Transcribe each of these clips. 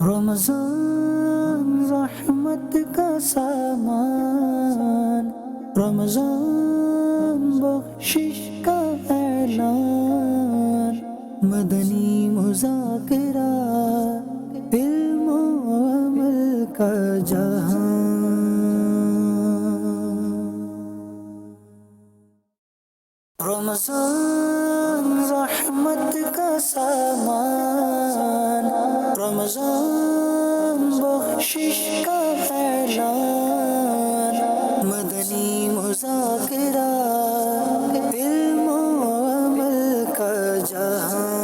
رمضان رحمت کا سامان، رمضان بخشش کا اعلان، مدنی مذاکرہ علم و عمل کا جہان۔ رمضان رحمت کا سامان، رمضان بخشش کا اعلان، مدنی مذاکرہ علم و عمل کا جہان۔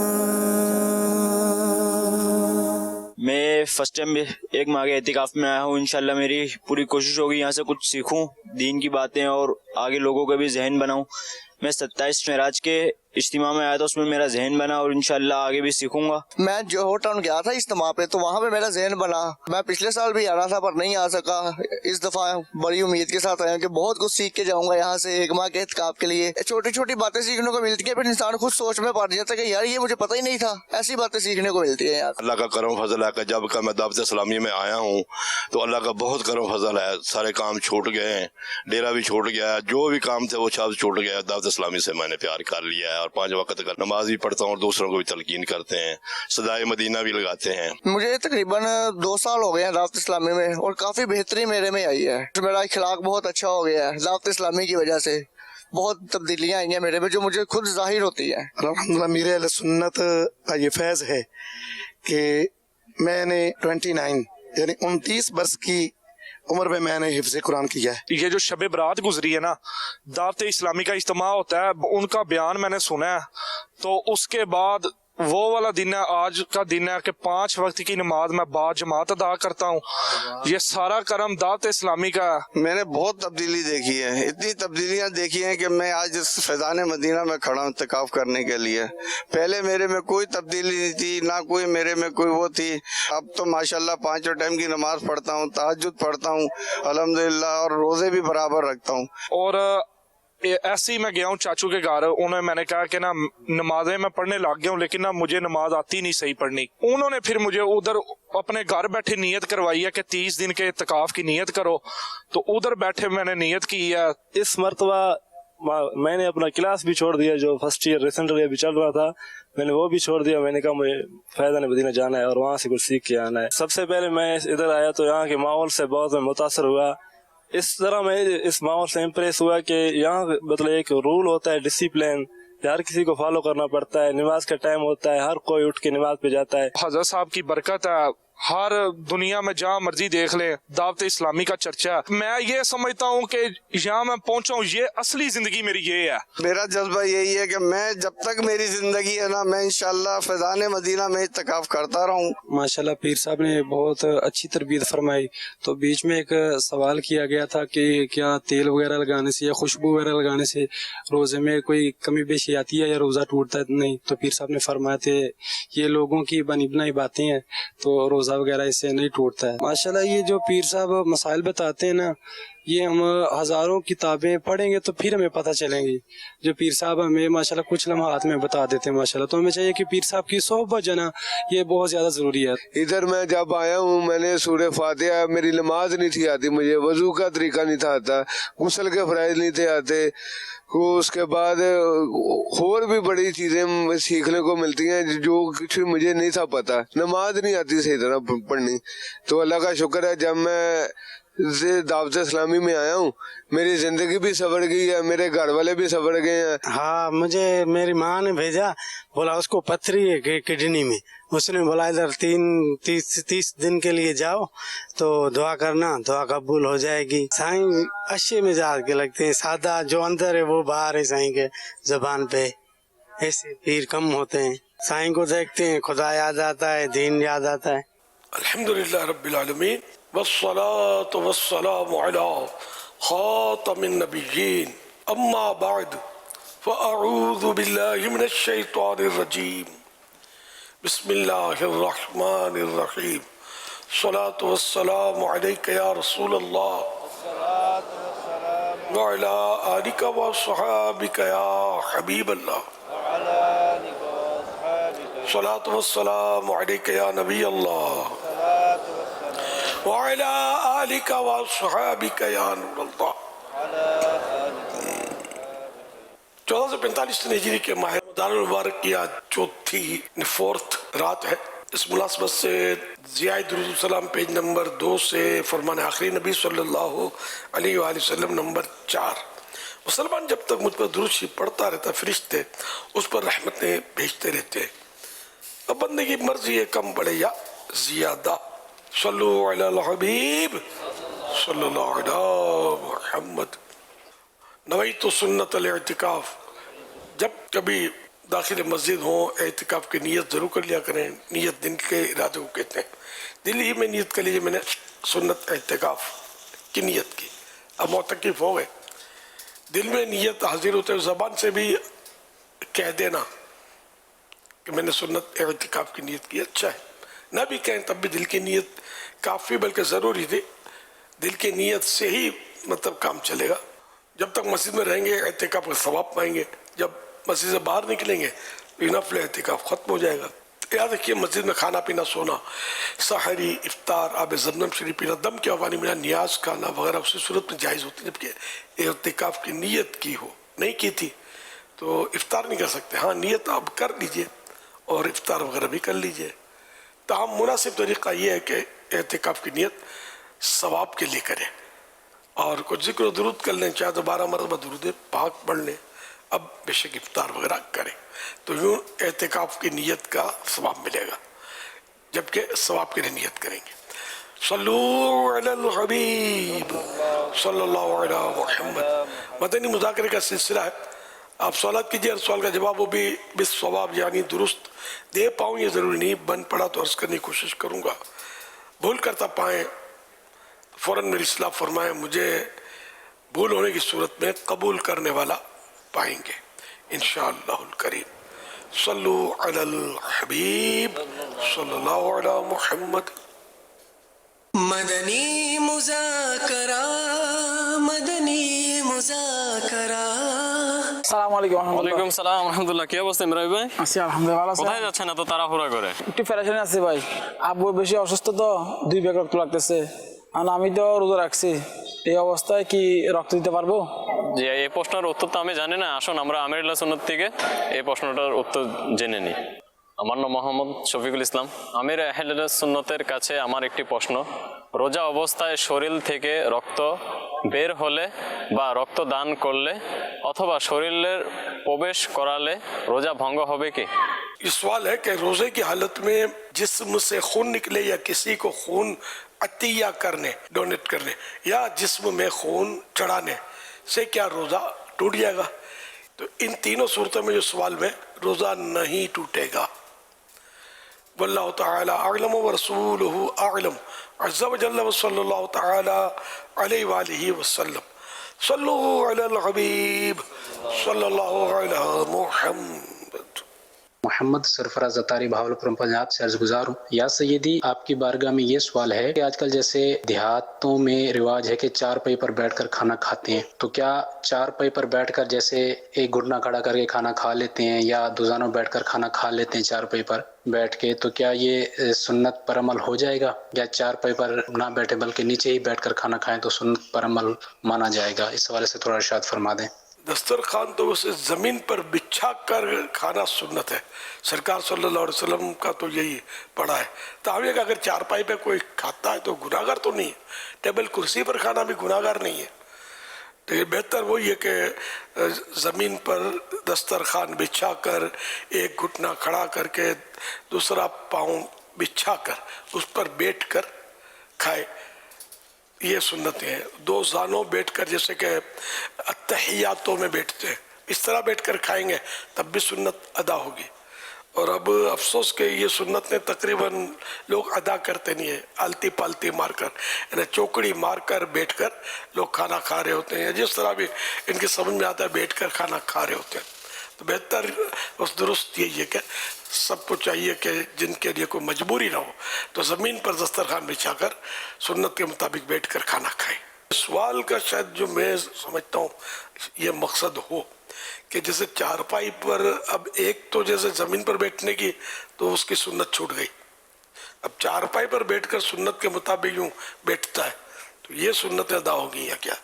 میں فرسٹ ٹائم ایک ماہ کے اعتکاف میں آیا ہوں۔ انشاءاللہ میری پوری کوشش ہوگی یہاں سے کچھ سیکھوں، دین کی باتیں، اور آگے لوگوں کا بھی ذہن بناؤں۔ میں 27 معراج کے اجتماع میں آیا تھا، اس میں میرا ذہن بنا، اور انشاءاللہ آگے بھی سیکھوں گا۔ میں جوہر ٹاؤن گیا تھا اجتماع پہ، تو وہاں پہ میرا ذہن بنا۔ میں پچھلے سال بھی آنا تھا پر نہیں آ سکا۔ اس دفعہ بڑی امید کے ساتھ آیا ہوں کہ بہت کچھ سیکھ کے جاؤں گا یہاں سے ایک ماہ کے اعتکاف کے لیے۔ چھوٹی چھوٹی باتیں سیکھنے کو ملتی ہیں، پھر انسان خود سوچ میں پڑ جاتا ہے کہ یار یہ مجھے پتہ ہی نہیں تھا۔ ایسی باتیں سیکھنے کو ملتی ہیں یار۔ اللہ کا کرم فضل ہے کہ جب کا میں دعوت اسلامی میں آیا ہوں تو اللہ کا بہت کرم فضل ہے، سارے کام چھوٹ گئے ہیں، ڈیرا بھی چھوٹ گیا ہے، جو بھی کام تھے وہ سب چھوٹ گیا ہے۔ دعوت اسلامی سے میں نے پیار کر لیا ہے، اور 5 وقت کا نماز بھی پڑھتا ہوں اور دوسروں کو بھی تلقین کرتے ہیں، صدائے مدینہ بھی لگاتے ہیں۔ مجھے تقریباً 2 سال ہو گئے ہیں دعوت اسلامی میں، اور کافی بہتری میرے میں آئی ہے۔ میرا اخلاق بہت اچھا ہو گیا ہے دعوت اسلامی کی وجہ سے۔ بہت تبدیلیاں آئی ہیں میرے میں جو مجھے خود ظاہر ہوتی ہیں۔ الحمدللہ میرے اہل سنت کا یہ فیض ہے کہ میں نے 29 یعنی 29 برس کی عمر میں نے حفظ قرآن کیا ہے۔ یہ جو شب برات گزری ہے نا، دعوت اسلامی کا اجتماع ہوتا ہے، ان کا بیان میں نے سنا ہے، تو اس کے بعد وہ والا دن ہے، آج کا دن ہے کہ 5 وقت کی نماز میں با جماعت ادا کرتا ہوں۔ یہ سارا کرم دعوت اسلامی کا ہے۔ میں نے بہت تبدیلی دیکھی ہے، اتنی تبدیلیاں دیکھی ہیں کہ میں آج اس فیضان مدینہ میں کھڑا ہوں اعتکاف کرنے کے لیے۔ پہلے میرے میں کوئی تبدیلی نہیں تھی، نہ کوئی میرے میں کوئی وہ تھی۔ اب تو ماشاءاللہ 5 ٹائم کی نماز پڑھتا ہوں، تہجد پڑھتا ہوں الحمدللہ، اور روزے بھی برابر رکھتا ہوں۔ اور ایسے ہی میں گیا ہوں چاچو کے گھر، انہوں نے میں نے کہا کہ نا نمازیں میں پڑھنے لگ گیا ہوں لیکن نا مجھے نماز آتی نہیں صحیح پڑھنی۔ انہوں نے پھر مجھے ادھر اپنے گھر بیٹھے نیت کروائی ہے کہ 30 دن کے اعتکاف کی نیت کرو، تو ادھر بیٹھے میں نے نیت کی ہے۔ اس مرتبہ میں نے اپنا کلاس بھی چھوڑ دیا، جو فرسٹ ایئر ریسنٹلی ابھی چل رہا تھا، میں نے وہ بھی چھوڑ دیا۔ میں نے کہا مجھے فیضان مدینہ جانا ہے اور وہاں سے کچھ سیکھ کے آنا ہے۔ سب سے پہلے میں ادھر آیا تو یہاں کے ماحول سے بہت متاثر ہوا۔ اس طرح میں اس ماحول سے امپریس ہوا کہ یہاں مطلب ایک رول ہوتا ہے، ڈسپلن، ہر کسی کو فالو کرنا پڑتا ہے۔ نماز کا ٹائم ہوتا ہے، ہر کوئی اٹھ کے نماز پہ جاتا ہے۔ حضرت صاحب کی برکت ہے، ہر دنیا میں جہاں مرضی دیکھ لیں دعوت اسلامی کا چرچا ہے۔ میں یہ سمجھتا ہوں کہ یہاں میں پہنچا ہوں، یہ اصلی زندگی میری یہ ہے۔ میرا جذبہ یہی ہے کہ میں جب تک میری زندگی ہے نا، میں انشاءاللہ فیضان مدینہ میں اعتکاف کرتا رہوں۔ ماشاءاللہ پیر صاحب نے بہت اچھی تربیت فرمائی۔ تو بیچ میں ایک سوال کیا گیا تھا کہ کیا تیل وغیرہ لگانے سے یا خوشبو وغیرہ لگانے سے روزے میں کوئی کمی بیشی آتی ہے یا روزہ ٹوٹتا ہے؟ نہیں، تو پیر صاحب نے فرمایا تھے یہ لوگوں کی بنی بنائی باتیں ہیں، تو روزہ وغیرہ اس سے نہیں ٹوٹتا ہے۔ ماشاءاللہ یہ جو پیر صاحب مسائل بتاتے ہیں نا، یہ ہم ہزاروں کتابیں پڑھیں گے تو پھر ہمیں پتہ چلیں گی۔ جو پیر صاحب ہمیں ماشاءاللہ کچھ لمحات میں بتا دیتے ہیں ماشاءاللہ، تو ہمیں چاہیے کہ پیر صاحب کی صحبت جو ہے نا، یہ بہت زیادہ ضروری ہے۔ ادھر میں جب آیا ہوں میں نے سورہ فاتحہ، میری نماز نہیں تھی آتی، مجھے وضو کا طریقہ نہیں تھا آتا، غسل کے فرائض نہیں تھے آتے۔ اس کے بعد اور بھی بڑی چیزیں سیکھنے کو ملتی ہیں جو کچھ مجھے نہیں تھا پتا۔ نماز نہیں آتی صحیح طرح پڑھنی، تو اللہ کا شکر ہے جب میں دعوت اسلامی میں آیا ہوں میری زندگی بھی سنور گئی ہے، میرے گھر والے بھی سنور گئے ہیں۔ ہاں، مجھے میری ماں نے بھیجا، بولا اس کو پتھری ہے کڈنی میں، اس نے بولا ادھر 30 دن کے لیے جاؤ تو دعا کرنا، دعا قبول ہو جائے گی۔ سائیں اچھے مزاج کے لگتے ہیں، سادہ، جو اندر ہے وہ باہر ہے سائیں کے زبان پہ، ایسے پیر کم ہوتے ہیں۔ سائیں کو دیکھتے ہیں خدا یاد آتا ہے، دین یاد آتا ہے۔ الحمدللہ رب العالمین، والصلاة والسلام علی خاتم النبیین، اما بعد فاعوذ باللہ من الشیطان الرجیم، بسم اللہ الرحمن الرحیم، الصلاة والسلام علیک یا رسول اللہ وعلی آلک وصحابک یا حبیب اللہ، الصلاة والسلام علیک یا نبی اللہ، وعلى آلك وصحابك یا نور اللہ. 1445 ہجری کے ماہ رمضان المبارک کی آج چوتھی فورتھ رات ہے. اس مناسبت سے ضیاء درود السلام پیج نمبر 2 سے فرمان آخری نبی صلی اللہ علیہ وآلہ وسلم نمبر 4. مسلمان جب تک مجھ پر درود شریف پڑھتا رہتا فرشتے اس پر رحمتیں بھیجتے رہتے ہیں. اب بندے کی مرضی ہے کم بڑھے یا زیادہ. صلو علی الحبیب صلی اللہ علیہ محمد. نویت سنت الاعتکاف. جب کبھی داخل مسجد ہوں اعتکاف کی نیت ضرور کر لیا کریں. نیت دن کے ارادے کو کہتے ہیں. دل ہی میں نیت کر لیجیے میں نے سنت اعتکاف کی نیت کی. اب معتکف ہو گئے دل میں نیت حاضر ہوتے ہیں زبان سے بھی کہہ دینا کہ میں نے سنت اعتکاف کی نیت کی. اچھا ہے نہ بھی کہیں تب بھی دل کی نیت کافی بلکہ ضروری تھی. دل کی نیت سے ہی مطلب کام چلے گا. جب تک مسجد میں رہیں گے اعتکاف کا ثواب پائیں گے. جب مسجد سے باہر نکلیں گے تو نفل اعتکاف ختم ہو جائے گا. یاد رکھیے مسجد میں کھانا پینا سونا سحری افطار آب زمزم شریف پینا دم کے پانی ملا نیاز کھانا وغیرہ اسی صورت میں جائز ہوتی ہے جبکہ اعتکاف کی نیت کی ہو. نہیں کی تھی تو افطار نہیں کر سکتے. ہاں نیت آپ کر لیجئے اور افطار وغیرہ بھی کر لیجئے. تاہم مناسب طریقہ یہ ہے کہ اعتکاف کی نیت ثواب کے لیے کریں اور کچھ ذکر و درود کر لیں. چاہے تو 12 مرتبہ درود پاک پڑھ لیں. اب بے شک افطار وغیرہ کریں تو یوں اعتکاف کی نیت کا ثواب ملے گا جبکہ ثواب کے لیے نیت کریں گے. صلو علی الحبیب صلی اللہ علیہ محمد. مدنی مذاکرے کا سلسلہ ہے. آپ سوالات کیجئے. ہر سوال کا جواب وہ بھی بالصواب یعنی درست دے پاؤں یہ ضروری نہیں. بن پڑا تو عرض کرنے کی کوشش کروں گا. بھول کرتا پائیں فوراً میری اصلاح فرمائیں. مجھے بھول ہونے کی صورت میں قبول کرنے والا پائیں گے انشاءاللہ الکریم. صلو علی الحبیب صلی اللہ علی محمد. مدنی مذاکرہ مدنی مذاکرہ. আসসালামু আলাইকুম ওয়ালাইকুম সালাম আলহামদুলিল্লাহ. কি অবস্থা ইমরান ভাই? আছি আলহামদুলিল্লাহ ভালো আছি. কোথায় যাচ্ছেন এত তাড়াহুড়া করে? একটু পেরেশানি আছি ভাই. আব্বু বেশি অসুস্থ তো 2 ব্যাগ রক্ত লাগতেছে আর আমি তো রোজা রাখছি. এই অবস্থায় কি রক্ত দিতে পারবো? জি এই প্রশ্নের উত্তর তো আমি জানি না. আসুন আমরা আমিরুল্লাহ সুন্নাত থেকে এই প্রশ্নটার উত্তর জেনে নিই. আমার নাম মোহাম্মদ শফিকুল ইসলাম. আমির আহলুস সুন্নতের কাছে আমার একটি প্রশ্ন. রোজা অবস্থায় শরীর থেকে রক্ত বের হলে বা রক্ত দান করলে অথবা শরীরের প্রবেশ করালে রোজা ভঙ্গ হবে কি? یہ سوال ہے کہ روزے کی حالت میں جسم سے خون نکلے یا کسی کو خون عطیہ کرنے ڈونیٹ کرنے یا جسم میں خون چڑھانے سے کیا روزہ ٹوٹ جائے گا؟ تو ان تینوں صورتوں میں جو سوال میں روزہ نہیں ٹوٹے گا. واللہ تعالی اعلم ورسولہ اعلم عز وجل وصلی اللہ تعالی علیہ وآلہ وسلم. صلو علی الحبیب صلی اللہ علیہ محمد. محمد سرفراز اتاری بھاولپور پنجاب سے عرض گزار ہوں. یا سیدی آپ کی بارگاہ میں یہ سوال ہے کہ آج کل جیسے دیہاتوں میں رواج ہے کہ چارپائی پر بیٹھ کر کھانا کھاتے ہیں تو کیا چارپائی پر بیٹھ کر جیسے ایک گھٹنا کھڑا کر کے کھانا کھا لیتے ہیں یا دوزانوں بیٹھ کر کھانا کھا لیتے ہیں چارپائی پر بیٹھ کے تو کیا یہ سنت پر عمل ہو جائے گا یا چارپائی پر نہ بیٹھے بلکہ نیچے ہی بیٹھ کر کھانا کھائیں تو سنت پر عمل مانا جائے گا؟ اس حوالے سے تھوڑا ارشاد فرما دیں. دسترخوان تو اسے زمین پر بچھا کر کھانا سنت ہے. سرکار صلی اللہ علیہ وسلم کا تو یہی پڑھا ہے. تعویہ کہ اگر چارپائی پہ کوئی کھاتا ہے تو گناہگار تو نہیں ہے. ٹیبل کرسی پر کھانا بھی گناہگار نہیں ہے. تو یہ بہتر وہی ہے کہ زمین پر دسترخوان بچھا کر ایک گھٹنا کھڑا کر کے دوسرا پاؤں بچھا کر اس پر بیٹھ کر کھائے. یہ سنتیں ہیں. 2 زانوں بیٹھ کر جیسے کہ اتحیاتوں میں بیٹھتے ہیں اس طرح بیٹھ کر کھائیں گے تب بھی سنت ادا ہوگی. اور اب افسوس کہ یہ سنت نے تقریباً لوگ ادا کرتے نہیں ہیں. آلتی پالتی مار کر یعنی چوکڑی مار کر بیٹھ کر لوگ کھانا کھا رہے ہوتے ہیں. جس طرح بھی ان کی سمجھ میں آتا ہے بیٹھ کر کھانا کھا رہے ہوتے ہیں. تو بہتر درست یہی ہے کہ سب کو چاہیے کہ جن کے لیے کوئی مجبوری نہ ہو تو زمین پر دسترخوان بچھا کر سنت کے مطابق بیٹھ کر کھانا کھائیں. سوال کا شاید جو میں سمجھتا ہوں یہ مقصد ہو کہ جیسے چارپائی پر اب ایک تو جیسے زمین پر بیٹھنے کی تو اس کی سنت چھوٹ گئی اب चारपाई पर बैठकर सुन्नत के मुताबिक यूं बैठता है, तो ये सुन्नत अदा होगी या क्या?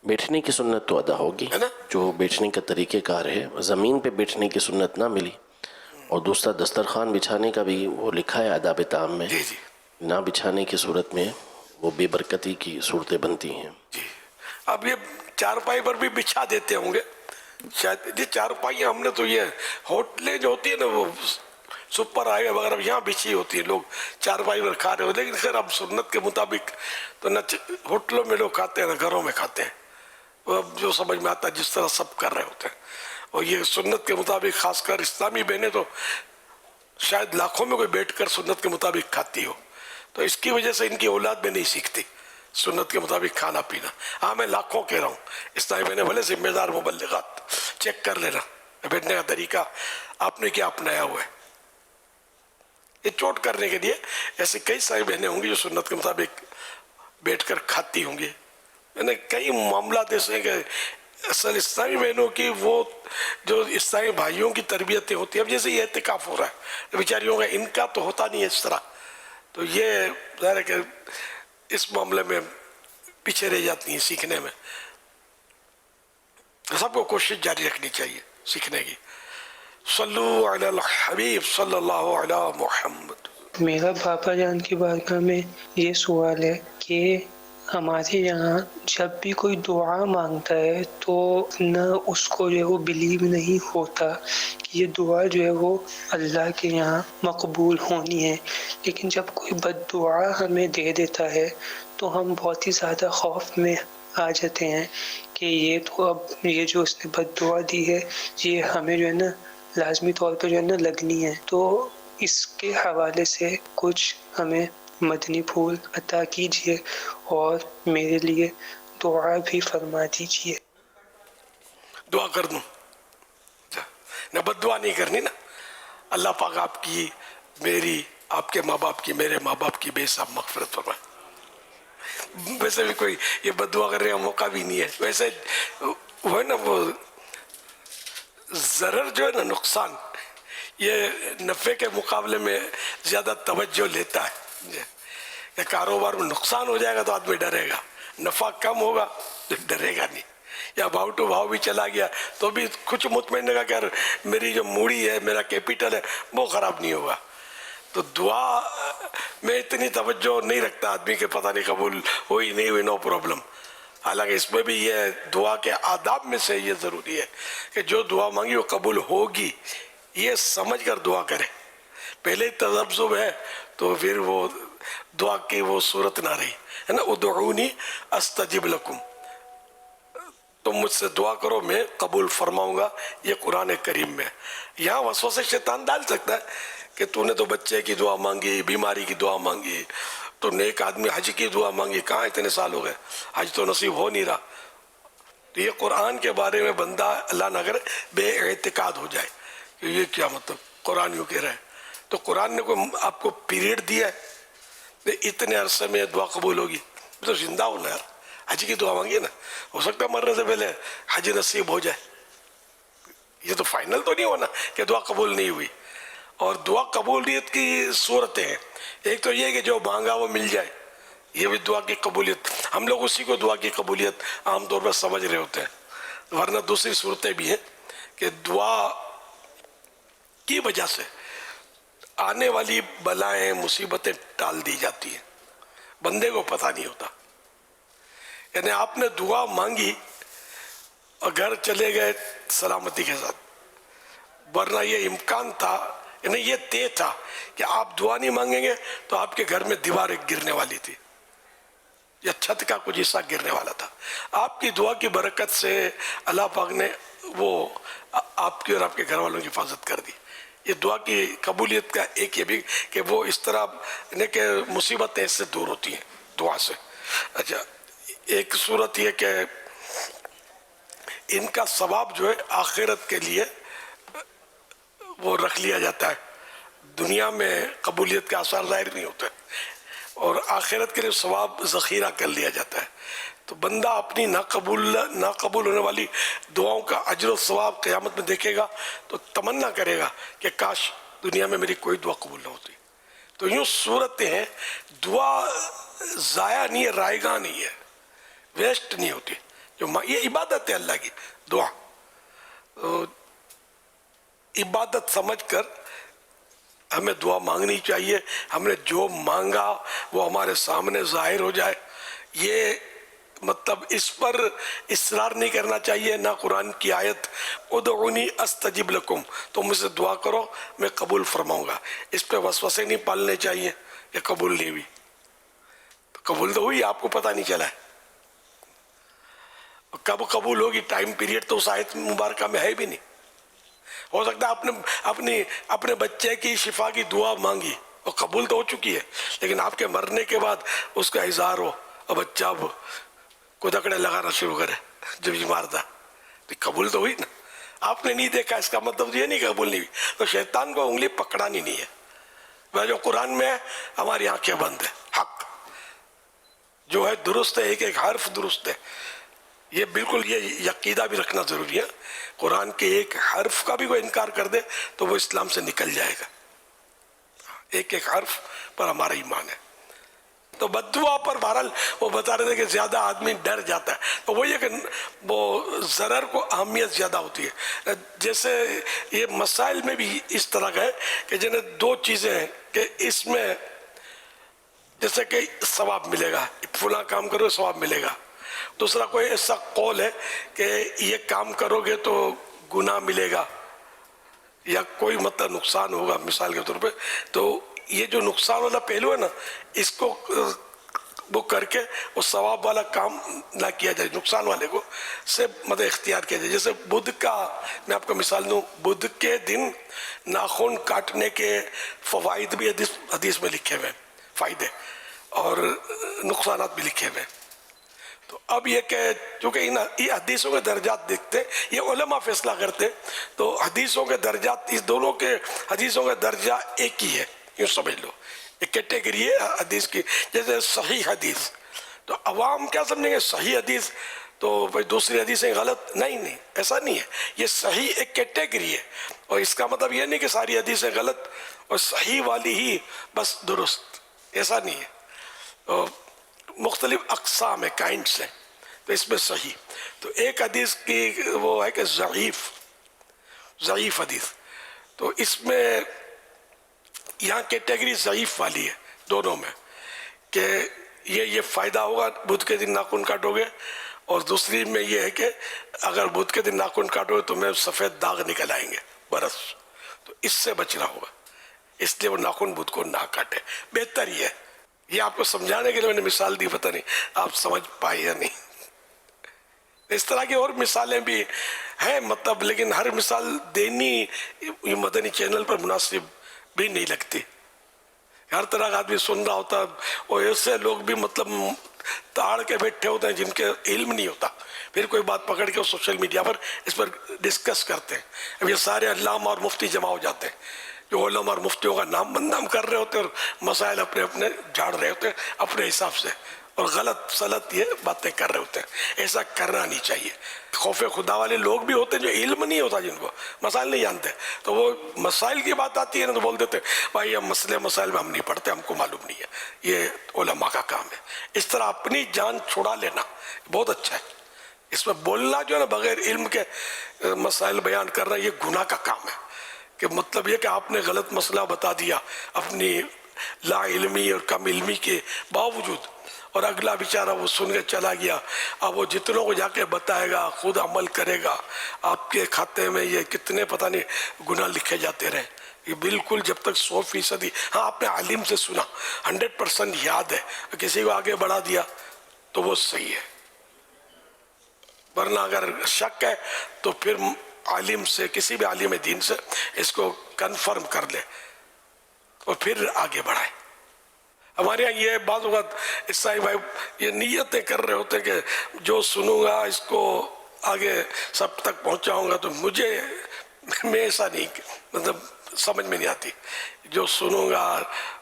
बैठने की सुन्नत तो अदा होगी, है ना? जो बैठने का तरीक़ेकार है, ज़मीन पे बैठने की सुन्नत ना मिली। और दूसरा दस्तरखान बिछाने का भी वो लिखा है आदाब ताम में, जी जी ना बिछाने की सूरत में वो बेबरकती की सूरतें बनती हैं। जी। अब ये चारपाई पर भी बिछा देते होंगे शायद, ये चारपाई हमने तो ये होटलें जो होती है ना वो सुपर हाईवे वगैरह यहाँ बिछी होती है, लोग चारपाई पर खा रहे हो, लेकिन खैर अब सुन्नत के मुताबिक तो न होटलों में लोग खाते हैं न घरों में खाते हैं, अब जो समझ में आता है जिस तरह सब कर रहे होते हैं। और ये सुन्नत के मुताबिक खासकर इस्लामी बहनें तो शायद लाखों में कोई बैठकर सुन्नत के मुताबिक खाती हो, तो इसकी वजह से इनकी औलाद में नहीं सीखती सुन्नत के मुताबिक खाना पीना। हाँ मैं लाखों कह रहा हूँ, इस्लामी बहनें भले जिम्मेदार मुबल्लिगात, चेक कर लेना बैठने का तरीका आपने क्या अपनाया हुआ है। ये चोट करने के लिए ऐसे कई सारी बहनें होंगी जो सुन्नत के मुताबिक बैठकर खाती होंगी। मैंने कई मामला ऐसे हैं कि असल इस्लामी बहनों की वो जो इस्लामी भाइयों की तरबियतें होती है, अब जैसे ये एहतिकाफ हो रहा है बेचारियों का, इनका तो होता नहीं है इस तरह, तो ये ज़ाहिर है कि इस मामले में पीछे रह जाती हैं सीखने में। सबको कोशिश जारी रखनी चाहिए सीखने की। सल्लु अलल हबीब सल्लल्लाहु अलैहि मुहम्मद। मेरा बाबा जान की बारगाह में ये सवाल है कि हमारे यहाँ जब भी कोई दुआ मांगता है तो न उसको जो है वो बिलीव नहीं होता कि ये दुआ जो है वो अल्लाह के यहाँ मकबूल होनी है, लेकिन जब कोई बद्दुआ हमें दे देता है तो हम बहुत ही ज़्यादा खौफ में आ जाते हैं कि ये तो अब ये जो उसने बद्दुआ दी है ये हमें जो है ना लाजमी तौर पर जो है ना लगनी है। तो इसके हवाले से कुछ हमें मदनी फूल अता कीजिए और मेरे लिए दुआ भी फरमा दीजिए। दुआ कर दूं न, बद्दुआ नहीं करनी ना। अल्लाह पाक आपकी, मेरी, आपके माँ बाप की, मेरे माँ बाप की बेहिसाब मग़फ़िरत फरमाए। वैसे भी कोई ये बद्दुआ करने का मौका भी नहीं है। वैसे वो है ना, वो ज़रर जो है ना, नुकसान, ये नफ़े के मुकाबले में ज़्यादा तवज्जो लेता है। कि कारोबार में नुकसान हो जाएगा तो आदमी डरेगा, नफ़ा कम होगा तो डरेगा नहीं, या भाव टू भाव भी चला गया तो भी कुछ मुतमईन रहेगा कि यार मेरी जो मूड़ी है, मेरा कैपिटल है वो ख़राब नहीं होगा। तो दुआ में इतनी तवज्जो नहीं रखता आदमी के पता नहीं कबूल हुई नहीं हुई, नो प्रॉब्लम। हालांकि इसमें भी ये दुआ के आदाब में से ये ज़रूरी है कि जो दुआ मांगी वो कबूल होगी, ये समझ कर दुआ करें। पहले ही तज़ब्ज़ुब है तो फिर वो दुआ की वो सूरत ना रही है ना। उदऊनी अस्तजिब लकुम, तुम मुझसे दुआ करो मैं कबूल फरमाऊंगा, ये कुरान करीम में। यहाँ वसवसे शैतान डाल सकता है कि तूने तो बच्चे की दुआ मांगी, बीमारी की दुआ मांगी, तो नेक आदमी हज की दुआ मांगी, कहाँ इतने साल हो गए, हज तो नसीब हो नहीं रहा। तो ये कुरान के बारे में बंदा अल्लाह न करे बेएतिकाद हो जाए कि ये क्या मतलब कुरान यूँ कह रहा है। तो कुरान ने कोई आपको पीरियड दिया है इतने अरसे में दुआ कबूल होगी, तो जिंदा हो ना यार, हज की दुआ मांगी ना, हो सकता है मरने से पहले हज नसीब हो जाए। ये तो फाइनल तो नहीं होना कि दुआ कबूल नहीं हुई। और दुआ कबूलियत की सूरतें हैं, एक तो ये कि जो मांगा वो मिल जाए, ये भी दुआ की कबूलियत। हम लोग उसी को दुआ की कबूलियत आमतौर पर समझ रहे होते हैं, वरना दूसरी सूरतें भी हैं कि दुआ की वजह से आने वाली बलाएं मुसीबतें टाल दी जाती हैं, बंदे को पता नहीं होता। यानी आपने दुआ मांगी और घर चले गए सलामती के साथ, वरना ये इम्कान था, यानी ये तय था कि आप दुआ नहीं मांगेंगे तो आपके घर में दीवार गिरने वाली थी या छत का कुछ हिस्सा गिरने वाला था। आपकी दुआ की बरकत से अल्लाह पाक ने वो आपकी और आपके घर वालों की हिफाजत कर दी। ये दुआ की कबूलियत का एक ये भी कि वो इस तरह के मुसीबतें इससे दूर होती हैं दुआ से। अच्छा, एक सूरत ये कि इनका सवाब जो है आखिरत के लिए वो रख लिया जाता है, दुनिया में कबूलियत के आसार जाहिर नहीं होते और आखिरत के लिए सवाब ज़ख़ीरा कर लिया जाता है। तो बंदा अपनी नाकबूल होने वाली दुआओं का अजर सवाब क़यामत में देखेगा तो तमन्ना करेगा कि काश दुनिया में मेरी कोई दुआ कबूल न होती, تو یوں صورتیں ہیں، دعا ضائع نہیں ہے، رائگاں نہیں ہے، ویسٹ نہیں ہوتی. یہ عبادت ہے اللہ کی دعا. تو عبادت سمجھ کر ہمیں دعا مانگنی چاہیے. ہم نے جو مانگا وہ ہمارے سامنے ظاہر ہو جائے. یہ مطلب اس پر اصرار نہیں کرنا چاہیے. نہ قرآن کی آیت ادعونی استجب لکم، تو مجھ سے دعا کرو میں قبول فرماؤں گا، اس پہ وسوسے نہیں پالنے چاہیے کہ قبول نہیں ہوئی. قبول تو ہوئی، آپ کو پتہ نہیں چلا ہے. کب قبول ہوگی ٹائم پیریڈ تو اس آیت مبارکہ میں ہے بھی نہیں. ہو سکتا ہے اپنے بچے کی شفا کی دعا مانگی اور قبول تو ہو چکی ہے، لیکن آپ کے مرنے کے بعد اس کا اظہار ہو اور بچہ اب کدکڑے لگانا شروع کرے جب بیمار تھا، تو قبول تو ہوئی نا. آپ نے نہیں دیکھا اس کا مطلب یہ نہیں قبول نہیں ہوئی. تو شیطان کو انگلی پکڑانی نہیں ہے. جو قرآن میں ہے ہماری آنکھیں بند ہے. حق جو ہے درست ہے، ایک ایک حرف درست ہے. یہ بالکل یہ عقیدہ بھی رکھنا ضروری ہے. قرآن کے ایک حرف کا بھی کوئی انکار کر دے تو وہ اسلام سے نکل جائے گا. ایک ایک حرف پر ہمارا ایمان ہے. تو بددعا پر بہرحال وہ بتا رہے تھے کہ زیادہ آدمی ڈر جاتا ہے. تو وہ یہ کہ وہ ضرر کو اہمیت زیادہ ہوتی ہے. جیسے یہ مسائل میں بھی اس طرح کا ہے کہ جنہیں دو چیزیں ہیں کہ اس میں جیسے کہ ثواب ملے گا، فلاں کام کرو ثواب ملے گا. دوسرا کوئی ایسا قول ہے کہ یہ کام کرو گے تو گناہ ملے گا یا کوئی مطلب نقصان ہوگا مثال کے طور پہ. تو یہ جو نقصان والا پہلو ہے نا، اس کو وہ کر کے وہ ثواب والا کام نہ کیا جائے، نقصان والے کو سے مطلب اختیار کیا جائے. جیسے بدھ کا میں آپ کو مثال دوں، بدھ کے دن ناخن کاٹنے کے فوائد بھی حدیث میں لکھے ہوئے، فائدے اور نقصانات بھی لکھے ہوئے. تو اب یہ کہ چونکہ یہ حدیثوں کے درجات دیکھتے، یہ علماء فیصلہ کرتے، تو حدیثوں کے درجات اس دونوں کے حدیثوں کا درجہ ایک ہی ہے. یوں سمجھ لو ایک کیٹیگری ہے حدیث کی. جیسے صحیح حدیث تو عوام کیا سمجھیں گے صحیح حدیث تو بھائی دوسری حدیثیں غلط، نہیں ایسا نہیں ہے. یہ صحیح ایک کیٹیگری ہے اور اس کا مطلب یہ نہیں کہ ساری حدیثیں غلط اور صحیح والی ہی بس درست، ایسا نہیں ہے. مختلف اقسام ہے، کائنڈس ہیں. تو اس میں صحیح تو ایک حدیث کی وہ ہے کہ ضعیف حدیث. تو اس میں یہاں کیٹیگری ضعیف والی ہے دونوں میں کہ یہ فائدہ ہوگا بدھ کے دن ناخن کاٹو گے، اور دوسری میں یہ ہے کہ اگر بدھ کے دن ناخن کاٹو گے تو میں سفید داغ نکل آئیں گے برس. تو اس سے بچنا ہوگا، اس لیے وہ ناخن بدھ کو نہ کاٹے، بہتر یہ ہے. یہ آپ کو سمجھانے کے لیے میں نے مثال دی، پتہ نہیں آپ سمجھ پائے یا نہیں. اس طرح کی اور مثالیں بھی ہیں مطلب، لیکن ہر مثال دینی یہ مدنی چینل پر مناسب بھی نہیں لگتی. ہر طرح کا آدمی سن رہا ہوتا اور ایسے لوگ بھی مطلب تاڑ کے بیٹھے ہوتے ہیں جن کے علم نہیں ہوتا، پھر کوئی بات پکڑ کے سوشل میڈیا پر اس پر ڈسکس کرتے ہیں. اب یہ سارے علامہ اور مفتی جمع ہو جاتے ہیں جو علماء اور مفتیوں کا نام بدنام کر رہے ہوتے ہیں اور مسائل اپنے اپنے جھاڑ رہے ہوتے ہیں اپنے حساب سے، اور غلط سلط یہ باتیں کر رہے ہوتے ہیں. ایسا کرنا نہیں چاہیے. خوف خدا والے لوگ بھی ہوتے ہیں جو علم نہیں ہوتا، جن کو مسائل نہیں جانتے، تو وہ مسائل کی بات آتی ہے نا تو بول دیتے بھائی یہ مسائل میں ہم نہیں پڑھتے، ہم کو معلوم نہیں ہے. یہ علماء کا کام ہے. اس طرح اپنی جان چھڑا لینا بہت اچھا ہے. اس میں بولنا جو ہے نا بغیر علم کے مسائل بیان کرنا یہ گناہ کا کام ہے. کہ مطلب یہ کہ آپ نے غلط مسئلہ بتا دیا اپنی لا علمی اور کم علمی کے باوجود، اور اگلا بیچارہ وہ سن کے چلا گیا. اب وہ جتنوں کو جا کے بتائے گا، خود عمل کرے گا، آپ کے کھاتے میں یہ کتنے پتہ نہیں گناہ لکھے جاتے رہے. یہ بالکل جب تک 100% ہاں آپ نے عالم سے سنا 100% یاد ہے، کسی کو آگے بڑھا دیا تو وہ صحیح ہے. ورنہ اگر شک ہے تو پھر عالم سے، کسی بھی عالم دین سے اس کو کنفرم کر لے اور پھر آگے بڑھائے. ہمارے یہاں یہ بعض اوقات عیسائی بھائی یہ نیتیں کر رہے ہوتے ہیں کہ جو سنوں گا اس کو آگے سب تک پہنچاؤں گا. تو میں ایسا نہیں، مطلب سمجھ میں نہیں آتی. جو سنوں گا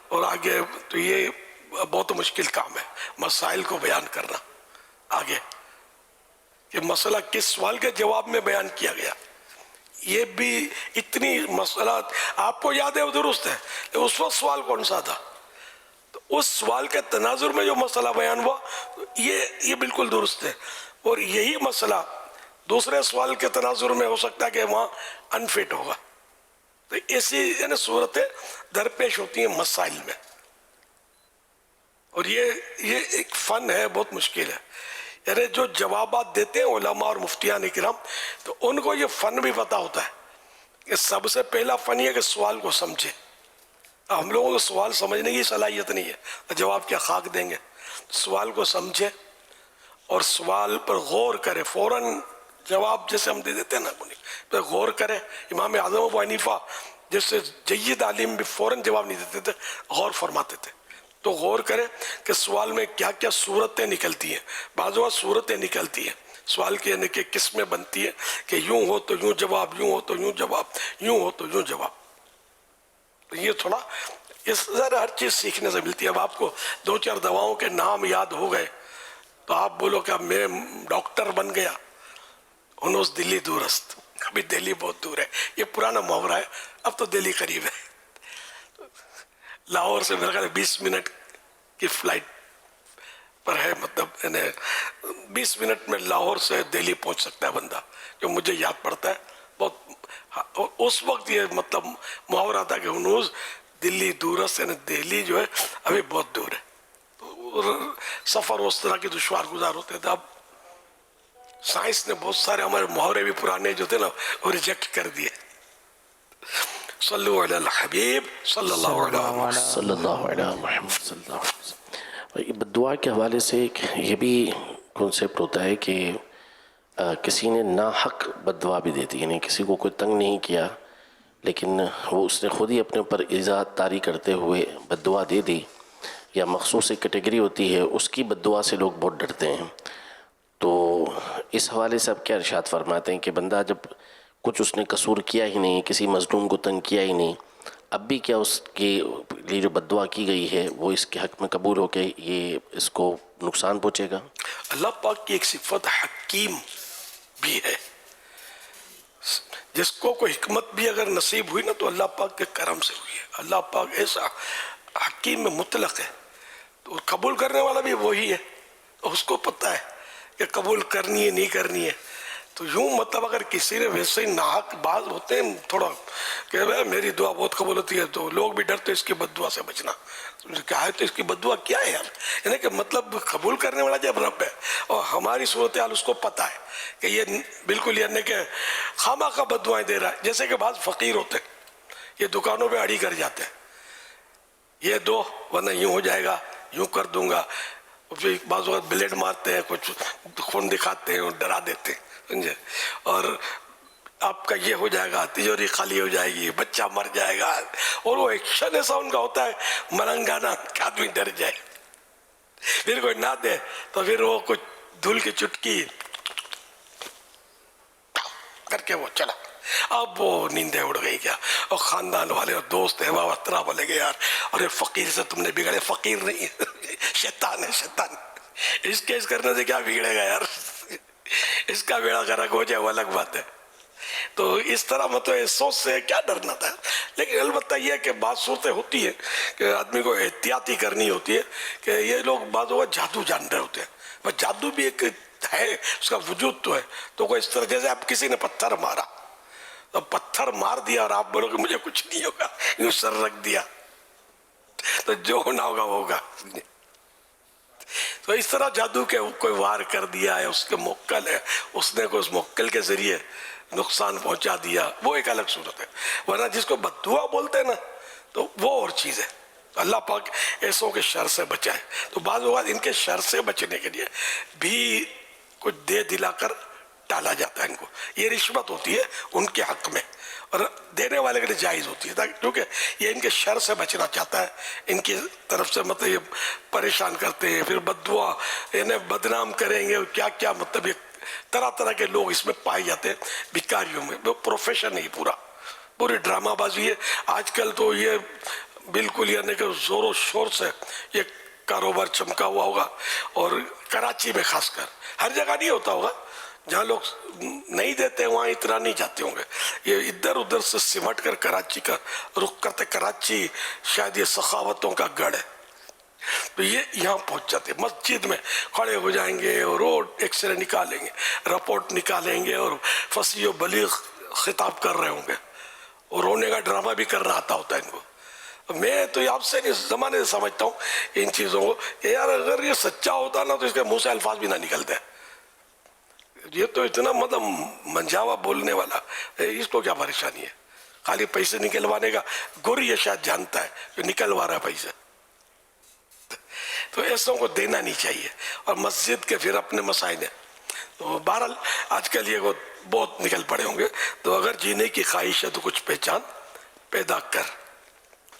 اور آگے، تو یہ بہت مشکل کام ہے مسائل کو بیان کرنا آگے، کہ مسئلہ کس سوال کے جواب میں بیان کیا گیا. یہ بھی اتنی مسئلہ آپ کو یاد ہے وہ درست ہے، اس وقت سوال کون سا تھا؟ تو اس سوال کے تناظر میں جو مسئلہ بیان ہوا یہ بالکل درست ہے، اور یہی مسئلہ دوسرے سوال کے تناظر میں ہو سکتا ہے کہ وہاں انفٹ ہوگا. تو ایسی یعنی صورتیں درپیش ہوتی ہیں مسائل میں، اور یہ ایک فن ہے، بہت مشکل ہے. یعنی جو جوابات دیتے ہیں علماء اور مفتیان کرام، تو ان کو یہ فن بھی پتہ ہوتا ہے کہ سب سے پہلا فن یہ کہ سوال کو سمجھے. ہم لوگوں کو سوال سمجھنے کی صلاحیت نہیں ہے، جواب کیا خاک دیں گے. سوال کو سمجھے اور سوال پر غور کرے، فوراً جواب جیسے ہم دے دیتے ہیں نا پہ غور کرے. امام اعظم ابو حنیفہ جیسے جید عالم بھی فوراً جواب نہیں دیتے تھے، غور فرماتے تھے. تو غور کرے کہ سوال میں کیا کیا صورتیں نکلتی ہیں. بعض اوقات صورتیں نکلتی ہیں سوال کی، یعنی کہ کس میں بنتی ہے کہ یوں ہو تو یوں جواب، یوں ہو تو یوں جواب، یوں ہو تو یوں جواب. یہ تھوڑا اس ذرا ہر چیز سیکھنے سے ملتی ہے. اب آپ کو 2-4 دواؤں کے نام یاد ہو گئے تو آپ بولو کہ میں ڈاکٹر بن گیا. انوس دلی دورست، ابھی دلی بہت دور ہے، یہ پرانا محاورہ ہے. اب تو دلی قریب ہے. لاہور سے میرے خیال 20 منٹ کی فلائٹ پر ہے، مطلب 20 منٹ میں لاہور سے دلی پہنچ سکتا ہے بندہ، جو مجھے یاد پڑتا ہے. بہت اس وقت یہ مطلب محاورہ تھا کہ ہنوز دلی دورست، یعنی دہلی جو ہے ابھی بہت دور ہے. تو سفر اس طرح کی دشوار گزار ہوتے تھے. اب سائنس نے بہت سارے ہمارے محاورے بھی پرانے جو تھے نا وہ ریجیکٹ کر دیے. صلو علی الحبیب صلی اللہ علیہ محمد صلی اللہ علیہ وسلم. دعا کے حوالے سے یہ بھی کنسیپٹ ہوتا ہے کہ کسی نے ناحق بد دعا بھی دیتی، یعنی کسی کو کوئی تنگ نہیں کیا لیکن وہ اس نے خود ہی اپنے اوپر ایذا طاری کرتے ہوئے بد دعا دے دی، یا مخصوص ایک کیٹیگری ہوتی ہے اس کی بد دعا سے لوگ بہت ڈرتے ہیں. تو اس حوالے سے آپ کیا ارشاد فرماتے ہیں کہ بندہ جب کچھ اس نے قصور کیا ہی نہیں، کسی مظلوم کو تنگ کیا ہی نہیں، اب بھی کیا اس کے لیے جو بد دعا کی گئی ہے وہ اس کے حق میں قبول ہو کے یہ اس کو نقصان پہنچے گا؟ اللہ پاک کی ایک صفت حکیم بھی ہے. جس کو کوئی حکمت بھی اگر نصیب ہوئی نا تو اللہ پاک کے کرم سے ہوئی ہے. اللہ پاک ایسا حکیم میں مطلق ہے، تو قبول کرنے والا بھی وہی ہے. اس کو پتہ ہے کہ قبول کرنی ہے نہیں کرنی ہے. تو یوں مطلب اگر کسی نے ویسے ہی ناحق بعض ہوتے ہیں تھوڑا کہ میری دعا بہت قبول ہوتی ہے تو لوگ بھی ڈرتے اس کی بد دعا سے بچنا. کیا ہے تو اس کی بد دعا کیا ہے یار، یعنی کہ مطلب قبول کرنے والا جب رب ہے اور ہماری صورتحال اس کو پتہ ہے کہ یہ بالکل یعنی کہ خامہ کا بد دعائیں دے رہا ہے. جیسے کہ بعض فقیر ہوتے ہیں یہ دکانوں پہ اڑی کر جاتے ہیں، یہ دو ورنہ یوں ہو جائے گا، یوں کر دوں گا. پھر بعض وقت بلیڈ مارتے ہیں، کچھ خون دکھاتے ہیں، ڈرا دیتے ہیں، سمجھے، اور آپ کا یہ ہو جائے گا، تجوری خالی ہو جائے گی، بچہ مر جائے گا. اور وہ ایکشن ایسا ان کا ہوتا ہے مرنگانا کہ آدمی ڈر جائے. پھر کوئی نہ دے تو پھر وہ کچھ دھول کی چٹکی کر کے وہ چلا. اب وہ نیندیں اڑ گئی کیا، اور خاندان والے اور دوست ہیں وہاں طرح بولے گے یار ارے فقیر سے تم نے بگڑے. فقیر نہیں شیطان ہے، شیطان. اس کیس کرنے سے کیا بگڑے گا یار، اس کا بیڑا غرق ہو جائے وہ الگ بات ہے. تو اس طرح مطلب اس سوچ سے کیا ڈرنا تھا. لیکن البتہ یہ کہ بعض صورتیں ہوتی ہیں کہ آدمی کو احتیاطی کرنی ہوتی ہے کہ یہ لوگ بعض اوقات جادو جان رہے ہوتے ہیں. بس جادو بھی ایک ہے، اس کا وجود تو ہے. تو کوئی اس طرح جیسے آپ کسی نے پتھر مارا تو پتھر مار دیا اور آپ بولو کہ مجھے کچھ نہیں ہوگا، یوں سر رکھ دیا تو جو ہونا ہوگا وہ ہوگا. تو اس طرح جادو کے کوئی وار کر دیا ہے، اس کے موکل ہے، اس نے کوئی اس موکل کے ذریعے نقصان پہنچا دیا، وہ ایک الگ صورت ہے. ورنہ جس کو بد دعا بولتے ہیں نا تو وہ اور چیز ہے. اللہ پاک ایسوں کے شر سے بچائے. تو بعض اوقات ان کے شر سے بچنے کے لیے بھی کچھ دے دلا کر ٹالا جاتا ہے ان کو. یہ رشوت ہوتی ہے ان کے حق میں، اور دینے والے کے لیے جائز ہوتی ہے کیونکہ یہ ان کے شر سے بچنا چاہتا ہے. ان کی طرف سے مطلب یہ پریشان کرتے ہیں، پھر بد دعا انہیں بدنام کریں گے، کیا کیا مطلب یہ طرح طرح کے لوگ اس میں پائے جاتے ہیں بھکاریوں میں. وہ پروفیشن ہی پوری ڈرامہ بازی ہے. آج کل تو یہ بالکل یعنی کہ زور و شور سے یہ کاروبار چمکا ہوا ہوگا، اور کراچی میں خاص کر، ہر جگہ نہیں ہوتا ہوگا، جہاں لوگ نہیں دیتے وہاں اتنا نہیں جاتے ہوں گے. یہ ادھر ادھر سے سمٹ کر کراچی کا رخ کرتے. کراچی شاید یہ سخاوتوں کا گڑھ ہے، तो ये यहाँ पहुंच जाते, मस्जिद में खड़े हो जाएंगे और रोड एक्सरे निकालेंगे, रिपोर्ट निकालेंगे और फसी और बलीग खिताब कर रहे होंगे और रोने का ड्रामा भी करना आता होता है इनको। मैं तो आपसे नहीं जमाने से समझता हूँ इन चीज़ों को, यार अगर ये सच्चा होता ना तो इसके मुंह से अल्फाज भी ना निकलते। ये तो इतना मतलब मंझावा बोलने वाला, इसको क्या परेशानी है? खाली पैसे निकलवाने का गुर ये शायद जानता है जो निकलवा रहा है पैसे। तो ऐसों को देना नहीं चाहिए। और मस्जिद के फिर अपने मसाइल हैं। तो बहरहाल आजकल ये बहुत निकल पड़े होंगे। तो अगर जीने की ख्वाहिश है तो कुछ पहचान पैदा कर।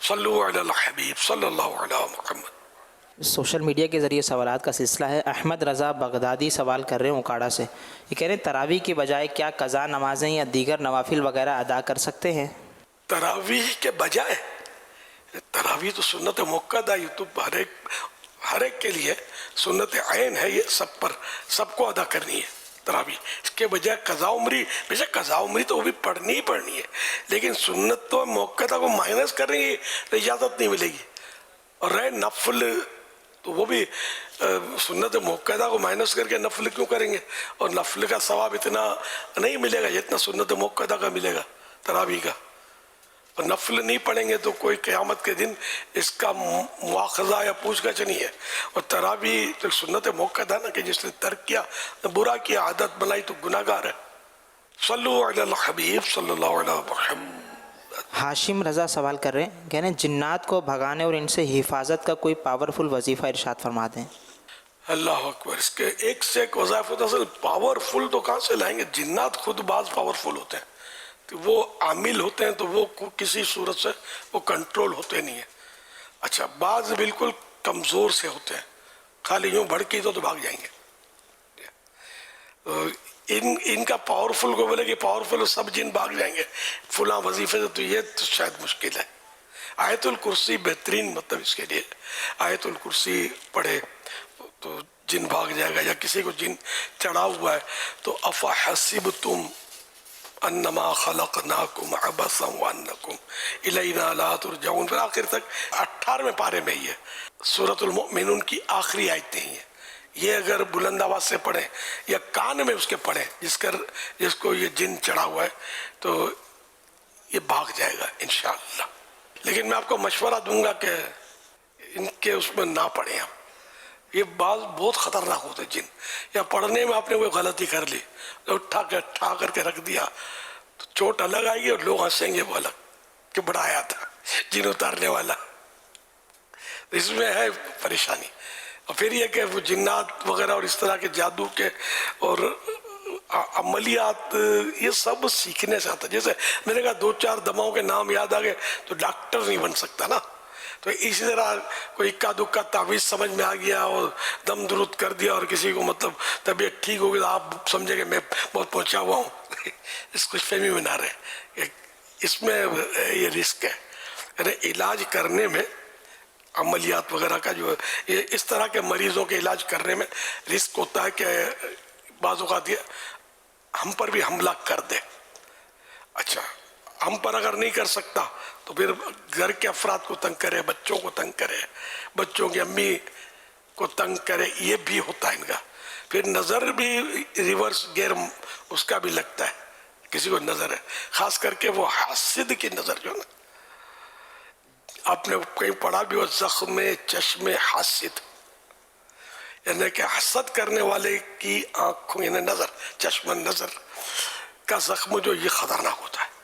सल्लु अला हबीब सल्लल्लाहु अलैहि मुहम्मद। सोशल मीडिया के ज़रिए सवालात का सिलसिला है। अहमद रज़ा बगदादी सवाल कर रहे हैं उकाड़ा से। ये कह रहे हैं तरावी के बजाय क्या कज़ा नमाजें या दीगर नवाफिल वगैरह अदा कर सकते हैं? तरावीह के बजाय, तरावी तो सुन्नत मुक्कदा, ये तो हर एक के लिए सुन्नत आयन है, ये सब पर सबको अदा करनी है तरावी। इसके बजाय कज़ा उम्री, बेशक कज़ा उम्री तो वो भी पढ़नी ही पढ़नी है, लेकिन सुन्नत तो मुक्कदा को माइनस करेंगे तो इजाज़त नहीं मिलेगी। और रहे नफल तो वो भी सुन्नत मुक्कदा को माइनस करके नफल क्यों करेंगे? और नफल का सवाब इतना नहीं मिलेगा जितना सुन्नत मुक्कदा का मिलेगा तरावी का। और नफल नहीं पढ़ेंगे तो कोई क़यामत के दिन इसका मुआखज़ा या पूछगछ नहीं है। और तरावी तो सुन्नत मुक्कदा ना कि जिसने तर्क किया, बुरा किया, आदत बनाई तो गुनाहगार है। सल्लु अला हबीब सल्लल्लाहु अलैहि वसल्लम। हाशिम रज़ा सवाल कर रहे हैं, कह रहे हैं जिन्नात को भगाने और इनसे हिफाजत का कोई पावरफुल वजीफ़ा इरशाद फरमा दें। अल्लाह अकबर। इसके एक से एक वज़ाइफ होता है। पावरफुल तो कहाँ से लाएंगे? जिन्नात खुद बाज पावरफुल होते हैं, तो वो आमिल होते हैं, तो वो किसी सूरत से वो कंट्रोल होते नहीं है। अच्छा, बाज बिल्कुल कमज़ोर से होते हैं, खाली यूँ भड़की तो भाग जाएंगे। इनका पावरफुल को बोले कि पावरफुल सब जिन भाग जाएंगे फुला वजीफे से, तो ये तो शायद मुश्किल है। आयतुल कुर्सी बेहतरीन मतलब इसके लिए, आयतुल कुर्सी पढ़े तो जिन भाग जाएगा। या किसी को जिन चढ़ा हुआ है तो अफ़ा हसिबतुम अन्नमा खलक़नाकुम अबसन व अन्नकुम इलैना ला तुरजऊन। फिर आखिर तक 18वें पारे में ही है। सूरतुल मुमिनून की आखिरी आयतें हैं ये। अगर बुलंद आवाज से पढ़े या कान में उसके पढ़े जिसको ये जिन चढ़ा हुआ है तो ये भाग जाएगा इंशाअल्लाह। लेकिन मैं आपको मशवरा दूंगा कि इनके उसमें ना पढ़े आप। ये बात बहुत खतरनाक होते जिन, या पढ़ने में आपने कोई गलती कर ली तो उठा करके रख दिया तो चोट अलग आएगी और लोग हंसेंगे वो अलग कि बड़ा आया था जिन उतारने वाला। तो इसमें है परेशानी। और फिर ये कि वो जिन्नात वगैरह और इस तरह के जादू के और अमलियात ये सब सीखने से आता है। जैसे मैंने कहा 2-4 दवाओं के नाम याद आ गए तो डॉक्टर नहीं बन सकता ना। तो इसी तरह कोई इक्का दुक्का तावीज़ समझ में आ गया और दम दुरुद कर दिया और किसी को मतलब तबीयत ठीक हो गई तो आप समझेंगे मैं बहुत पहुंचा हुआ हूँ। इस खुशफहमी में ना रहे, इसमें ये रिस्क है। अरे इलाज करने में अमलियात वगैरह का जो ये इस तरह के मरीजों के इलाज करने में रिस्क होता है कि बाज़ औक़ात ये हम पर भी हमला कर दे। अच्छा, हम पर अगर नहीं कर सकता तो फिर घर के अफराद को तंग करे, बच्चों को तंग करे, बच्चों की अम्मी को तंग करे, ये भी होता है इनका। फिर नज़र भी रिवर्स गेयर उसका भी लगता है, किसी को नज़र है, खास करके वो हासिद की नज़र जो ना, आपने कहीं पढ़ा भी हो ज़ख्म चश्मे हासिद, यानी कि हसद करने वाले की आंखों यानी नज़र, चश्मा नज़र का जख्म जो ये खतरनाक होता है।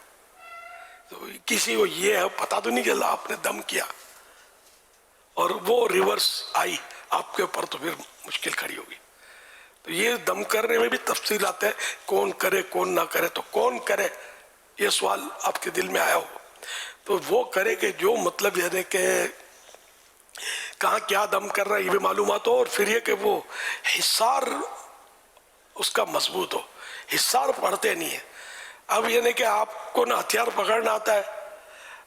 तो किसी को ये है पता तो नहीं चला आपने दम किया और वो रिवर्स आई आपके ऊपर तो फिर मुश्किल खड़ी होगी। तो ये दम करने में भी तफसील आते हैं, कौन करे कौन ना करे। तो कौन करे ये सवाल आपके दिल में आया हो तो वो करे कि जो मतलब यानी कि कहाँ क्या दम कर रहा है ये भी मालूमात हो और फिर ये कि वो हिसार उसका मजबूत हो। हिसार पढ़ते नहीं है। अब ये नहीं कि आपको ना हथियार पकड़ना आता है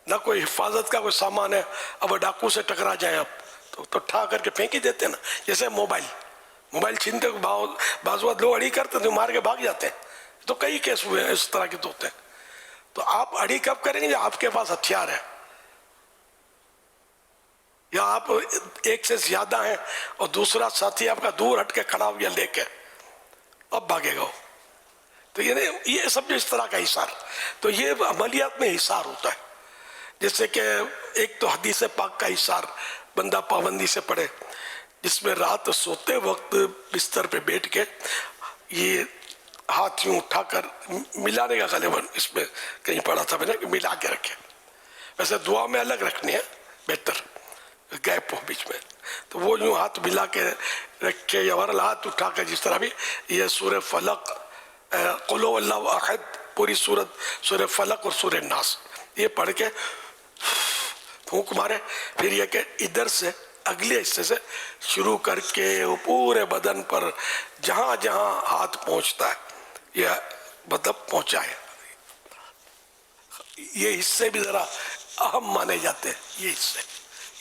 ना कोई हिफाजत का कोई सामान है, अब डाकू से टकरा जाए आप तो ठा करके फेंक ही देते ना। जैसे मोबाइल छीनते बाजुआत लोग अड़ी करते तो मार के भाग जाते हैं। तो कई केस हुए हैं इस तरह के तो होते हैं। तो आप अड़ी कब करेंगे जब आपके पास हथियार है। या आप एक से ज्यादा हैं और दूसरा साथी आपका दूर हट के खड़ा हो गया लेके, अब भागेगा वो। तो ये सब इस तरह का हिसार, तो ये अमलियात में हिसार होता है। जैसे कि एक तो हदीस पाक का हिसार बंदा पाबंदी से पढ़े, जिसमें रात सोते वक्त बिस्तर पे बैठ के ये हाथ यूं उठाकर मिलाने का गलेबन इसमें कहीं पढ़ा था मैंने कि मिला के रखे। वैसे दुआ में अलग रखनी है बेहतर, गैप हो बीच में, तो वो यूं हाथ मिला के रखे या वरल हाथ उठा के जिस तरह भी ये सूरह फलक, कुल हुवल्लाहु अहद, पूरी सूरत सूरह फलक और सूरह नास ये पढ़ के फूंक मारे, फिर ये कि इधर से अगले हिस्से से शुरू करके वो पूरे बदन पर जहां जहां हाथ पहुंचता है या मतलब पहुंचाए। ये हिस्से भी जरा अहम माने जाते हैं, ये हिस्से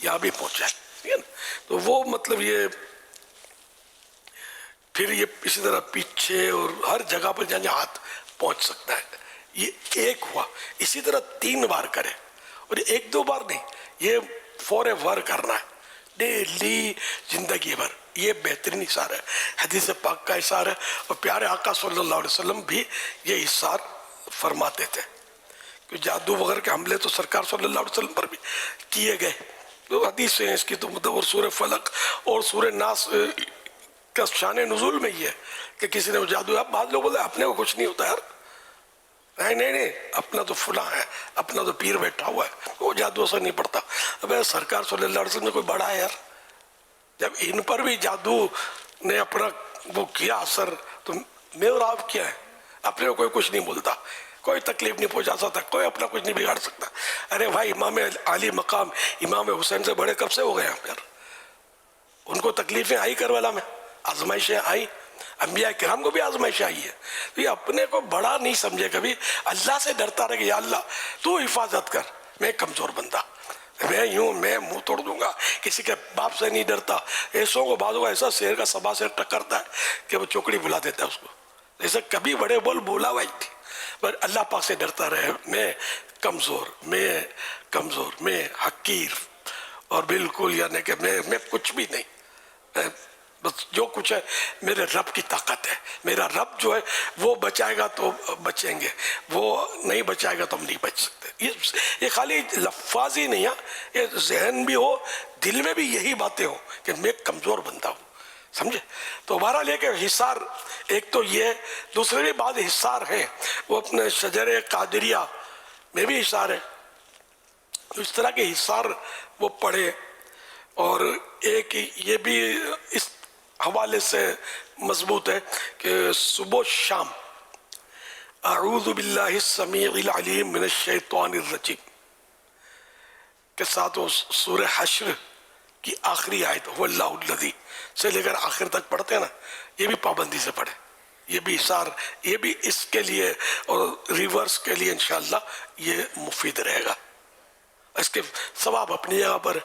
यहाँ भी पहुंचाए, ठीक है ना। तो वो मतलब ये फिर ये इसी तरह पीछे और हर जगह पर जहाँ जहाँ हाथ पहुंच सकता है, ये एक हुआ। इसी तरह 3 बार करे, और 1-2 बार नहीं, ये फॉरएवर करना है, डेली जिंदगी भर। ये बेहतरीन इशार है, हदीस पाक का इशार है, और प्यारे आका सल्लल्लाहु अलैहि वसल्लम भी ये इशार फरमाते थे कि जादू वगैरह के हमले तो सरकार सल्लल्लाहु अलैहि वसल्लम पर भी किए गए। तो हदीस है इसकी, तो मतलब और सूरह फलक और सूरह नास का शान नुज़ूल में ये है कि किसी ने जादू, अब बाद लोग बोले अपने को कुछ नहीं होता यार, नहीं, अपना तो फुला है, अपना तो पीर बैठा हुआ है, वो जादू असर नहीं पड़ता। अब सरकार सल्लल्लाहु अलैहि वसल्लम ने कोई बड़ा है यार, जब इन पर भी जादू ने अपना वो किया असर, तो मैं और आप क्या है, अपने को कोई कुछ नहीं बोलता, कोई तकलीफ नहीं पहुंचा सकता, कोई अपना कुछ नहीं बिगाड़ सकता। अरे भाई इमाम अली मकाम इमाम हुसैन से बड़े कब से हो गए आप यार, उनको तकलीफें आई करबला में, आजमाइशें आई, अंबिया किराम को भी आजमाइश आई है। तो ये अपने को बड़ा नहीं समझे, कभी अल्लाह से डरता रहे कि या अल्लाह तू हिफाजत कर, मैं कमजोर बंदा, मैं यूं मैं मुंह तोड़ दूंगा, किसी के बाप से नहीं डरता। ऐसों को बाजू ऐसा शेर का सभा से टकरता है कि वो चौकड़ी बुला देता है उसको, ऐसा कभी बड़े बोल बोला हुआ थी, पर अल्लाह पाक से डरता रहे, मैं कमजोर, मैं हकीर, और बिल्कुल यानी कि मैं कुछ भी नहीं, बस जो कुछ है मेरे रब की ताकत है, मेरा रब जो है वो बचाएगा तो बचेंगे, वो नहीं बचाएगा तो हम नहीं बच सकते। ये खाली लफ्ज़ ही नहीं है, ये जहन भी हो, दिल में भी यही बातें हो कि मैं कमज़ोर बंदा हूँ, समझे। तो हमारा लेके हिसार एक तो ये, दूसरे भी बाद हिसार है वो अपने शजर कादरिया में भी हिसार है, तो इस तरह के हिसार वो पढ़े। और एक ये भी इस हवाले से मजबूत है कि सुबह शाम अऊज़ु बिल्लाहि समीइल अलीम मिनश शैतानिर रजीम के साथ वो सूरह हश्र की आखिरी आयत वल्लाहुल्लज़ी से लेकर आखिर तक पढ़ते हैं ना, ये भी पाबंदी से पढ़े, ये भी इशार, ये भी इसके लिए और रिवर्स के लिए इंशाअल्लाह ये मुफीद रहेगा। इसके सवाब अपनी जगह पर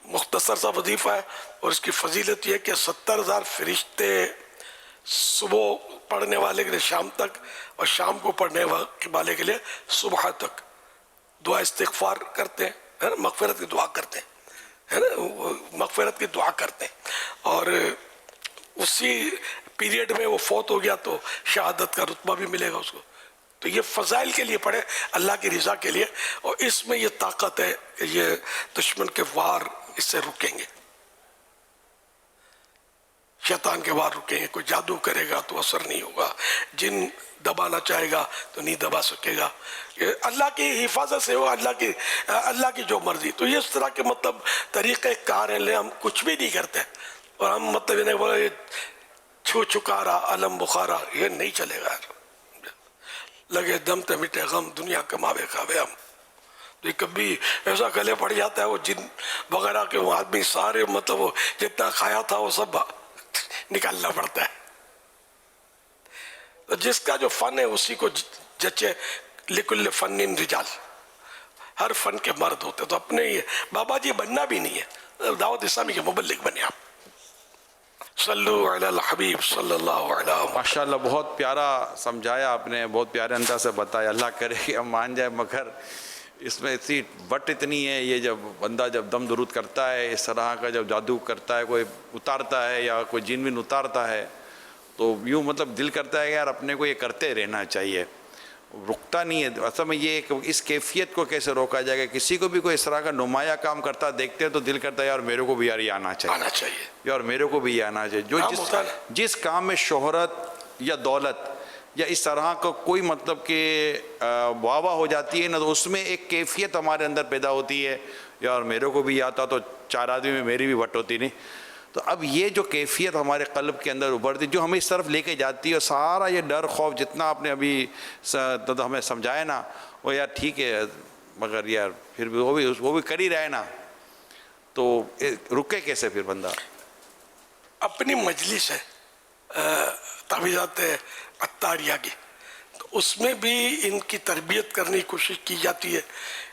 मुख्तसर सा वजीफा है, और इसकी फजीलत यह कि 70,000 फरिश्ते सुबह पढ़ने वाले के लिए शाम तक, और शाम को पढ़ने वाले के लिए सुबह तक दुआ इस्तिग़फ़ार करते हैं, है ना, मग़फ़िरत की दुआ करते हैं, है ना, मग़फ़िरत की दुआ करते हैं। और उसी पीरियड में वो फौत हो गया तो शहादत का रुतबा भी मिलेगा उसको। तो ये फ़ज़ाइल के लिए पढ़े, अल्लाह की रज़ा के लिए, और इसमें ये ताकत है कि ये दुश्मन के वार इससे रुकेंगे, शैतान के वार रुकेंगे। कोई जादू करेगा तो असर नहीं होगा, जिन दबाना चाहेगा तो नहीं दबा सकेगा, ये अल्लाह की हिफाजत से हो, अल्लाह की जो मर्जी। तो ये इस तरह के मतलब तरीक़े कार हैं, हम कुछ भी नहीं करते, और हम मतलब इन्हें बोले छू छुकारा अलम बुखारा, ये नहीं चलेगा यार, लगे दम ते मिटे गम, दुनिया कमावे खावे हम। तो कभी ऐसा गले पड़ जाता है वो जिन वगैरह के वो आदमी सारे मतलब वो जितना खाया था वो सब निकालना पड़ता है। तो जिसका जो फन है उसी को जचे, लिकुल्ल फन्निन रिजाल, हर फन के मर्द होते। तो अपने ये बाबा जी बनना भी नहीं है, दावत इस्लामी के मुबल्लिग बने आप। सल्लु अलल हबीब सल्लल्लाहु अलैहि। माशाल्लाह बहुत प्यारा समझाया आपने, बहुत प्यारे अंदाज से बताया। अल्लाह करे कि हम मान जाए, मगर اس میں اسی وٹ اتنی ہے، یہ جب بندہ جب دم درود کرتا ہے اس طرح کا، جب جادو کرتا ہے کوئی اتارتا ہے یا کوئی جن ون اتارتا ہے تو یوں مطلب دل کرتا ہے کہ یار اپنے کو یہ کرتے رہنا چاہیے، رکتا نہیں ہے۔ اصل میں یہ کہ اس کیفیت کو کیسے روکا جائے گا، کسی کو بھی کوئی اس طرح کا نمایاں کام کرتا دیکھتے ہیں تو دل کرتا ہے یار میرے کو بھی یار یہ آنا چاہیے، یار میرے کو بھی یہ آنا چاہیے۔ جو جس کام میں شہرت یا دولت یا اس طرح کا کوئی مطلب کہ واہ واہ ہو جاتی ہے نا، تو اس میں ایک کیفیت ہمارے اندر پیدا ہوتی ہے، یار میرے کو بھی آتا تو چار آدمی میں میری بھی وٹ ہوتی نہیں۔ تو اب یہ جو کیفیت ہمارے قلب کے اندر ابھرتی جو ہمیں اس طرف لے کے جاتی ہے، اور سارا یہ ڈر خوف جتنا آپ نے ابھی ہمیں سمجھایا نا، وہ یار ٹھیک ہے مگر یار پھر بھی وہ بھی کر ہی رہے نا، تو رکے کیسے پھر بندہ؟ اپنی مجلس ہے تعویذات عطاریہ کی، تو اس میں بھی ان کی تربیت کرنے کی کوشش کی جاتی ہے،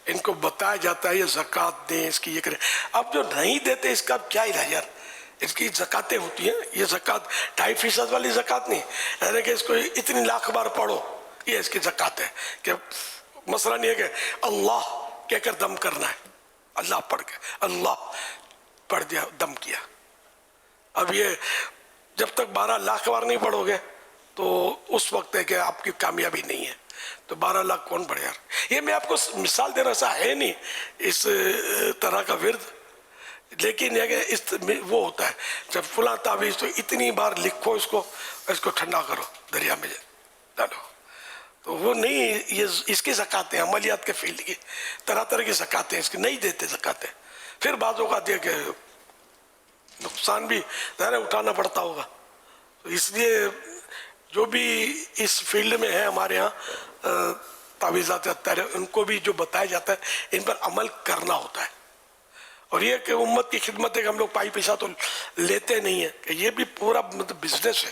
ان کو بتایا جاتا ہے یہ زکوٰۃ دیں، اس کی یہ کریں۔ اب جو نہیں دیتے اس کا کیا علاج یار؟ اس کی زکاتیں ہوتی ہیں، یہ زکوٰۃ 2.5% والی زکوٰۃ نہیں، یعنی کہ اس کو اتنی لاکھ بار پڑھو، یہ اس کی زکوٰۃ ہے۔ کہ مسئلہ نہیں ہے کہ اللہ کہہ کر دم کرنا ہے، اللہ پڑھ کے اللہ پڑھ دیا دم کیا۔ اب یہ جب تک 12 لاکھ بار نہیں پڑھو گے تو اس وقت ہے کہ آپ کی کامیابی نہیں ہے، تو 12 لاکھ کون پڑھے یار؟ یہ میں آپ کو مثال دے رہا، ایسا ہے نہیں اس طرح کا ورد، لیکن یہ کہ وہ ہوتا ہے جب فلاں تعویذ تو اتنی بار لکھو اس کو ٹھنڈا کرو دریا میں ڈالو، تو وہ نہیں، یہ اس کی زکاتیں عملیات کے فیلڈ کی طرح طرح کی زکاتیں اس کی نہیں دیتے زکاتیں، پھر بعض اوقات یہ کہ نقصان بھی ظاہر اٹھانا پڑتا ہوگا۔ تو اس لیے جو بھی اس فیلڈ میں ہے ہمارے ہاں تعویذات عطاریہ، ان کو بھی جو بتایا جاتا ہے ان پر عمل کرنا ہوتا ہے، اور یہ کہ امت کی خدمت ہے کہ ہم لوگ پائی پیسہ تو لیتے نہیں ہیں، کہ یہ بھی پورا مطلب بزنس ہے،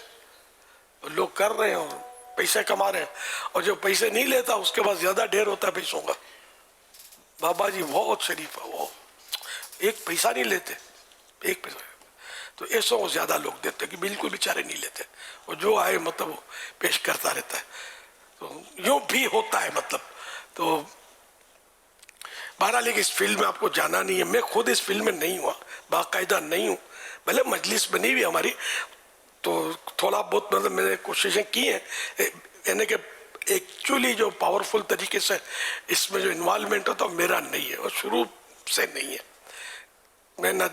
لوگ کر رہے ہیں اور پیسے کما رہے ہیں، اور جو پیسے نہیں لیتا اس کے بعد زیادہ ڈھیر ہوتا ہے پیسوں کا۔ بابا جی بہت شریف ہے، وہ ایک پیسہ نہیں لیتے، ایک پیسہ، تو ایسوں کو زیادہ لوگ دیتے کہ بالکل بیچارے نہیں لیتے، اور جو آئے مطلب وہ پیش کرتا رہتا ہے، تو یوں بھی ہوتا ہے مطلب۔ تو بہرحال اس فیلڈ میں آپ کو جانا نہیں ہے، میں خود اس فیلڈ میں نہیں ہوا، باقاعدہ نہیں ہوں، بھلے مجلس بنی ہوئی ہماری، تو تھوڑا بہت مطلب میں نے کوششیں کی ہیں، یعنی کہ ایکچولی جو پاورفل طریقے سے اس میں جو انوالومنٹ ہوتا ہے میرا نہیں ہے، اور شروع سے نہیں ہے۔ میں نہ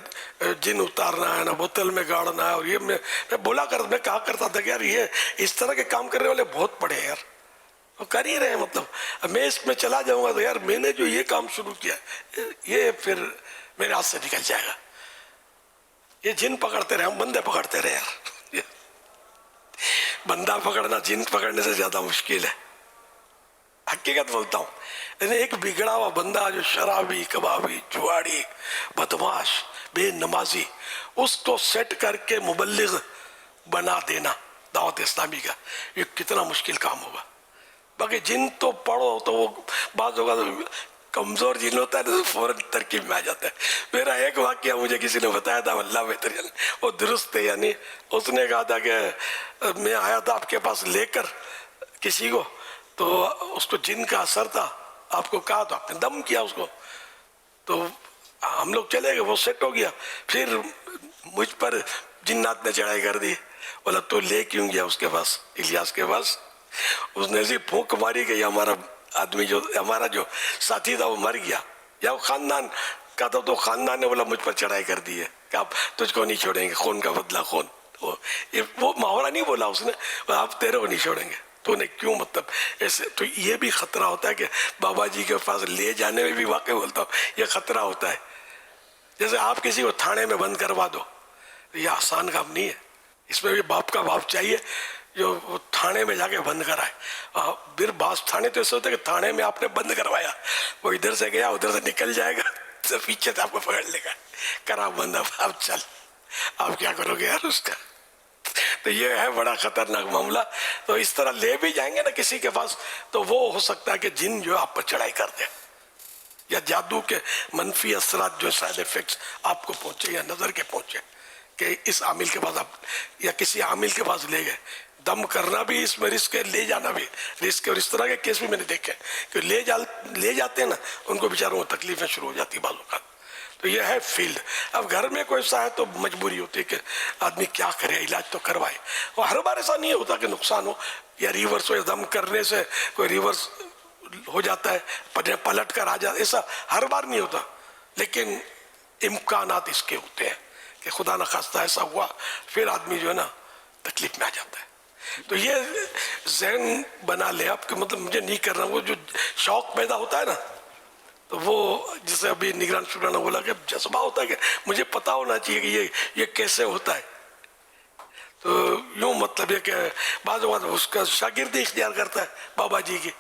جن اتارنا ہے نہ بوتل میں گاڑنا ہے، اور یہ میں میں کہا کرتا تھا کہ یار یہ اس طرح کے کام کرنے والے بہت پڑے ہیں یار، وہ کر ہی رہے ہیں، مطلب میں اس میں چلا جاؤں گا تو یار میں نے جو یہ کام شروع کیا یہ پھر میرے ہاتھ سے نکل جائے گا۔ یہ جن پکڑتے رہے، ہم بندے پکڑتے رہے یار، بندہ پکڑنا جن پکڑنے سے زیادہ مشکل ہے، حقیقت بولتا ہوں۔ یعنی ایک بگڑا ہوا بندہ جو شرابی، کبابی، جواری، بدماش، بے نمازی، اس کو سیٹ کر کے مبلغ بنا دینا دعوت اسلامی کا، یہ کتنا مشکل کام ہوگا۔ باقی جن تو پڑھو تو وہ بعض اوقات کمزور جن ہوتا ہے تو فوراً ترکیب میں آ جاتا ہے۔ میرا ایک واقعہ مجھے کسی نے بتایا تھا، اللہ بہتر جانے، وہ درست ہے، یعنی اس نے کہا تھا کہ میں آیا تھا آپ کے پاس لے کر کسی کو، تو اس کو جن کا اثر تھا، آپ کو کہا تو آپ نے دم کیا اس کو، تو ہم لوگ چلے گئے، وہ سیٹ ہو گیا۔ پھر مجھ پر جنات نے چڑھائی کر دی، بولا تو لے کیوں گیا اس کے پاس، الیاس کے پاس؟ اس نے ایسی پھونک ماری کہ یہ ہمارا آدمی جو ہمارا جو ساتھی تھا وہ مر گیا، یا وہ خاندان کا تھا تو خاندان نے بولا مجھ پر چڑھائی کر دی ہے کہ آپ تجھ کو نہیں چھوڑیں گے، خون کا بدلہ خون۔ وہ محاورہ نہیں بولا اس نے، آپ تیرے کو نہیں چھوڑیں گے، تو نے کیوں مطلب ایسے۔ تو یہ بھی خطرہ ہوتا ہے کہ بابا جی کے پاس لے جانے میں بھی واقع بولتا ہوں یہ خطرہ ہوتا ہے۔ جیسے آپ کسی کو تھانے میں بند کروا دو، یہ آسان کام نہیں ہے، اس میں بھی باپ کا باپ چاہیے جو وہ تھانے میں جا کے بند کرائے۔ پھر بعض تھانے تو ایسے ہوتے کہ تھانے میں آپ نے بند کروایا، وہ ادھر سے گیا ادھر سے نکل جائے گا تو پیچھے سے آپ کو پکڑ لے گا، کرا بند، اب چل، آپ کیا کرو گے یار اس کا؟ تو یہ ہے بڑا خطرناک معاملہ۔ تو اس طرح لے بھی جائیں گے نا کسی کے پاس تو وہ ہو سکتا ہے کہ جن جو آپ پر چڑھائی کر دے، یا جادو کے منفی اثرات جو سائیڈ ایفیکٹس آپ کو پہنچے یا نظر کے پہنچے، कि इस आमिल के पास आप या किसी आमिल के पास ले गए, दम करना भी इसमें रिस्क है, ले जाना भी रिस्क है। और इस तरह के केस भी मैंने देखे कि ले जाते हैं ना, उनको बेचारों को तकलीफें शुरू हो जाती है बाज़ औक़ात। तो ये है फील्ड। अब घर में कोई सा है तो मजबूरी होती है कि आदमी क्या करे, इलाज तो करवाए। और हर बार ऐसा नहीं होता कि नुकसान हो या रिवर्स हो, या दम करने से कोई रिवर्स हो जाता है, पलट कर आ जाता है, ऐसा हर बार नहीं होता। लेकिन इम्कानात इसके होते हैं कि खुदा न खास्ता ऐसा हुआ, फिर आदमी जो है ना तकलीफ में आ जाता है। तो ये ज़हन बना ले आप कि मतलब मुझे नहीं करना। वो जो शौक पैदा होता है ना, तो वो जैसे अभी निगरान शुरा ने बोला कि जज्बा होता है कि मुझे पता होना चाहिए कि ये कैसे होता है। तो यूँ मतलब ये कि बाद उसका शागिर्द इख्तियार करता है बाबा जी की,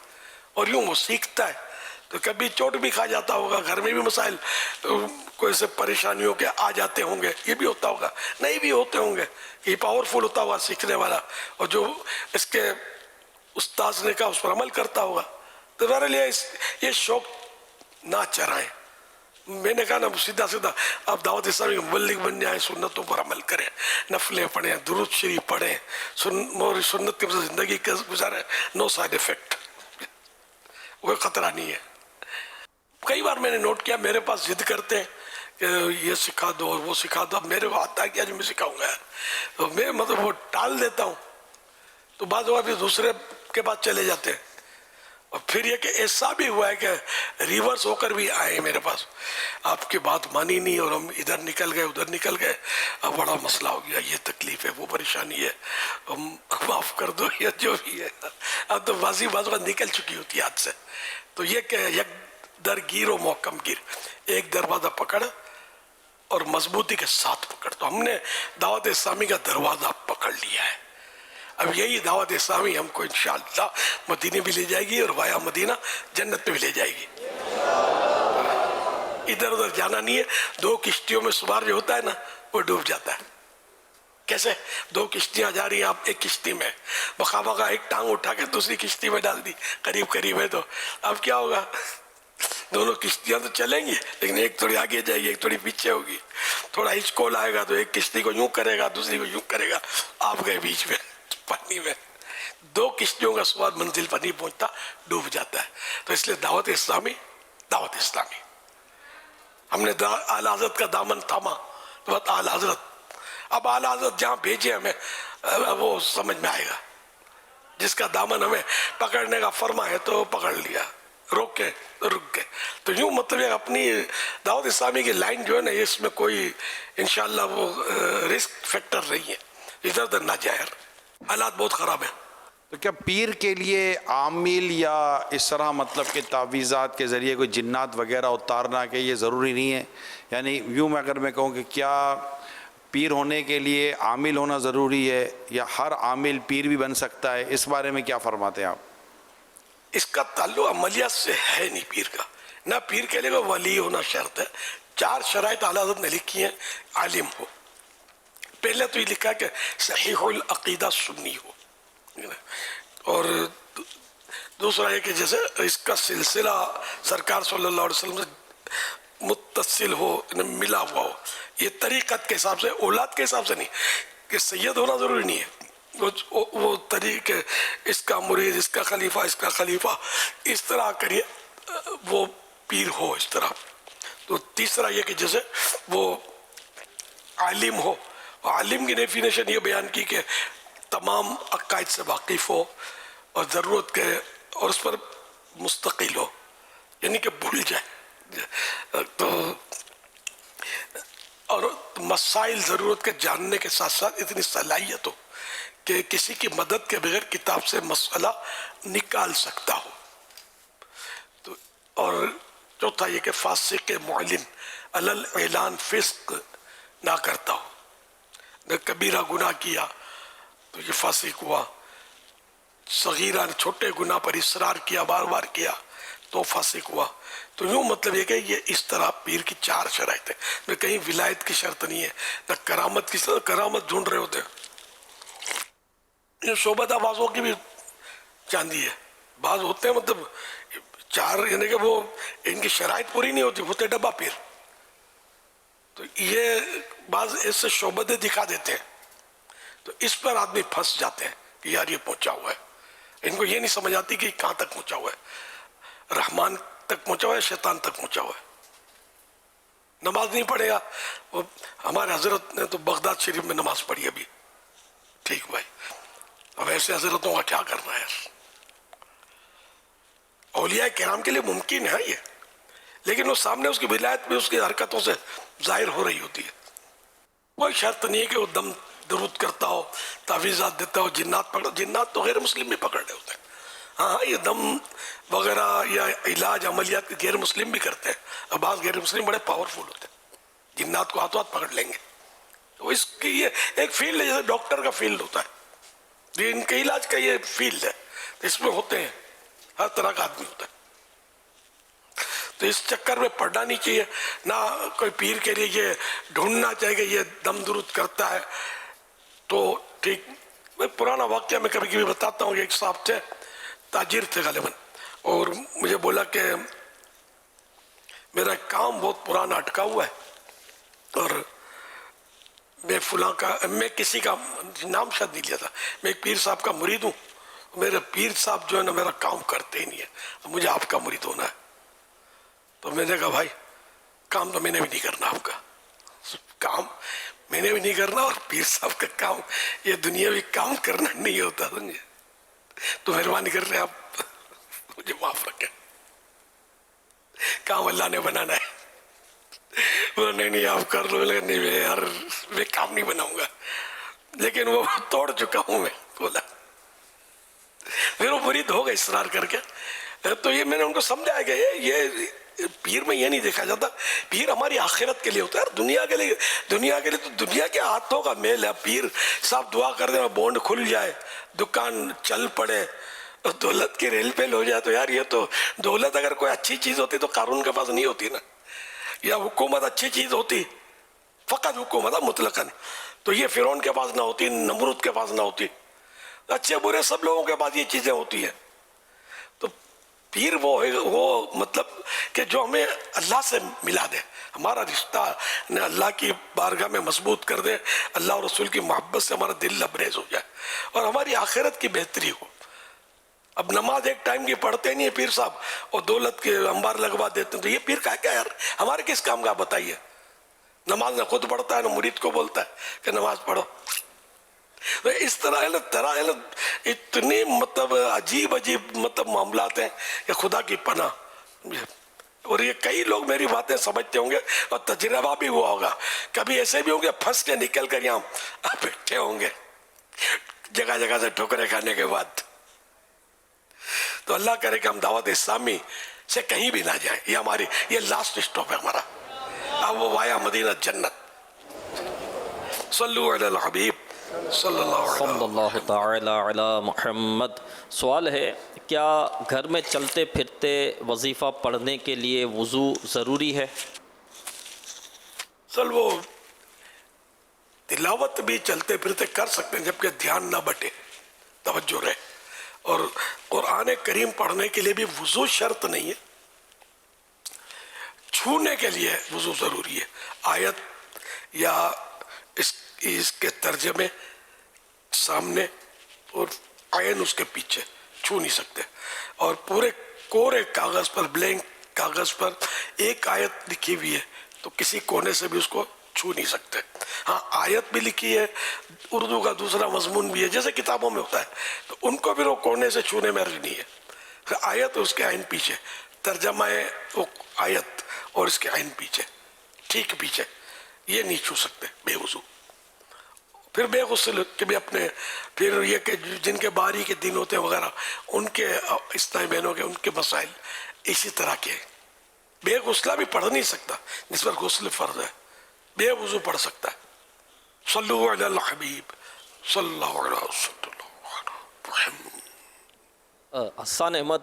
और यूँ वो सीखता है। तो कभी चोट भी खा जाता होगा, घर में भी मसाइल कोई से परेशानियों के आ जाते होंगे, ये भी होता होगा, नहीं भी होते होंगे। ये पावरफुल होता होगा सीखने वाला, और जो इसके उस्ताद ने कहा उस पर अमल करता होगा। तो मेरे लिए ये शौक ना चराएं। मैंने कहा ना सीधा सीधा आप दावत इस्लामी के मुबल्लिग बन जाएं, सुन्नतों पर अमल करें, नफलें पढ़ें, दुरूद शरीफ पढ़ें, सुन्नत के वजह जिंदगी गुजारें, नो साइड इफेक्ट, कोई खतरा नहीं है। कई बार मैंने नोट किया मेरे पास जिद करते हैं कि ये सिखा दो और वो सिखा दो। मेरे को आता है कि आज मैं सिखाऊंगा यार, तो मैं मतलब वो टाल देता हूँ। तो बाद में दूसरे के पास चले जाते हैं। और फिर ये कि ऐसा भी हुआ है कि रिवर्स होकर भी आए मेरे पास, आपकी बात मानी नहीं और हम इधर निकल गए उधर निकल गए, अब बड़ा मसला हो गया, ये तकलीफ है वो परेशानी है, माफ़ कर दो या जो भी है। अब तो बाजी निकल चुकी होती है हाथ से। तो ये कि एक दर गिर और मोहकम गिर, एक दरवाज़ा पकड़ और मजबूती के साथ पकड़। तो हमने दावत इस्लामी का दरवाज़ा पकड़ लिया है। अब यही दावत इस्लामी हमको इंशाअल्लाह मदीने भी ले जाएगी और वाया मदीना जन्नत में भी ले जाएगी। इधर उधर जाना नहीं है। दो किश्तियों में सवार जो होता है ना, वो डूब जाता है। कैसे? दो किश्तियां जा रही हैं, आप एक किश्ती में, बखाबा का एक टांग उठा के दूसरी किश्ती में डाल दी, करीब करीब है, तो अब क्या होगा? दोनों किश्तियां तो चलेंगी, लेकिन एक थोड़ी आगे जाएगी, एक थोड़ी पीछे होगी। थोड़ा हिचकोल आएगा तो एक किश्ती को यूं करेगा, दूसरी को यूं करेगा, आप गए बीच में पानी में। दो किश्तियों का स्वाद मंजिल पर नहीं पहुंचता, डूब जाता है। तो इसलिए दावत इस्लामी, दावत इस्लामी। हमने आला हज़रत का दामन थामा तो बात आला हज़रत। अब आला हज़रत जहाँ भेजे हमें वो समझ में आएगा। जिसका दामन हमें पकड़ने का फरमा है तो पकड़ लिया, रोके तो रुक गए। तो यूँ मतलब ये अपनी दावत इस्लामी की लाइन जो है ना, इसमें कोई इंशाअल्लाह वो रिस्क फैक्टर नहीं है, इधर उधर ना जाए। हालात बहुत ख़राब है। तो क्या पीर के लिए आमिल या इस तरह मतलब कि तावीज़ात के ज़रिए कोई जिन्नात वगैरह उतारना कि ये ज़रूरी नहीं है? यानी यूँ मैं अगर मैं कहूँ कि क्या पीर होने के लिए आमिल होना ज़रूरी है या हर आमिल पीर भी बन सकता है, इस बारे में क्या फरमाते हैं आप? इसका ताल्लुक अमलियात से है नहीं पीर का। ना पीर के लिए वली होना शर्त है। 4 शराइत आला हज़रत ने लिखी हैं। आलिम हो, पहले तो ये लिखा कि सहीहुल अकीदा सुन्नी हो, और दूसरा है कि जैसे इसका सिलसिला सरकार सल्लल्लाहु अलैहि वसल्लम से मुत्तसिल हो, मिला हुआ हो। ये तरीक़त के हिसाब से, औलाद के हिसाब से नहीं कि सैयद होना ज़रूरी नहीं है। वो तरीके, इसका मुरीद, इसका खलीफा, इसका खलीफा, इस तरह करिए वो पीर हो इस तरह। तो तीसरा ये कि जैसे वो आलिम हो, आलिम की डेफिनेशन ये बयान की कि तमाम अकायद से वाकिफ़ हो और ज़रूरत के और उस पर मुस्तकिल हो, यानी कि भूल जाए। तो और मसाइल ज़रूरत के जानने के साथ साथ इतनी सलाहियत हो कि किसी की मदद के बगैर किताब से मसला निकाल सकता हो। तो और चौथा ये कि फासिक मुअल्लिन अलल ऐलान फिस्क ना करता हो। ने कबीरा गुनाह किया तो ये फासिक हुआ, सगीरा ने छोटे गुनाह पर इसरार किया, बार बार किया तो फासिक हुआ। तो यूँ मतलब ये कि ये इस तरह पीर की 4 शराइत है। मैं कहीं विलायत की शर्त नहीं है, न करामत की शर्त। करामत ढूंढ रहे होते हैं, ये शोबत आवाज़ों की भी चांदी है। बाज होते हैं मतलब 4, यानी कि वो इनकी शराइत पूरी नहीं होती, होते डब्बा पीर। تو یہ بعض ایسے شعبدے دکھا دیتے ہیں، تو اس پر آدمی پھنس جاتے ہیں کہ یار یہ پہنچا ہوا ہے. ان کو یہ نہیں سمجھ آتی کہ کہاں تک پہنچا ہوا ہے، رحمان تک پہنچا ہوا ہے، شیطان تک پہنچا ہوا ہے. نماز نہیں پڑھے گا. وہ ہمارے حضرت نے تو بغداد شریف میں نماز پڑھی ابھی. ٹھیک بھائی، اب ایسے حضرتوں کا کیا کرنا ہے؟ اولیاء کرام کے لیے ممکن ہے یہ، لیکن وہ سامنے اس کی ولایت بھی اس کی حرکتوں سے ظاہر ہو رہی ہوتی ہے. کوئی شرط نہیں ہے کہ وہ دم درود کرتا ہو، تعویذات دیتا ہو، جنات پکڑ. جنات تو غیر مسلم بھی پکڑ رہے ہوتے ہیں. ہاں یہ دم وغیرہ یا علاج عملیات کے غیر مسلم بھی کرتے ہیں. اب بعض غیر مسلم بڑے پاورفل ہوتے ہیں، جنات کو ہاتھوں ہاتھ پکڑ لیں گے. تو اس کی یہ ایک فیلڈ ہے، جیسے ڈاکٹر کا فیلڈ ہوتا ہے، ان کے علاج کا یہ فیلڈ ہے. اس میں ہوتے ہیں، ہر طرح کا آدمی ہوتا ہے. تو اس چکر میں پڑھنا نہیں چاہیے. نہ کوئی پیر کے لیے یہ ڈھونڈنا چاہیے کہ یہ دم درود کرتا ہے تو ٹھیک. میں پرانا واقعہ میں کبھی کبھی بتاتا ہوں. ایک صاحب تھے، تاجر تھے غالباً، اور مجھے بولا کہ میرا کام بہت پرانا اٹکا ہوا ہے اور میں فلاں کا، میں کسی کا نام شاید نہیں لیا تھا، میں ایک پیر صاحب کا مرید ہوں. میرے پیر صاحب جو ہے نا میرا کام کرتے ہی نہیں ہے، مجھے آپ کا مرید ہونا ہے. تو میں نے کہا بھائی کام تو میں نے بھی نہیں کرنا، آپ کا کام میں نے بھی نہیں کرنا، اور پیر صاحب کا کام یہ دنیاوی کام کرنا نہیں ہوتا، سمجھے؟ تو مہربانی کر رہے ہیں آپ مجھے معاف رکھیں، کام اللہ نے بنانا ہے. نہیں آپ کر لو. نہیں یار میں کام نہیں بناؤں گا، لیکن وہ توڑ چکا ہوں میں. بولا پھر وہ مرید ہو گئے اصرار کر کے. تو یہ میں نے ان کو سمجھایا کہ یہ پیر میں یہ نہیں دیکھا جاتا، پیر ہماری آخرت کے لیے ہوتا ہے. دنیا کے لیے تو دنیا کے ہاتھوں کا میل ہے. پیر صاحب دعا کر دیں بونڈ کھل جائے، دکان چل پڑے، دولت کی ریل پیل ہو جائے. تو یار یہ تو دولت اگر کوئی اچھی چیز ہوتی تو قارون کے پاس نہیں ہوتی نا، یا حکومت اچھی چیز ہوتی، فقط حکومت مطلقاً، تو یہ فرعون کے پاس نہ ہوتی، نمرود کے پاس نہ ہوتی. اچھے برے سب لوگوں کے پاس یہ چیزیں ہوتی ہیں. تو پیر وہ مطلب کہ جو ہمیں اللہ سے ملا دے، ہمارا رشتہ اللہ کی بارگاہ میں مضبوط کر دے، اللہ اور رسول کی محبت سے ہمارا دل لبریز ہو جائے اور ہماری آخرت کی بہتری ہو. اب نماز ایک ٹائم کی پڑھتے نہیں پیر صاحب، اور دولت کے انبار لگوا دیتے ہیں. تو یہ پیر کا کیا یار، ہمارے کس کام کا بتائیے؟ نماز نہ خود پڑھتا ہے نہ مرید کو بولتا ہے کہ نماز پڑھو. اس طرح اتنی مطلب عجیب مطلب معاملات ہیں کہ خدا کی پناہ. اور یہ کئی لوگ میری باتیں سمجھتے ہوں گے اور تجربہ بھی ہوا ہوگا. کبھی ایسے بھی ہوں گے پھنس کے نکل کر یہاں بیٹھے ہوں گے جگہ جگہ سے ٹھوکریں کھانے کے بعد. تو اللہ کرے کہ ہم دعوت اسلامی سے کہیں بھی نہ جائیں. یہ لاسٹ اسٹاپ ہے ہمارا. اب وہ وایا مدینہ جنت. صلو علی الحبیب صلی اللہ تعالی علی محمد. سوال ہے، کیا گھر میں چلتے پھرتے وظیفہ پڑھنے کے لیے وضو ضروری ہے؟ وہ تلاوت بھی چلتے پھرتے کر سکتے ہیں جبکہ دھیان نہ بٹے، توجہ رہے. اور قرآن کریم پڑھنے کے لیے بھی وضو شرط نہیں ہے، چھونے کے لیے وضو ضروری ہے. آیت یا اس کے ترجمے سامنے اور عین اس کے پیچھے چھو نہیں سکتے. اور پورے کورے کاغذ پر، بلینک کاغذ پر ایک آیت لکھی ہوئی ہے تو کسی کونے سے بھی اس کو چھو نہیں سکتے. ہاں آیت بھی لکھی ہے، اردو کا دوسرا مضمون بھی ہے جیسے کتابوں میں ہوتا ہے، تو ان کو بھی وہ کونے سے چھونے میں حرج نہیں ہے. آیت اس کے عین پیچھے، ترجمہ وہ آیت اور اس کے عین پیچھے، ٹھیک پیچھے، یہ نہیں چھو سکتے بے وضو. پھر بے غسل کے بھی اپنے، پھر یہ کہ جن کے باری کے دن ہوتے ہیں وغیرہ، ان کے اسلامی بہنوں کے ان کے مسائل اسی طرح کے. بے غسلہ بھی پڑھ نہیں سکتا جس پر غسل فرض ہے، بے وضو پڑھ سکتا ہے. صلو علی الحبیب صلی اللہ علیہ وسلم. حسان احمد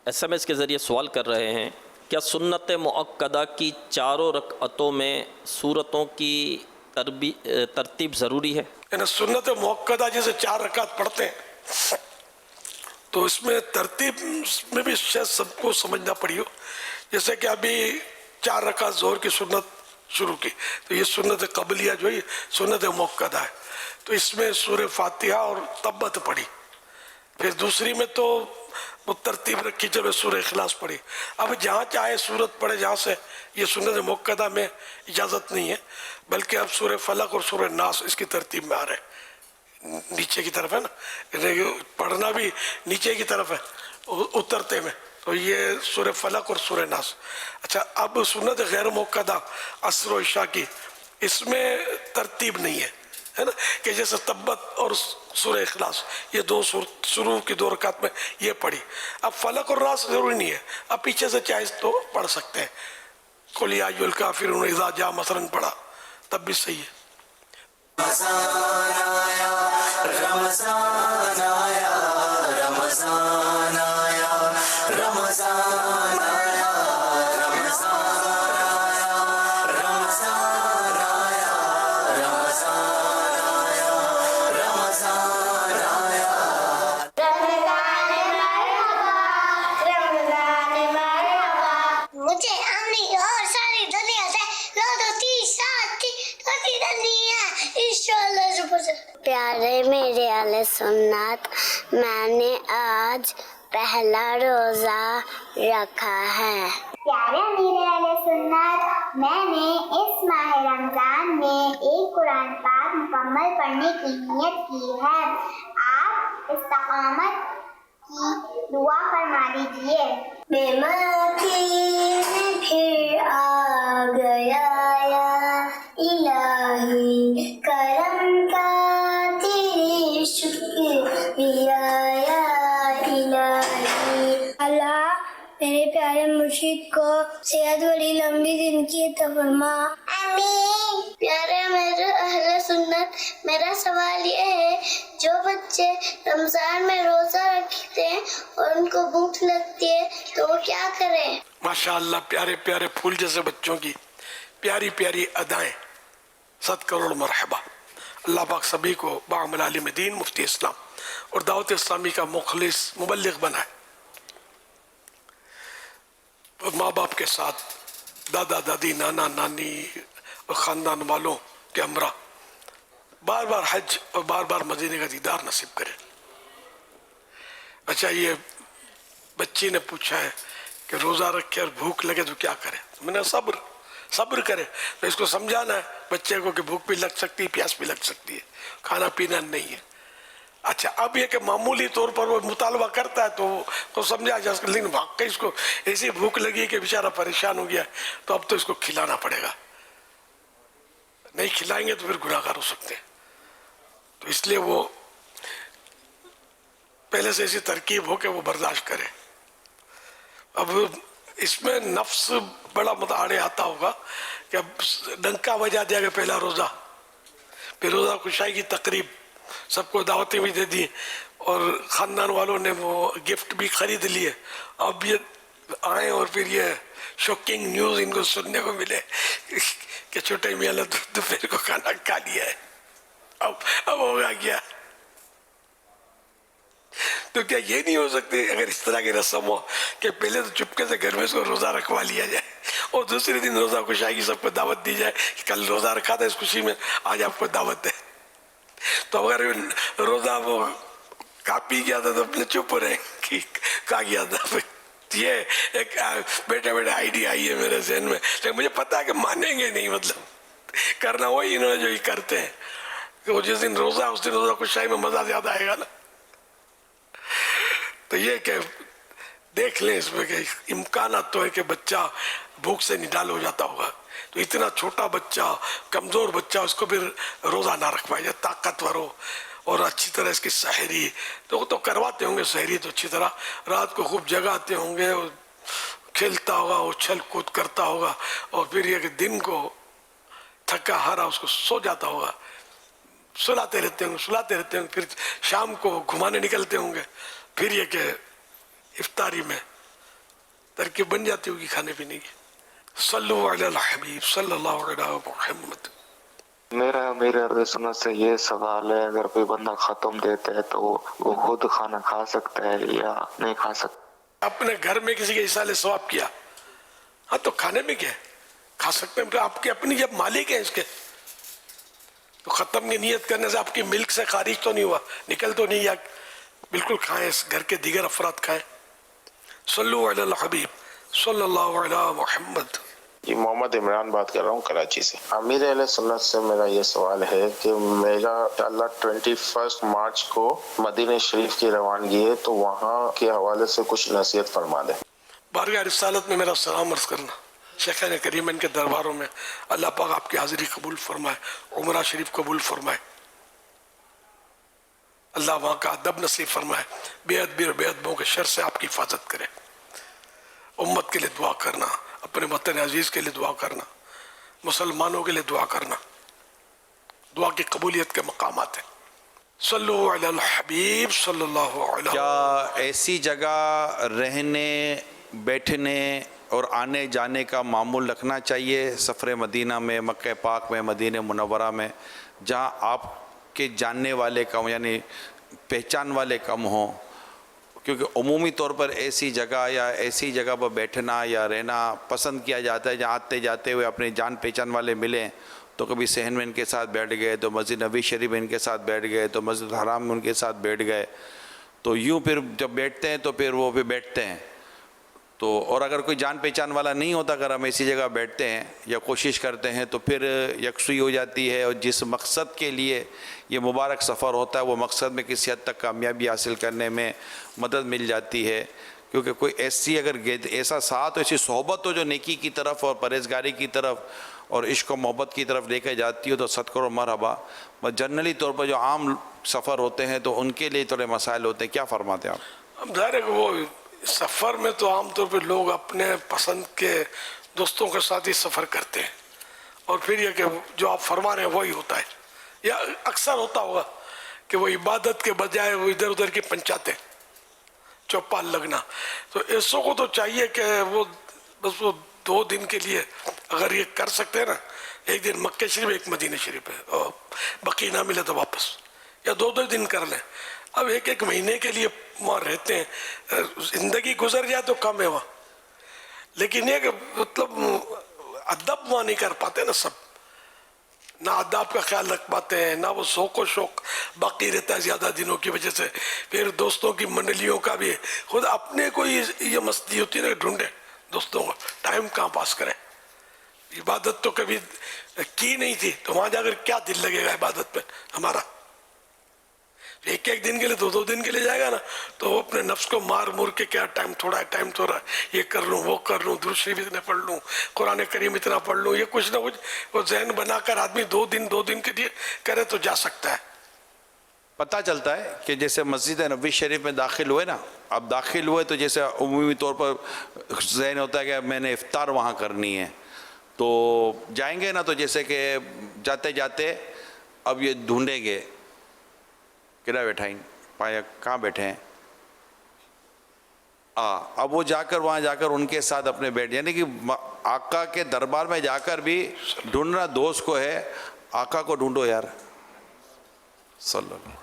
SMS کے ذریعے سوال کر رہے ہیں، کیا سنت مؤکدہ کی چاروں رکعتوں میں سورتوں کی ترتیب ضروری ہے؟ یعنی سنت مؤکدہ جیسے 4 رکعت پڑھتے ہیں تو اس میں ترتیب میں بھی شاید سب کو سمجھنا پڑی ہو. جیسے کہ ابھی 4 رکعت ظہر کی سنت शुरू की। तो ये सुन्नत कबलिया जो है सुन्नत मुक्कदा है। तो इसमें सूरह फातिहा और तब्बत पढ़ी, फिर दूसरी में तो वो तरतीब रखी जब सूरह इखलास पढ़ी। अब जहाँ चाहे सूरत पढ़े, जहाँ से ये सुन्नत मुक्कदा में इजाज़त नहीं है, बल्कि अब सूरह फलक और सूरह नास इसकी तरतीब में आ रहे हैं, नीचे की तरफ है ना, पढ़ना भी नीचे की तरफ है उतरते में। तो ये सूरह फलक और सूरह नास। अच्छा, अब सुन्नत गैर मुक्कदा असर और इशा की, इसमें तरतीब नहीं है ना, कि जैसे तब्बत और सूरह इखलास ये दो शुरू की 2 रकात में ये पढ़ी। अब फलक और नास जरूरी नहीं है, अब पीछे से चाहे तो पढ़ सकते हैं। कुल या अय्युहल काफिरून इज़ा जा मसलन पढ़ा तब भी सही है। रमज़ान आया, रमज़ान आया, रमज़ान आया, रमज़ान आया, रमज़ान आया, रमज़ान आया, रमज़ान आया, रमज़ान आया। मुझे अपनी और सारी दुनिया से प्यारे मेरे आले सुन्नत, मैंने आज पहला रोजा रखा है। प्यारे मेरे आले सुन्नत, मैंने इस माह रमजान में एक कुरान पाक मुकम्मल पढ़ने की नियत की है। आप इस्तकामत की दुआ फरमा दीजिए। में फिर आ गया या इलाही, करम का तेरे शुक्रिया या इलाही। अल्लाह मेरे प्यारे मुर्शिद को सेहत वाली लंबी जिंदगी अता फरमा। आमीन। प्यारे मेरे अहले सुन्नत, मेरा सवाल ये है, जो बच्चे रमजान में रोजा रखते हैं और उनको भूख लगती है तो वो क्या करें? माशाअल्लाह, प्यारे प्यारे फूल जैसे बच्चों की प्यारी प्यारी अदाएं, 7 करोड़ मरहबा। अल्लाह पाक सभी को बाअमल आलिम दीन, मुफ्ती इस्लाम और दावत इस्लामी का मुखलिस मुबल्लिग बनाए। माँ बाप के साथ, दादा दादी, नाना नानी और ख़ानदान वालों के हमरा बार बार हज और बार बार मदीने का दीदार नसीब करे। अच्छा, ये बच्ची ने पूछा है कि रोज़ा रखे और भूख लगे तो क्या करे। तो मैंने सब्र करे। तो इसको समझाना है बच्चे को कि भूख भी लग सकती है, प्यास भी लग सकती है, खाना पीना नहीं है। अच्छा, अब ये कि मामूली तौर पर वो मुतालबा करता है तो समझा जा सकता, लेकिन वाकई इसको ऐसी भूख लगी कि बेचारा परेशान हो गया, तो अब तो इसको खिलाना पड़ेगा। नहीं खिलाएंगे तो फिर गुनाहगार हो सकते हैं। तो इसलिए वो पहले से ऐसी तरकीब हो कि वो बर्दाश्त करे। अब इसमें नफ्स बड़ा आड़े आता होगा कि अब डंका बजा दिया कि पहला रोज़ा, फिर रोज़ा खुशाई की तकरीब, सबको दावतें भी दे दी और ख़ानदान वालों ने वो गिफ्ट भी खरीद लिए। अब ये आए और फिर ये शॉकिंग न्यूज़ इनको सुनने को मिले कि छोटे मियाँ ने दोपहर को खाना खा लिया है। अब होगा क्या? तो क्या ये नहीं हो सकती अगर इस तरह की रस्म हो कि पहले तो चुपके से घर में इसको रोज़ा रखवा लिया जाए और दूसरे दिन रोज़ा खुशाई की सबको दावत दी जाए कि कल रोज़ा रखा था, इस खुशी में आज आपको दावत है। तो अगर रोज़ा वो खा पी गया था तो अपने चुप रहे कि खा गया था। ये एक बेटे बेटे आइडिया आई है मेरे जहन में, लेकिन मुझे पता है कि मानेंगे नहीं, मतलब करना वही इन्होंने जो ये करते हैं कि जिस दिन रोज़ा उस दिन रोज़ा खुशाई में मज़ा ज़्यादा आएगा ना। तो ये कि देख लें इसमें कि इम्कान तो है कि बच्चा भूख से निडाल हो जाता होगा। तो इतना छोटा बच्चा, कमज़ोर बच्चा, उसको फिर रोज़ा ना रखवाया जाए, ताकतवर हो और अच्छी तरह इसकी सहरी तो करवाते होंगे। सहरी तो अच्छी तरह रात को खूब जगाते होंगे, और खेलता होगा, उछल कूद करता होगा, और फिर ये कि दिन को थका हारा उसको सो जाता होगा, सुलाते रहते होंगे, फिर शाम को घुमाने निकलते होंगे, फिर ये कि इफ्तारी में तरकीब बन जाती होगी खाने पीने की। सल्लु अला हबीब सल्लल्लाहु अलैहि मुहम्मद। मेरा सुन्नत से ये सवाल है, अगर कोई बंदा खत्म देता है तो वो खुद खाना खा सकता है या नहीं खा सकता? अपने घर में किसी के इसाले सवाब किया, हाँ तो खाने में क्या है, खा सकते हैं, आपकी अपनी जब मालिक है इसके, तो ख़त्म की नीयत करने से आपकी मिल्क से खारिज तो नहीं हुआ, निकल तो नहीं, या बिल्कुल खाएं, घर के दीगर अफराद खाएं। सल्लु अलल हबीब सल्लल्लाहु अलैहि मुहम्मद। जी मोहम्मद इमरान बात कर रहा हूँ कराची से। अमीर अहले सुन्नत से मेरा ये सवाल है कि मेरा इंशाअल्लाह 21 मार्च को मदीना शरीफ की रवानगी है, तो वहाँ के हवाले से कुछ नसीहत फरमा दें। बारगाह रिसालत में मेरा सलाम अर्ज़ करना, शेख़ करीम इनके दरबारों में अल्लाह पाक आपकी हाज़िरी कबूल फरमाए, उम्रा शरीफ कबूल फरमाए, अल्लाह वहाँ का अदब नसीब फरमाए, बेअदबों के शर से आपकी हिफाजत करे। उम्मत के लिए दुआ करना, अपने वतन अजीज़ के लिए दुआ करना, मुसलमानों के लिए दुआ करना, दुआ की कबूलियत के मकामात हैं। सल्लु अलल हबीब सल्लल्लाहु अलैहि। क्या ऐसी जगह रहने बैठने और आने जाने का मामूल रखना चाहिए सफ़र मदीना में, मक्का पाक में, मदीने मुनव्वरा में, जहाँ आपके जानने वाले कम यानी पहचान वाले कम हों? क्योंकि उमूमी तौर पर ऐसी जगह या ऐसी जगह पर बैठना या रहना पसंद किया जाता है जहाँ आते जाते हुए अपने जान पहचान वाले मिलें, तो कभी सहन में इनके साथ बैठ गए, तो मस्जिद नबी शरीफ में इनके साथ बैठ गए, तो मस्जिद हराम में उनके साथ बैठ गए, तो यूँ फिर जब बैठते हैं तो फिर वो भी बैठते हैं। तो और अगर कोई जान पहचान वाला नहीं होता, अगर हम ऐसी जगह बैठते हैं या कोशिश करते हैं, तो फिर यकसुई हो जाती है, और जिस मकसद के लिए ये मुबारक सफ़र होता है वो मकसद में किसी हद तक कामयाबी हासिल करने में मदद मिल जाती है। क्योंकि कोई ऐसी अगर ऐसा साथ, ऐसी सोहबत हो जो नेकी की तरफ और परहेज़गारी की तरफ और इश्क और मोहब्बत की तरफ लेकर जाती हो, तो सदकर मरहबा। बस जनरली तौर पर जो आम सफ़र होते हैं तो उनके लिए थोड़े मसाइल होते हैं, क्या फरमाते हैं आप? अब ज़ाहिर है कि वो सफ़र में तो आमतौर पर लोग अपने पसंद के दोस्तों के साथ ही सफ़र करते हैं, और फिर ये कि जो आप फरमा रहे हैं वही होता है, या अक्सर होता होगा कि वो इबादत के बजाय वो इधर उधर की पंचायतें, चौपाल लगना। तो ऐसों को तो चाहिए कि वो बस वो 2 दिन के लिए अगर ये कर सकते हैं ना, एक दिन मक्के शरीफ एक मदीना शरीफ है, और बाकी ना मिले तो वापस, या 2-2 दिन कर लें। अब 1-1 महीने के लिए वहाँ रहते हैं, ज़िंदगी गुजर जाए तो कम है वहाँ, लेकिन ये मतलब अदब वहाँ नहीं कर पाते ना सब, ना अदब का ख्याल रख पाते हैं, ना वो शौक व शौक बाकी रहता है ज़्यादा दिनों की वजह से। फिर दोस्तों की मंडलियों का भी खुद अपने को ये मस्ती होती है ना, ढूंढे दोस्तों को, टाइम कहाँ पास करें। इबादत तो कभी की नहीं थी, तो वहाँ जाकर क्या दिल लगेगा इबादत पे हमारा। 1-1 दिन के लिए 2-2 दिन के लिए जाएगा ना, तो वो अपने नफ्स को मार मुर के क्या टाइम थोड़ा है, टाइम थोड़ा है, ये कर लूँ वो कर लूँ, दुरूद शरीफ इतने पढ़ लूँ, कुरान करीम इतना पढ़ लूँ, ये कुछ ना कुछ वो जहन बनाकर आदमी 2 दिन के लिए करे तो जा सकता है। पता चलता है कि जैसे मस्जिद नबी शरीफ में दाखिल हुए ना, अब दाखिल हुए तो जैसे उमूमी तौर पर जहन होता है कि मैंने इफ्तार वहाँ करनी है, तो जाएंगे ना, तो जैसे कि जाते जाते अब ये ढूंढेंगे किधर बैठा ही पाया, कहाँ बैठे हैं, अब वो जाकर वहाँ जाकर उनके साथ अपने बैठ, यानी कि आका के दरबार में जाकर भी ढूंढना दोस्त को है, आका को ढूंढो यार सल्लल्लाहु अलैहि वसल्लम।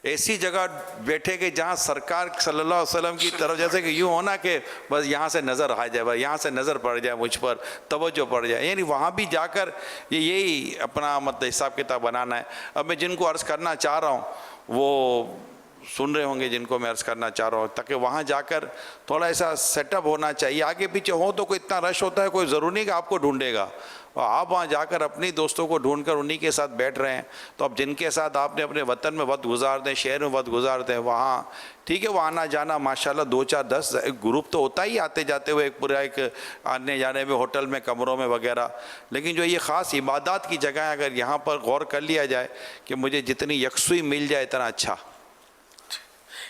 ऐसी जगह बैठे कि जहाँ सरकार सल्लल्लाहु अलैहि वसल्लम की तरफ, जैसे कि यूँ होना कि बस यहाँ से नज़र आ जाए, बस यहाँ से नज़र पड़ जाए मुझ पर, तवज्जो पड़ जाए, यानी वहाँ भी जाकर यही अपना मतलब हिसाब किताब बनाना है। अब मैं जिनको अर्ज़ करना चाह रहा हूँ वो सुन रहे होंगे, जिनको मैं अर्ज़ करना चाह रहा हूँ, ताकि वहाँ जाकर थोड़ा ऐसा सेटअप होना चाहिए। आगे पीछे हो तो कोई इतना रश होता है, कोई ज़रूरी नहीं कि आपको ढूंढेगा, आप वहाँ जाकर अपनी दोस्तों को ढूंढकर उन्हीं के साथ बैठ रहे हैं। तो अब जिनके साथ आपने अपने वतन में वक्त गुजारते हैं, शहर में वक्त गुजारते हैं, वहाँ ठीक है, वो आना जाना माशाल्लाह 2-4-10 ग्रुप तो होता ही आते जाते हुए, एक पूरा एक आने जाने में, होटल में, कमरों में वगैरह। लेकिन जो ये ख़ास इबादत की जगह है, अगर यहाँ पर गौर कर लिया जाए कि मुझे जितनी यकसुई मिल जाए इतना अच्छा।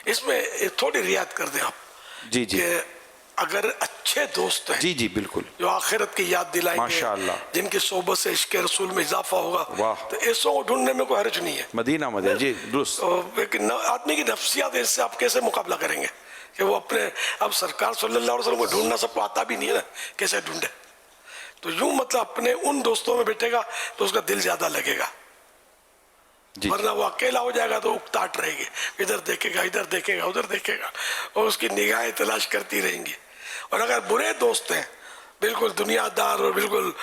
इसमें थोड़ी रियायत कर दें आप। जी जी, अगर अच्छे दोस्त हैं, जी जी बिल्कुल, जो आखिरत की याद दिलाएंगे, माशाअल्लाह, जिनकी सोबत से इश्क रसूल में इजाफा होगा, तो ऐसों को ढूंढने में कोई हर्ज नहीं है। मदीना जी दुरुस्त। लेकिन आदमी की नफ्सियात है, इससे आप कैसे मुकाबला करेंगे कि वो अपने, अब सरकार सल्लल्लाहु अलैहि वसल्लम को ढूंढना सबको आता भी नहीं है ना, कैसे ढूंढे। तो यूं मतलब अपने उन दोस्तों में बैठेगा तो उसका दिल ज्यादा लगेगा, वरना वो अकेला हो जाएगा तो उकताहट रहेगी, इधर देखेगा उधर देखेगा, और उसकी निगाहें तलाश करती रहेंगी। और अगर बुरे दोस्त हैं बिल्कुल दुनियादार और बिल्कुल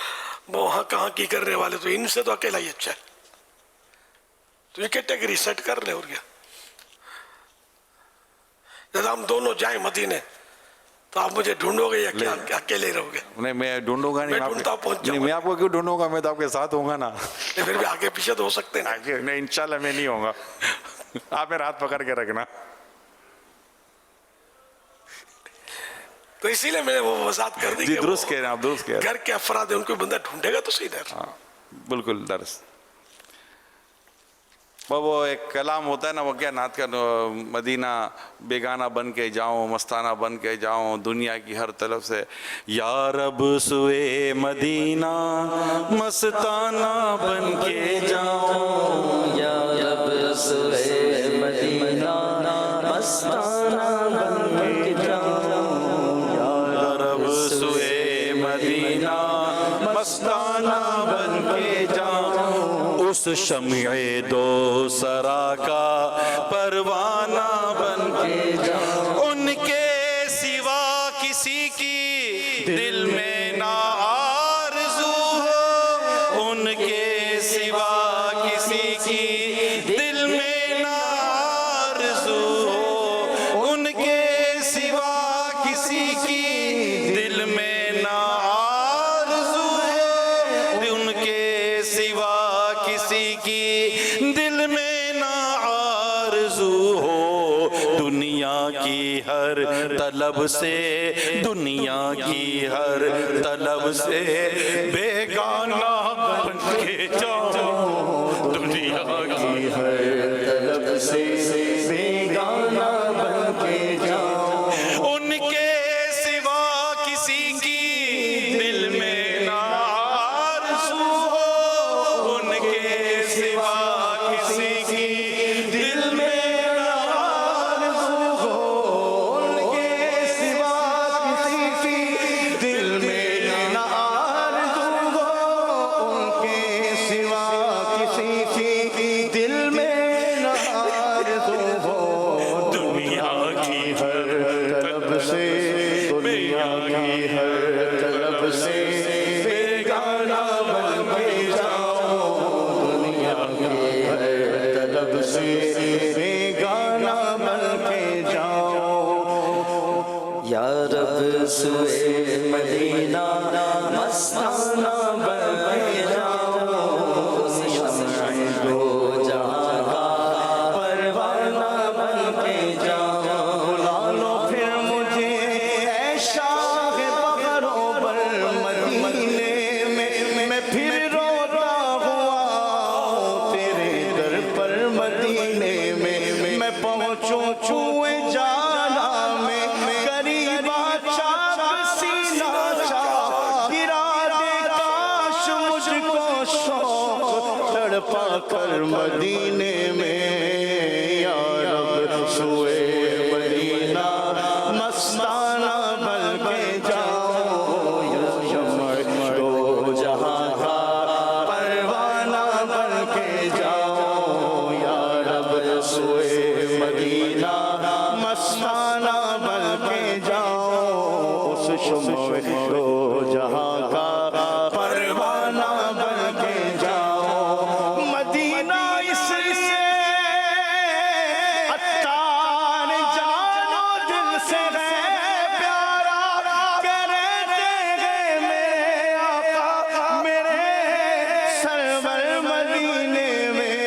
वहाँ कहाँ की करने वाले, तो इनसे तो अकेला ही अच्छा है। तो ये कैटेगरी सेट कर ले, और क्या। जब हम दोनों जाए मदीने तो आप मुझे ढूंढोगे या क्या अकेले रहोगे? नहीं, मैं ढूंढूंगा नहीं, मैं ढूंढता पहुंच नहीं, मैं आपको क्यों ढूंढूंगा, मैं तो आपके साथ होऊंगा ना। फिर भी आगे पीछे तो हो सकते हैं। आगे नहीं, इंशाल्लाह मैं नहीं होऊंगा। आप मेरा हाथ पकड़ के रखना। तो इसीलिए मैंने वो वजाहत कर दी। जी दुरुस्त कह रहे हैं आप, दुरुस्त कह रहे हैं। घर के अफराद है, उनको बंदा ढूंढेगा तो सही डर। हाँ बिल्कुल दरस। वो एक कलाम होता है ना, वो क्या नात का, मदीना बेगाना बन के जाऊं, मस्ताना बन के जाऊं, दुनिया की हर तरफ से या रब सुए मदीना मस्ताना बन के जाऊं, या रब सुए मदीना मस्ताना बन के जाऊं, या रब सुए मदीना मस्ताना बन के जाऊं, उस शम्ए दो सरा का परवाना बन के जाऊं, उनके सिवा किसी की दिल में ना आरज़ू हो, उनके सिवा किसी की दिल में ना आरज़ू हो, उनके सिवा किसी की दिल में ना आरज़ू हो, उनके सिवा किसी की दिल में ना आरज़ू हो, दुनिया की हर तलब से, दुनिया की हर तलब से बेगाना बन के जाऊं, दुनिया की हर तलब से बेगाना बन के जाऊं, उनके सिवा किसी की दिल में ना आरज़ू हो, उनके सिवा किसी की दिल में ना आरज़ू हो, उनके सिवा किसी की दिल में ना आरज़ू हो, उनके सिवा किसी की दिल में ना आरज़ू हो, दुनिया की हर तरफ से, दुनिया की हर तरफ से बेगाना बन के जाऊं, दुनिया की हर तरफ से बेगाना बन के जाऊं, या रब सुए मदीना मस्ताना बन के जाऊं, शम्ए दो जहां का परवाना बन के जाऊं, लालो फिर मुझे ऐ शाह बगरों पर मदीने में, मैं फिर रोता हुआ तेरे दर पर मदीने में, मैं पहुंचूं छुए जाना में, करीबा चाक सीना चाक गिरा दे काश मुझको शौक तड़पा कर मदीने में, या रब सुए मदीना मस्ताना बन के जाऊं, या शम्ए दो जहां का परवाना बन के जाऊं, या रब सुए मदीना मस्ताना बन के जाऊं, उस शम्ए दो जहां का परवाना बन के जाऊं, मदीना इससे अत्तार जानो दिल से है प्यारा, कहते हैं मेरे आका मेरे सरवर मदीने में,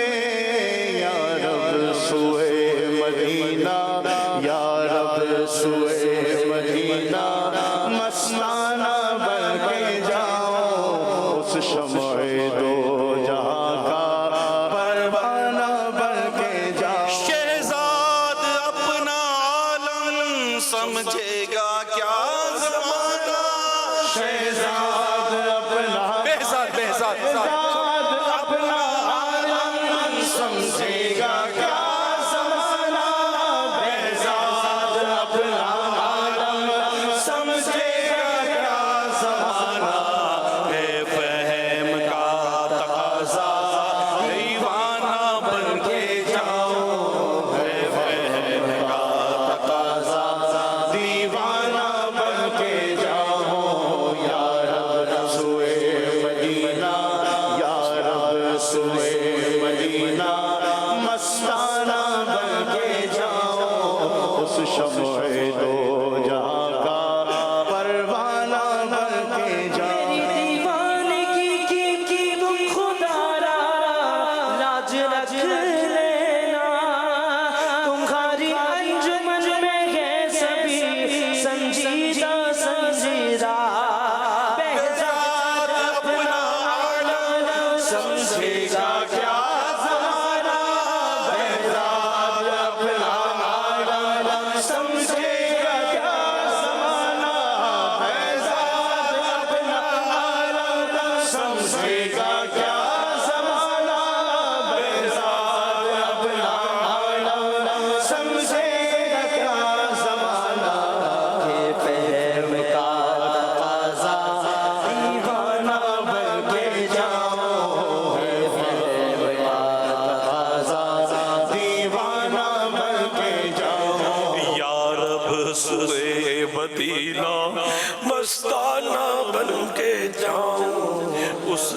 या रब सुए मदीना, या रब सुए मदीना मस्ताना बन के जाऊं, उस शम्ए दो जहां का परवाना बन के जाऊं, शहजाद अपना आलम समझेगा क्या ज़माना, शहजाद अपना बेहजाद अपना आलम समझेगा क्या ज़माना, बेहजाद अपना आलम समझेगा क्या ज़माना, है फहम का तकाज़ा दीवाना बन के जाऊं, है फहम का तकाज़ा سوئے مدینہ مستانہ بن کے جاؤ اس شمع دو جہاں کا پروانہ بن کے جاؤ دیوانگی کی تم خدا را لاج رکھ لینا تمہاری انجمن میں ہے سبھی سنجیدہ سنجیدہ بہزاد اپنا عالم سمجھے گا کیا زمانہ بہزاد اپنا عالم سمجھے گا کیا زمانہ بہزاد اپنا عالم سمجھے گا کیا زمانہ بہزاد اپنا عالم سمجھے گا کیا زمانہ کہ فہم کا تقاضا دیوانہ بن کے جاؤ ہے فہم کا تقاضا دیوانہ بن کے جاؤ یا رب سوئے مدینہ مستانہ بن کے جاؤں اس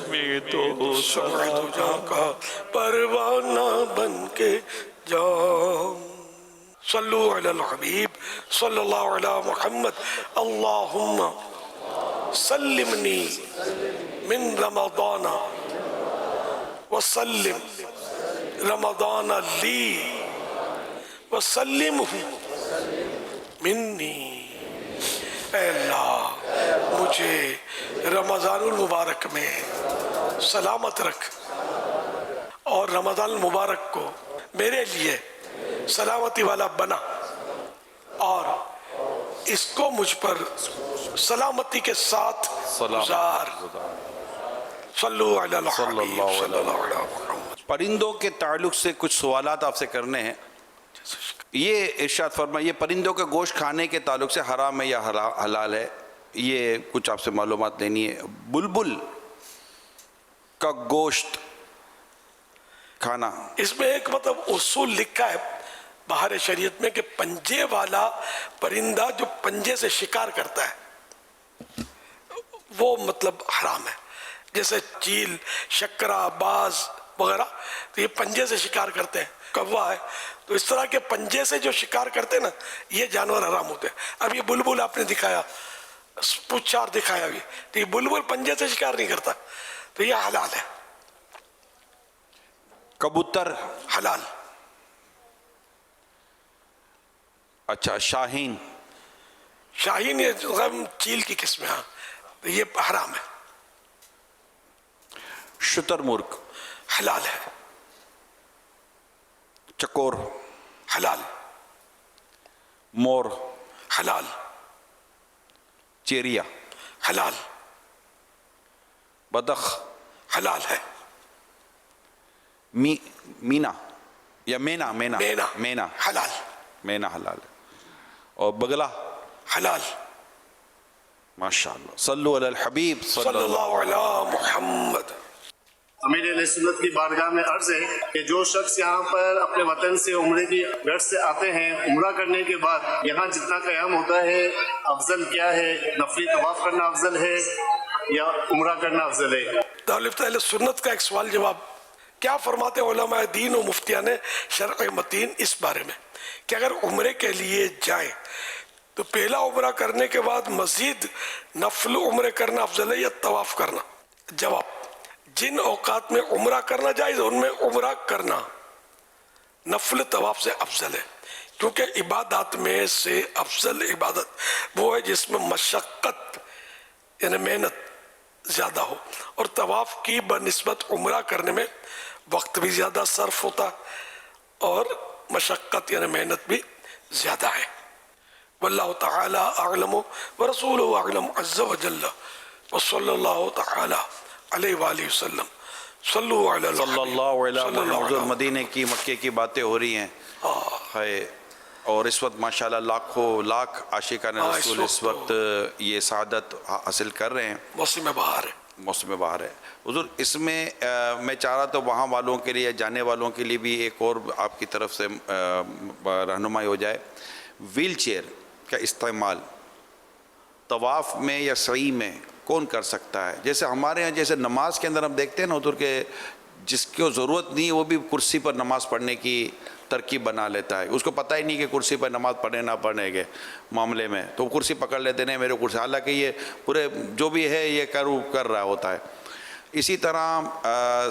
میں تو شمع جہاں کا پروانہ بن کے جاؤں صلو علی الحبیب صلی اللہ علی محمد اللہم سلمنی من رمضان وسلم رمضان لی وسلمہ منی اے اللہ مجھے رمضان المبارک میں سلامت رکھ اور رمضان المبارک کو میرے لیے سلامتی والا بنا اور اس کو مجھ پر سلامتی کے ساتھ گزار صلو علی الحبیب صلی اللہ علیہ وسلم. پرندوں کے تعلق سے کچھ سوالات آپ سے کرنے ہیں. یہ ارشاد فرمائے یہ پرندوں کے گوشت کھانے کے تعلق سے حرام ہے یا حلال ہے؟ یہ کچھ آپ سے معلومات لینی ہے. بلبل کا گوشت کھانا اس میں ایک مطلب اصول لکھا ہے باہر شریعت میں کہ پنجے والا پرندہ جو پنجے سے شکار کرتا ہے وہ مطلب حرام ہے. جیسے چیل، شکرا، باز وغیرہ تو یہ پنجے سے شکار کرتے ہیں. کوا ہے تو اس طرح کے پنجے سے جو شکار کرتے ہیں نا یہ جانور حرام ہوتے ہیں. اب یہ بلبل آپ نے دکھایا، پچھار دکھایا بھی، تو یہ بلبل پنجے سے شکار نہیں کرتا تو یہ حلال ہے. کبوتر حلال. اچھا شاہین شاہین یہ غم چیل کی قسم ہے تو یہ حرام ہے. شتر مرغ حلال ہے. چکور حلال. مور حلال. چیریا حلال. بدخ حلال ہے. مینا یا مینا مینا مینا حلال. مینا حلال ہے. اور بگلا حلال. ماشاءاللہ. صلو علی الحبیب صلی اللہ علی محمد. امیر علیہ سنت کی بارگاہ میں عرض ہے کہ جو شخص یہاں پر اپنے وطن سے عمرے کی غرض سے آتے ہیں، عمرہ کرنے کے بعد یہاں جتنا قیام ہوتا ہے افضل کیا ہے؟ نفلی طواف کرنا افضل ہے یا عمرہ کرنا افضل ہے؟ دارالفتہ اہل سنت کا ایک سوال جواب. کیا فرماتے ہیں علماء دین و مفتیان شرع متین اس بارے میں کہ اگر عمرے کے لیے جائیں تو پہلا عمرہ کرنے کے بعد مزید نفل عمرے کرنا افضل ہے یا طواف کرنا؟ جواب: جن اوقات میں عمرہ کرنا جائز ان میں عمرہ کرنا نفل طواف سے افضل ہے، کیونکہ عبادات میں سے افضل عبادت وہ ہے جس میں مشقت یعنی محنت زیادہ ہو، اور طواف کی بنسبت عمرہ کرنے میں وقت بھی زیادہ صرف ہوتا اور مشقت یعنی محنت بھی زیادہ ہے. واللہ تعالی اعلم ورسولہ اعلم عز وجل وصلی اللہ تعالی علیہ وآلہ وسلم. صلی اللہ علیہ وسلم. مدینے کی مکے کی باتیں ہو رہی ہیں اور اس وقت ماشاءاللہ لاکھوں لاکھ عاشقان رسول اس وقت یہ سعادت حاصل کر رہے ہیں. موسم بہار ہے. موسم بہار ہے حضور. اس میں میں چاہ رہا تھا وہاں والوں کے لیے جانے والوں کے لیے بھی ایک اور آپ کی طرف سے رہنمائی ہو جائے. ویل چیئر کا استعمال طواف میں یا سعی میں کون کر سکتا ہے. جیسے ہمارے یہاں جیسے نماز کے اندر ہم دیکھتے ہیں نا ادھر کے جس کو ضرورت نہیں وہ بھی کرسی پر نماز پڑھنے کی ترکیب بنا لیتا ہے. اس کو پتہ ہی نہیں کہ کرسی پر نماز پڑھنے نہ پڑھنے کے معاملے میں تو وہ کرسی پکڑ لیتے ہیں میرے کرسی، حالانکہ یہ پورے جو بھی ہے یہ کر رہا ہوتا ہے. اسی طرح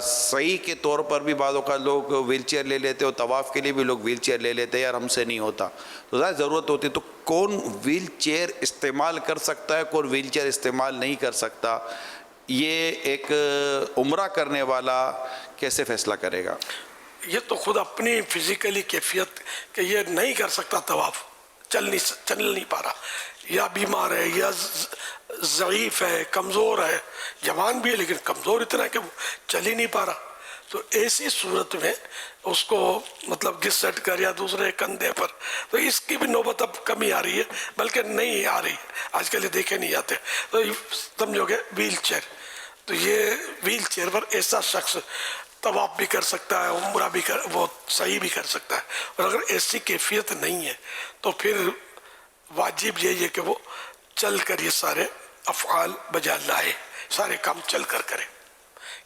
صحیح کے طور پر بھی بعض اوقات لوگ ویل چیئر لے لیتے اور طواف کے لیے بھی لوگ ویل چیئر لے لیتے ہیں، یار ہم سے نہیں ہوتا تو ظاہر ضرورت ہوتی ہے. تو کون ویل چیئر استعمال کر سکتا ہے، کون ویل چیئر استعمال نہیں کر سکتا، یہ ایک عمرہ کرنے والا کیسے فیصلہ کرے گا؟ یہ تو خود اپنی فزیکلی کیفیت کہ یہ نہیں کر سکتا طواف، چل نہیں پا رہا، یا بیمار ہے یا ضعیف ہے، کمزور ہے، جوان بھی ہے لیکن کمزور اتنا ہے کہ وہ چل ہی نہیں پا رہا، تو ایسی صورت میں اس کو مطلب گھسٹ کر یا دوسرے کندھے پر، تو اس کی بھی نوبت اب کمی آ رہی ہے، بلکہ نہیں آ رہی آج کل یہ دیکھے نہیں جاتے. تو سمجھو گے ویل چیئر، تو یہ ویل چیئر پر ایسا شخص طواف بھی کر سکتا ہے، عمرہ بھی وہ صحیح بھی کر سکتا ہے. اور اگر ایسی کیفیت نہیں ہے تو پھر واجب یہ ہے کہ وہ چل کر یہ سارے افعال بجا لائے، سارے کام چل کر کرے،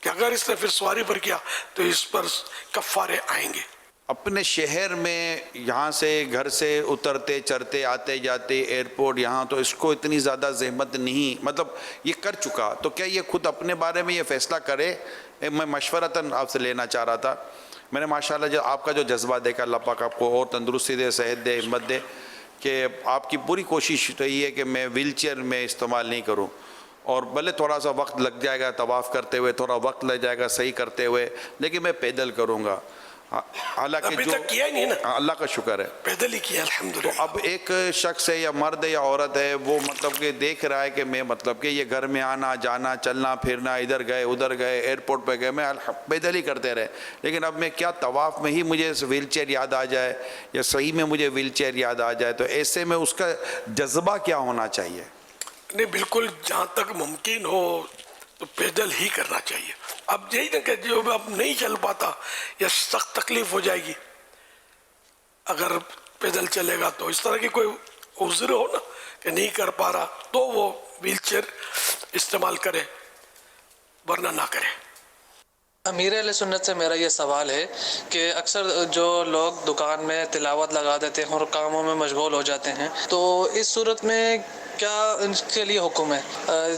کہ اگر اس نے پھر سواری پر کیا تو اس پر کفارے آئیں گے. اپنے شہر میں یہاں سے گھر سے اترتے چڑھتے آتے جاتے ایئرپورٹ یہاں تو اس کو اتنی زیادہ زحمت نہیں، مطلب یہ کر چکا تو کیا یہ خود اپنے بارے میں یہ فیصلہ کرے؟ میں مشورتاً آپ سے لینا چاہ رہا تھا. میں نے ماشاءاللہ جو آپ کا جو جذبہ دیکھا، اللہ پاک آپ کو اور تندرستی دے، صحت دے، ہمت دے، کہ آپ کی پوری کوشش رہی ہے کہ میں ویل چیئر میں استعمال نہیں کروں، اور بھلے تھوڑا سا وقت لگ جائے گا طواف کرتے ہوئے، تھوڑا وقت لگ جائے گا صحیح کرتے ہوئے، لیکن میں پیدل کروں گا. حالانکہ ابھی جو تک کیا ہی نہیں نا، اللہ کا شکر ہے پیدل ہی کیا الحمدللہ. تو اب ایک شخص ہے یا مرد ہے یا عورت ہے وہ مطلب کہ دیکھ رہا ہے کہ میں مطلب کہ یہ گھر میں آنا جانا چلنا پھرنا ادھر گئے ادھر گئے ایئرپورٹ پہ گئے میں پیدل ہی کرتے رہے، لیکن اب میں کیا طواف میں ہی مجھے ویل چیئر یاد آ جائے یا صحیح میں مجھے ویل چیئر یاد آ جائے، تو ایسے میں اس کا جذبہ کیا ہونا چاہیے؟ نہیں بالکل جہاں تک ممکن ہو تو پیدل ہی کرنا چاہیے. اب یہی نا کہ جو اب نہیں چل پاتا یا سخت تکلیف ہو جائے گی اگر پیدل چلے گا، تو اس طرح کی کوئی عذر ہو نا کہ نہیں کر پا رہا تو وہ ویل چیئر استعمال کرے، ورنہ نہ کرے. امیر اہل سنت سے میرا یہ سوال ہے کہ اکثر جو لوگ دکان میں تلاوت لگا دیتے ہیں اور کاموں میں مشغول ہو جاتے ہیں، تو اس صورت میں کیا ان کے لیے حکم ہے؟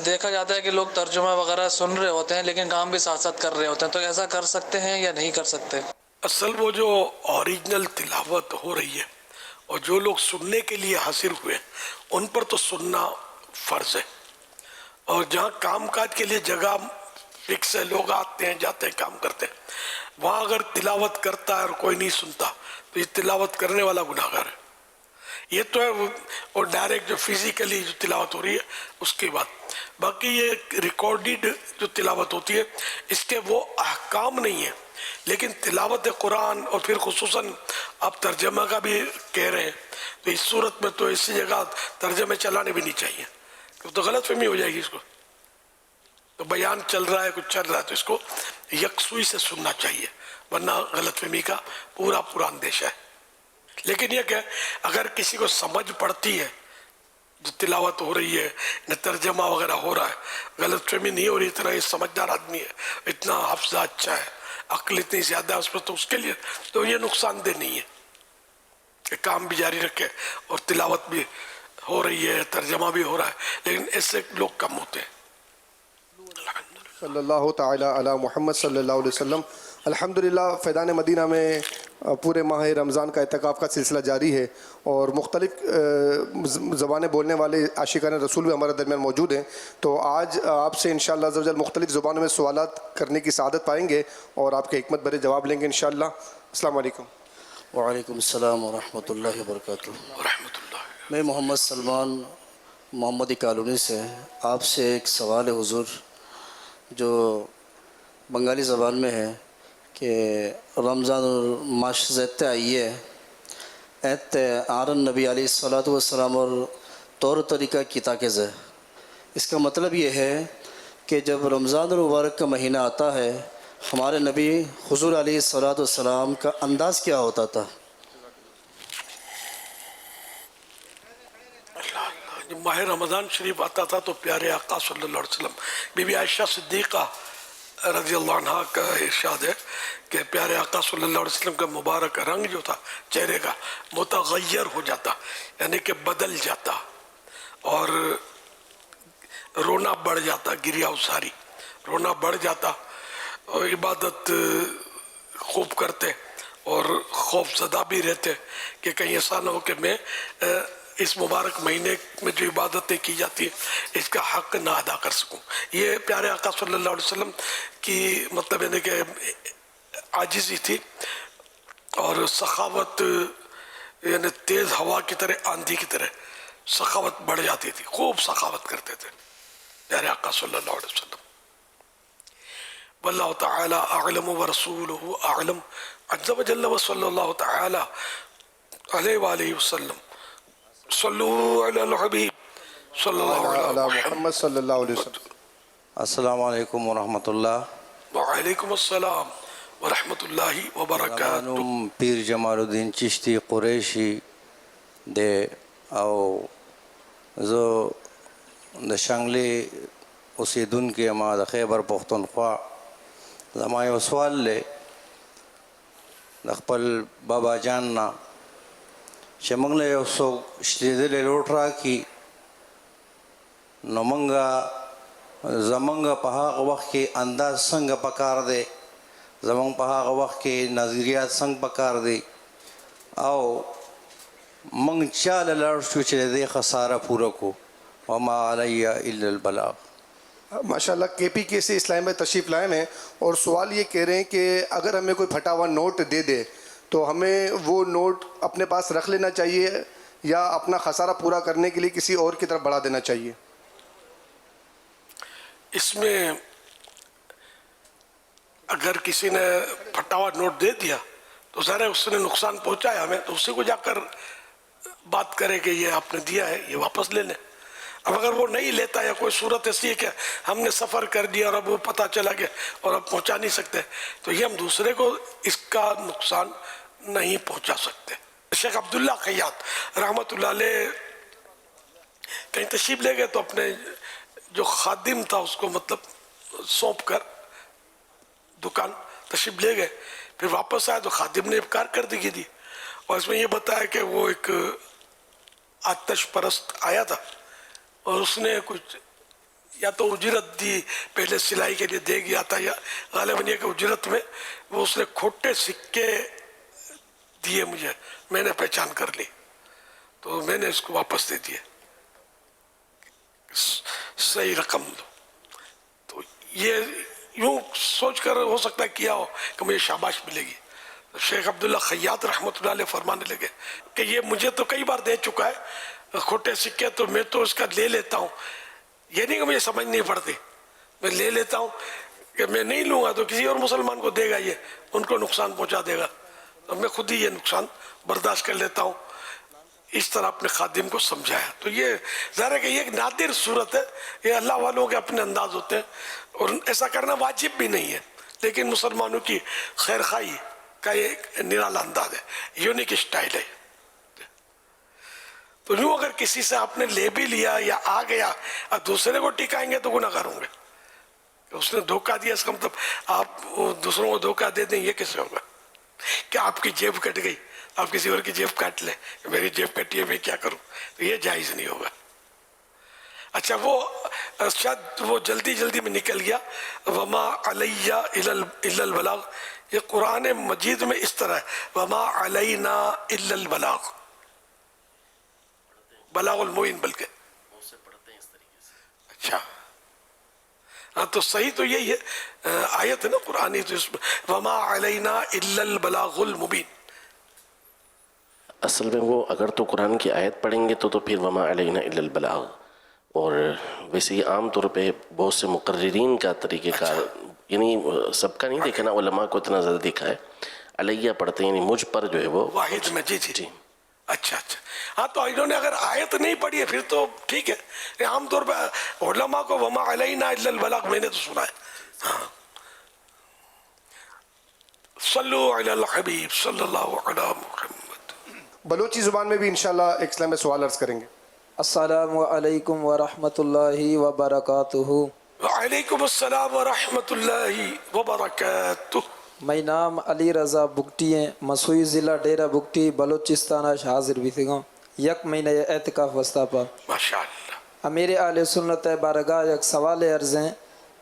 دیکھا جاتا ہے کہ لوگ ترجمہ وغیرہ سن رہے ہوتے ہیں لیکن کام بھی ساتھ ساتھ کر رہے ہوتے ہیں، تو ایسا کر سکتے ہیں یا نہیں کر سکتے؟ اصل وہ جو اوریجنل تلاوت ہو رہی ہے اور جو لوگ سننے کے لیے حاضر ہوئے ان پر تو سننا فرض ہے، اور جہاں کام کاج کے لیے جگہ فکس ہے، لوگ آتے ہیں جاتے ہیں کام کرتے ہیں، وہاں اگر تلاوت کرتا ہے اور کوئی نہیں سنتا تو یہ تلاوت کرنے والا گناہ گار ہے. یہ تو ہے، اور ڈائریکٹ جو فزیکلی جو تلاوت ہو رہی ہے اس کی بات. باقی یہ ریکارڈڈ جو تلاوت ہوتی ہے اس کے وہ احکام نہیں ہیں، لیکن تلاوت قرآن اور پھر خصوصاً آپ ترجمہ کا بھی کہہ رہے ہیں، تو اس صورت میں تو اسی جگہ ترجمے چلانے بھی نہیں چاہیے، تو غلط فہمی ہو جائے گی. اس کو تو بیان چل رہا ہے کچھ چل رہا ہے تو اس کو یکسوئی سے سننا چاہیے، ورنہ غلط فہمی کا پورا اندیشہ ہے. لیکن یہ کہ اگر کسی کو سمجھ پڑتی ہے جو تلاوت ہو رہی ہے نہ ترجمہ وغیرہ ہو رہا ہے، غلط فہمی نہیں ہو رہی، اتنا یہ سمجھدار آدمی ہے، اتنا حفظہ اچھا ہے، عقل اتنی زیادہ ہے اس پر، تو اس کے لیے تو یہ نقصان دہ نہیں ہے کہ کام بھی جاری رکھے اور تلاوت بھی ہو رہی ہے ترجمہ بھی ہو رہا ہے، لیکن ایسے لوگ کم ہوتے ہیں. صلی اللہ تعالی علی محمد صلی اللہ علیہ وسلم. الحمدللہ فیضان مدینہ میں پورے ماہ رمضان کا اعتکاف کا سلسلہ جاری ہے، اور مختلف زبانیں بولنے والے عاشقان رسول بھی ہمارے درمیان موجود ہیں. تو آج آپ سے انشاءاللہ عز و جل مختلف زبانوں میں سوالات کرنے کی سعادت پائیں گے اور آپ کے حکمت بھرے جواب لیں گے انشاءاللہ. السلام علیکم. وعلیکم السلام ورحمۃ اللہ وبرکاتہ. میں محمد سلمان محمدی کالونی سے آپ سے ایک سوال ہے حضور، جو بنگالی زبان میں ہے کہ رمضان ماش زیتے آئیے ایت آرن نبی علیہ الصلوۃ والسلام اور طور طریقہ کی تاکز ہے. اس کا مطلب یہ ہے کہ جب رمضان المبارک کا مہینہ آتا ہے ہمارے نبی حضور علیہ الصلوۃ والسلام کا انداز کیا ہوتا تھا؟ माह रमज़ान शरीफ आता था तो प्यारे आका सल्लल्लाहु अलैहि वसल्लम, बीबी आयशा सिद्दीक़ा रज़ी अल्लाह अन्हा का इरशाद है कि प्यारे आका सल्लल्लाहु अलैहि वसल्लम का मुबारक रंग जो था चेहरे का मुतग़य्यर हो जाता, यानी कि बदल जाता, और रोना बढ़ जाता, गिरिया उसारी, रोना बढ़ जाता, और इबादत खूब करते और खौफज़दा भी रहते कि कहीं ऐसा ना हो कि मैं इस मुबारक महीने में जो इबादतें की जाती है इसका हक़ ना अदा कर सकूं। ये प्यारे आका सल्लल्लाहु अलैहि वसल्लम की मतलब यानी कि आजिज़ी थी, और सखावत यानी तेज़ हवा की तरह, आंधी की तरह सखावत बढ़ जाती थी, खूब सखावत करते थे प्यारे आका सल्लल्लाहु अलैहि वसल्लम। वल्लाहु तआला अअलम व रसूलुहु अअलम, अज़्ज़ व जल्ल व सल्लल्लाहु तआला अलैहि वसल्लम। सल्लु अलल हबीब सल्लल्लाहु अलैहि मोहम्मद सल्लल्लाहु अलैहि वसल्लम। अस्सलाम वालेकुम व रहमतुल्लाह। व अलैकुम अस्सलाम व रहमतुल्लाहि व बरकातुहू। पीर जमालुद्दीन चिश्ती कुरैशी दे आओ जो द शंगली उसी दुन के मा द खैबर पख्तूनख्वा ज़मायो सवाल ले दखपल बाबा जानना शमंगले उसो श्रीदले लोट रहा कि नमंगा जमंगा पहा वक्त के अंदाज संग पकार दे, जमंग पहा वक्त के नज़रियात संग पकार दे, आओ मंग चाल लड़ चले दे खसारा पूरा को वमा अलैया इल्लल बलाग। माशाल्लाह KPK से इस्लाम में तशरीफ़ लाए हैं और सवाल ये कह रहे हैं कि अगर हमें कोई फटा हुआ नोट दे दे तो हमें वो नोट अपने पास रख लेना चाहिए या अपना खसारा पूरा करने के लिए किसी और की तरफ बढ़ा देना चाहिए? इसमें अगर किसी ने फटा हुआ नोट दे दिया तो ज़रा उसने नुकसान पहुंचाया हमें, तो उसी को जाकर बात करे कि ये आपने दिया है, ये वापस ले लें। अब अगर वो नहीं लेता या कोई सूरत ऐसी है कि हमने सफ़र कर दिया और अब वो पता चला गया और अब पहुंचा नहीं सकते, तो ये हम दूसरे को इसका नुकसान नहीं पहुंचा सकते। शेख अब्दुल्ला खैयात रहमतुल्लाह अलैह कहीं तशरीफ ले गए तो अपने जो खादिम था उसको मतलब सौंप कर दुकान तशरीफ ले गए, फिर वापस आए तो खादिम ने कारकर्दगी दी और इसमें यह बताया कि वो एक आतश परस्त आया था और उसने कुछ या तो उजरत दी, पहले सिलाई के लिए दे गया था, या गालिबन ये कि उजरत में वो उसने खोटे सिक्के दिए मुझे, मैंने पहचान कर ली तो मैंने इसको वापस दे दिए, सही रकम दो। तो ये यूं सोचकर हो सकता है किया हो कि मुझे शाबाश मिलेगी। तो शेख अब्दुल्ला खैयात रहमतुल्लाह अलैह फरमाने लगे कि ये मुझे तो कई बार दे चुका है खोटे सिक्के, तो मैं तो उसका ले लेता हूँ, ये नहीं कि मुझे समझ नहीं पड़ती, मैं ले लेता हूँ कि मैं नहीं लूँगा तो किसी और मुसलमान को देगा, ये उनको नुकसान पहुँचा देगा, तो मैं खुद ही ये नुकसान बर्दाश्त कर लेता हूँ। इस तरह अपने खादिम को समझाया। तो ये ज़रा कि ये एक नादिर सूरत है, ये अल्लाह वालों के अपने अंदाज होते हैं और ऐसा करना वाजिब भी नहीं है, लेकिन मुसलमानों की खैर खाई का एक निराला अंदाज है, यूनिक स्टाइल है। तो यूँ अगर किसी से आपने ले भी लिया या आ गया और दूसरे को टिकाएंगे तो गुनाहगार होंगे। उसने धोखा दिया इसका मतलब आप दूसरों को धोखा दे दें, ये कैसे होगा? क्या आपकी जेब कट गई, आप किसी और की जेब काट ले, मेरी जेब कटी है मैं क्या करूं, तो ये जायज़ नहीं होगा। अच्छा वो शायद वो जल्दी जल्दी में निकल गया, वमा अलैया इल्लल बलाग, ये कुरान मजीद में इस तरह है, वमा अलैना इल्लल बलाग, बलागुल मुबीन बल्कि अच्छा हाँ, तो सही तो यही है, आयत है ना कुरानी, तो इसमें वमा अलैना इल्लल बलागुल मुबीन। असल में वो अगर तो कुरान की आयत पढ़ेंगे तो फिर वमा अलैना इल्लल बलाग, और वैसे ही आम तौर पे बहुत से मुकर्रिरीन का तरीक़ेकार, यानी सबका नहीं देखा ना, उलमा को इतना ज़्यादा देखा है, अलैया पढ़ते हैं, यानी मुझ पर जो है वो वाहिद में। जी जी जी, अच्छा अच्छा, हाँ तो इन्होंने अगर आयत नहीं पढ़ी है फिर तो ठीक है। आमतौर पर उलमा को वमा अलैना इल्लल बलाग मैंने तो सुना है। हाँ, सल्लु अलल हबीब सल्लल्लाहु अलैहि वसल्लम। बलोची ज़ुबान में भी इंशाल्लाह एक इस्लाम में सवाल अर्ज़ करेंगे। अस्सलामु अलैकुम व रहमतुल्लाहि व बरकातुहू। वालेकुम अस्सलाम व रहमतुल्लाहि व बरकातुह। मैं नाम अली रज़ा बुगटी हैं, मसूई ज़िला डेरा बुगटी बलूचिस्तान हाजिर भी थे यक महीने एतकाफ वस्ता पा माशाअल्लाह। अमीर आले सुन्नत बारगाह एक सवाल अर्ज़ हैं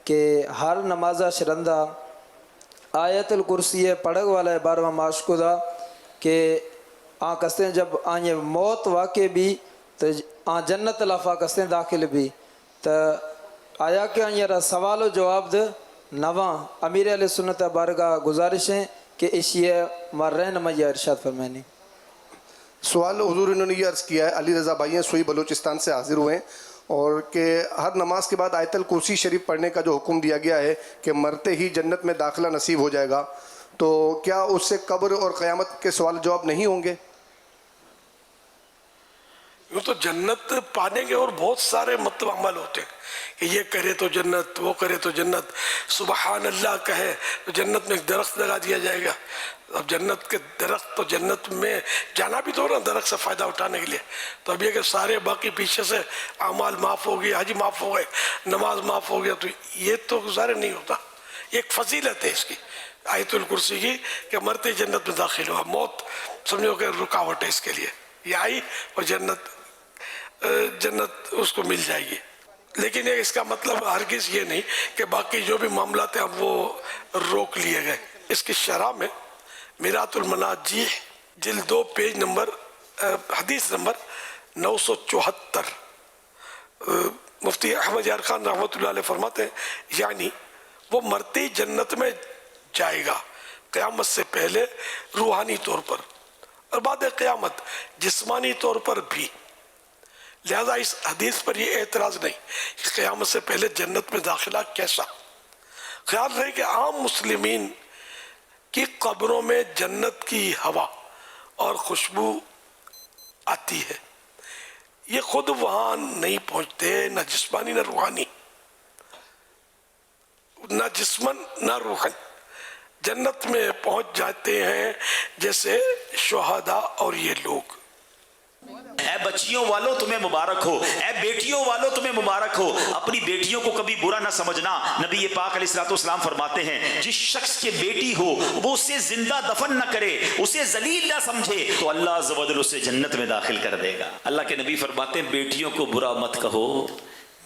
कि हर नमाजा शरंदा आयतुल कुर्सी पढ़ग वाला बारवा माशकुदा कि आ कस्ते जब आए मौत वाक़े भी तो आ जन्नत लफा कस्ते दाखिल भी तो आया कि यार सवाल जवाब द नवा अमीर अहले सुन्नत बारगाह गुजारिश है कि इशिए मर्रन मैया इरशाद फरमानी। सवाल हुजूर इन्होंने ये अर्ज़ किया है, अली रज़ा भाई हैं सोई बलूचिस्तान से हाजिर हुए हैं, और कि हर नमाज के बाद आयतल कुर्सी शरीफ पढ़ने का जो हुक्म दिया गया है कि मरते ही जन्नत में दाखिला नसीब हो जाएगा, तो क्या उससे कब्र और क़यामत के सवाल जवाब नहीं होंगे? यूँ तो जन्नत पाने के और बहुत सारे मतलब अमल होते हैं कि ये करे तो जन्नत, वो करे तो जन्नत, सुबहान अल्लाह कहे तो जन्नत में एक दरख्त लगा दिया जाएगा। अब जन्नत के दरख्त तो जन्नत में जाना भी तो ना दरख्त से फ़ायदा उठाने के लिए, तो अब ये कि सारे बाकी पीछे से अमाल माफ़ हो गए, हज माफ़ हो गए, नमाज माफ़ हो गया, तो ये तो गुजारे नहीं होता। एक फजीलत है इसकी आयतुल कुर्सी की कि मरते जन्नत में दाखिल हुआ, मौत समझो कि रुकावट है इसके लिए, ये आई और जन्नत उसको मिल जाएगी। लेकिन ये इसका मतलब हरगिज़ ये नहीं कि बाकी जो भी मामला थे अब वो रोक लिए गए। इसकी शरह में मिरातुल मनाजीह जिल्द 2 पेज नंबर हदीस नंबर 974 मुफ्ती अहमद यार खान रहमतुल्लाह अलैह फरमाते हैं, यानी वो मरते ही जन्नत में जाएगा क़यामत से पहले रूहानी तौर पर और बाद क़यामत जिस्मानी तौर पर भी। लिहाजा इस हदीस पर ये एतराज़ नहीं कि क़यामत से पहले जन्नत में दाखिला कैसा। ख्याल रहे कि आम मुस्लिमीन की कब्रों में जन्नत की हवा और खुशबू आती है, ये खुद वहाँ नहीं पहुँचते, न जिस्मानी न रूहानी, न जिस्मन न रूहन, जन्नत में पहुँच जाते हैं जैसे शुहदा और ये लोग। ऐ बच्चियों वालों तुम्हें मुबारक हो, ऐ बेटियों वालों तुम्हें मुबारक हो, अपनी बेटियों को कभी बुरा ना समझना। नबी पाक अलैहिस्सलाम फरमाते हैं, जिस शख्स की बेटी हो वो उसे जिंदा दफन न करे, उसे जलील ना समझे, तो अल्लाह अज़्ज़ व जल उसे जन्नत में दाखिल कर देगा। अल्लाह के नबी फरमाते हैं, बेटियों को बुरा मत कहो,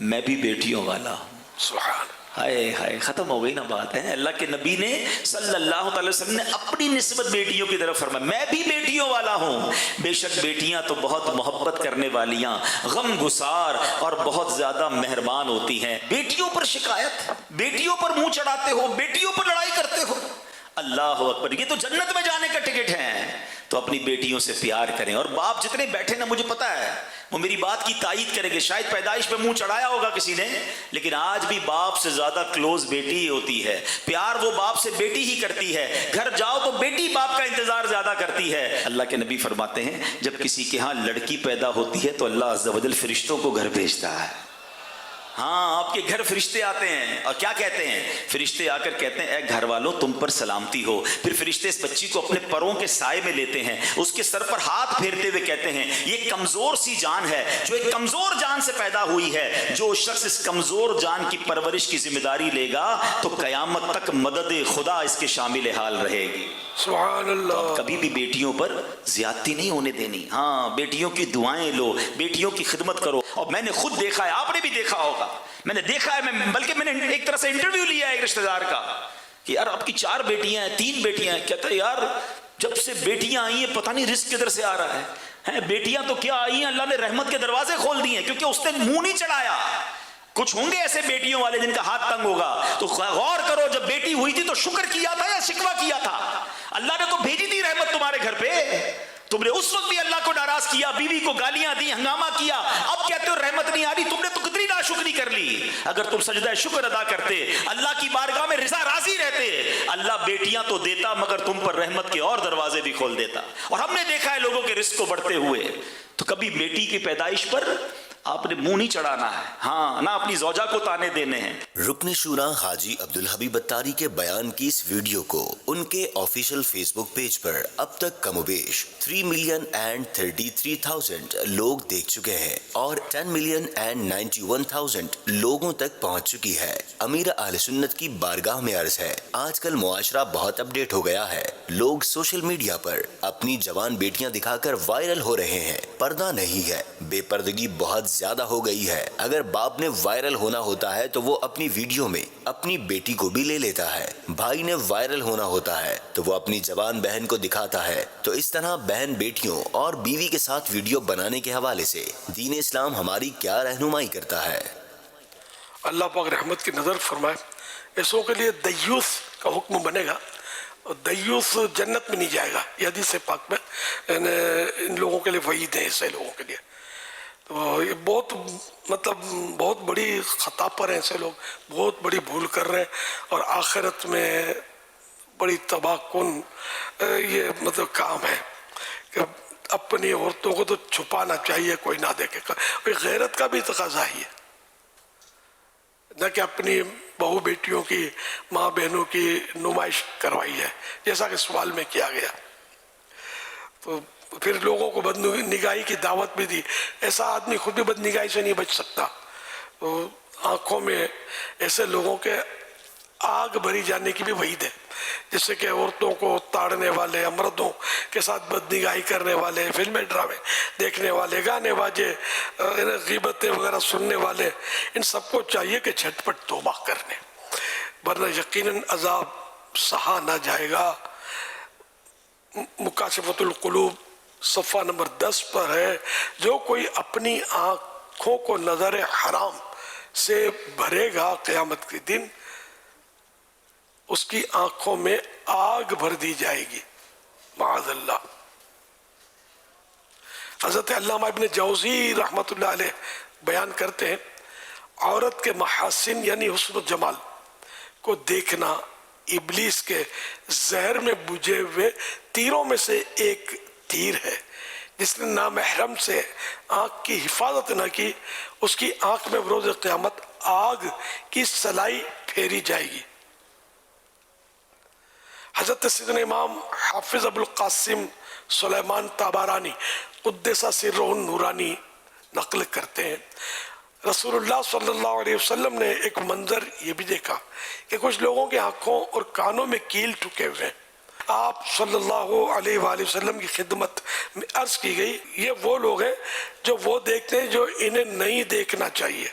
मैं भी बेटियों वाला हूँ। सुभान, हाय हाय, खत्म हो गई ना बात है। अल्लाह के नबी ने सल्लल्लाहु अलैहि वसल्लम ने अपनी निस्बत बेटियों की तरफ फरमाया, मैं भी बेटियों वाला हूँ। बेशक बेटियां तो बहुत मोहब्बत करने वालियां, गम गुसार और बहुत ज्यादा मेहरबान होती हैं। बेटियों पर शिकायत, बेटियों पर मुंह चढ़ाते हो, बेटियों पर लड़ाई करते हो, अल्लाह अकबर, ये तो जन्नत में जाने का टिकट है। तो अपनी बेटियों से प्यार करें। और बाप जितने बैठे ना, मुझे पता है वो मेरी बात की तायीद करेंगे, शायद पैदाइश पे मुंह चढ़ाया होगा किसी ने, लेकिन आज भी बाप से ज्यादा क्लोज बेटी ही होती है। प्यार वो बाप से बेटी ही करती है। घर जाओ तो बेटी बाप का इंतजार ज्यादा करती है। अल्लाह के नबी फरमाते हैं, जब किसी के यहाँ लड़की पैदा होती है तो अल्लाह अज़्ज़ व जल फरिश्तों को घर भेजता है। हाँ, आपके घर फरिश्ते आते हैं और क्या कहते हैं, फरिश्ते आकर कहते हैं, ए घर वालों तुम पर सलामती हो। फिर फरिश्ते इस बच्ची को अपने परों के साए में लेते हैं, उसके सर पर हाथ फेरते हुए कहते हैं, ये कमजोर सी जान है जो एक कमजोर जान से पैदा हुई है। जो शख्स इस कमजोर जान की परवरिश की जिम्मेदारी लेगा तो कयामत तक मदद खुदा इसके शामिल हाल रहेगी। सुभान अल्लाह। तो कभी भी बेटियों पर ज्यादती नहीं होने देनी। हाँ, बेटियों की दुआएं लो, बेटियों की खिदमत करो। और मैंने खुद देखा है, आपने भी देखा होगा, मैंने देखा है, बल्कि मैंने एक तरह से इंटरव्यू लिया है एक रिश्तेदार का कि यार आपकी 4 बेटियां हैं, 3 बेटियां हैं। कहता है यार जब से बेटियां आई हैं पता नहीं रिस्क किधर से आ रहा है। बेटियां तो क्या आई हैं, अल्लाह ने रहमत के दरवाजे खोल दिए, क्योंकि उसने मुंह नहीं चढ़ाया। कुछ होंगे ऐसे बेटियों वाले जिनका हाथ तंग होगा, तो गौर करो, जब बेटी हुई थी तो शुक्र किया था या शिकवा किया था? अल्लाह ने तो भेजी थी रहमत तुम्हारे घर पे, तुमने उस वक्त भी अल्लाह को नाराज किया, बीवी को गालियां दी, हंगामा किया, अब कहते हो रहमत नहीं आ रही। तुमने तो कितनी नाशुक्री कर ली। अगर तुम सजदा शुक्र अदा करते, अल्लाह की बारगाह में रिजा राजी रहते, अल्लाह बेटियां तो देता मगर तुम पर रहमत के और दरवाजे भी खोल देता। और हमने देखा है लोगों के रिस्क को बढ़ते हुए। तो कभी बेटी की पैदाइश पर आपने मुंह नहीं चढ़ाना है, हाँ ना अपनी ज़ौजा को ताने देने हैं। रुकन शुरा हाजी अब्दुल हबीब अत्तारी के बयान की इस वीडियो को उनके ऑफिशियल फेसबुक पेज पर अब तक कमोबेश 3,33,000 लोग देख चुके हैं और 10,91,000 लोगों तक पहुंच चुकी है। अमीर अहले सुन्नत की बारगाह में अर्ज है, आजकल मुआशरा बहुत अपडेट हो गया है। लोग सोशल मीडिया पर अपनी जवान बेटियां दिखाकर वायरल हो रहे हैं। पर्दा नहीं है, बेपर्दगी बहुत ज्यादा हो गई है। अगर बाप ने वायरल होना होता है तो वो अपनी वीडियो में अपनी बेटी को भी ले लेता है। भाई ने वायरल होना होता है तो वो अपनी जवान बहन को दिखाता है। तो इस तरह बहन बेटियों और बीवी के साथ वीडियो बनाने के हवाले से दीन इस्लाम हमारी क्या रहनुमाई करता है? अल्लाह पाक रहमत की नज़र फरमाए। ऐसों के लिए दयूस का हुक्म बनेगा और दयूस जन्नत में नहीं जाएगा। ये हदीस पाक में इन लोगों के लिए वईद है, ऐसे लोगों के लिए। तो ये बहुत बहुत बड़ी खता पर हैं ऐसे लोग, बहुत बड़ी भूल कर रहे हैं और आखिरत में बड़ी तबाहकुन ये काम है कि अपनी औरतों को तो छुपाना चाहिए, कोई ना देखे। गैरत का भी तकाजा ही है, न कि अपनी बहू बेटियों की, माँ बहनों की नुमाइश करवाई है जैसा कि सवाल में किया गया। तो फिर लोगों को बदनिगाही की दावत भी दी। ऐसा आदमी खुद भी बदनिगाही से नहीं बच सकता। तो आंखों में ऐसे लोगों के आग भरी जाने की भी वईद है, जैसे कि औरतों को ताड़ने वाले, मर्दों के साथ बदनिगाही करने वाले, फिल्में ड्रामे देखने वाले, गाने बाजे, गीबतें वगैरह सुनने वाले, इन सबको चाहिए कि झटपट तौबा करने, वरना यकीनन अजाब सहा ना जाएगा। मुकाशफतुल कुलूब सफ़ा नंबर 10 पर है, जो कोई अपनी आँखों को नज़र हराम से भरेगा क़यामत के दिन उसकी आंखों में आग भर दी जाएगी। माअज़ल्लाह। हज़रत अल्लामा इब्न जौज़ी रहमतुल्लाह अलैह बयान करते हैं, औरत के महासिन यानी हुस्न जमाल को देखना इब्लीस के जहर में बुझे हुए तीरों में से एक तीर है। जिसने नामहरम से आँख की हिफाजत न की, उसकी आँख में रोज़ क़यामत आग की सलाई फेरी जाएगी। हज़रत सैयदना इमाम हाफिज अबुल कासिम सुलेमान ताबारानी क़ुद्दसा सिर्रुहुन नूरानी नक़ल करते हैं, रसूलुल्लाह सल्लल्लाहु अलैहि वसल्लम ने एक मंजर ये भी देखा कि कुछ लोगों के आँखों और कानों में कील ठुके हुए हैं। आप सल्लल्लाहु अलैहि वसल्लम की खिदमत में अर्ज की गई, ये वो लोग हैं जो वो देखते हैं जो इन्हें नहीं देखना चाहिए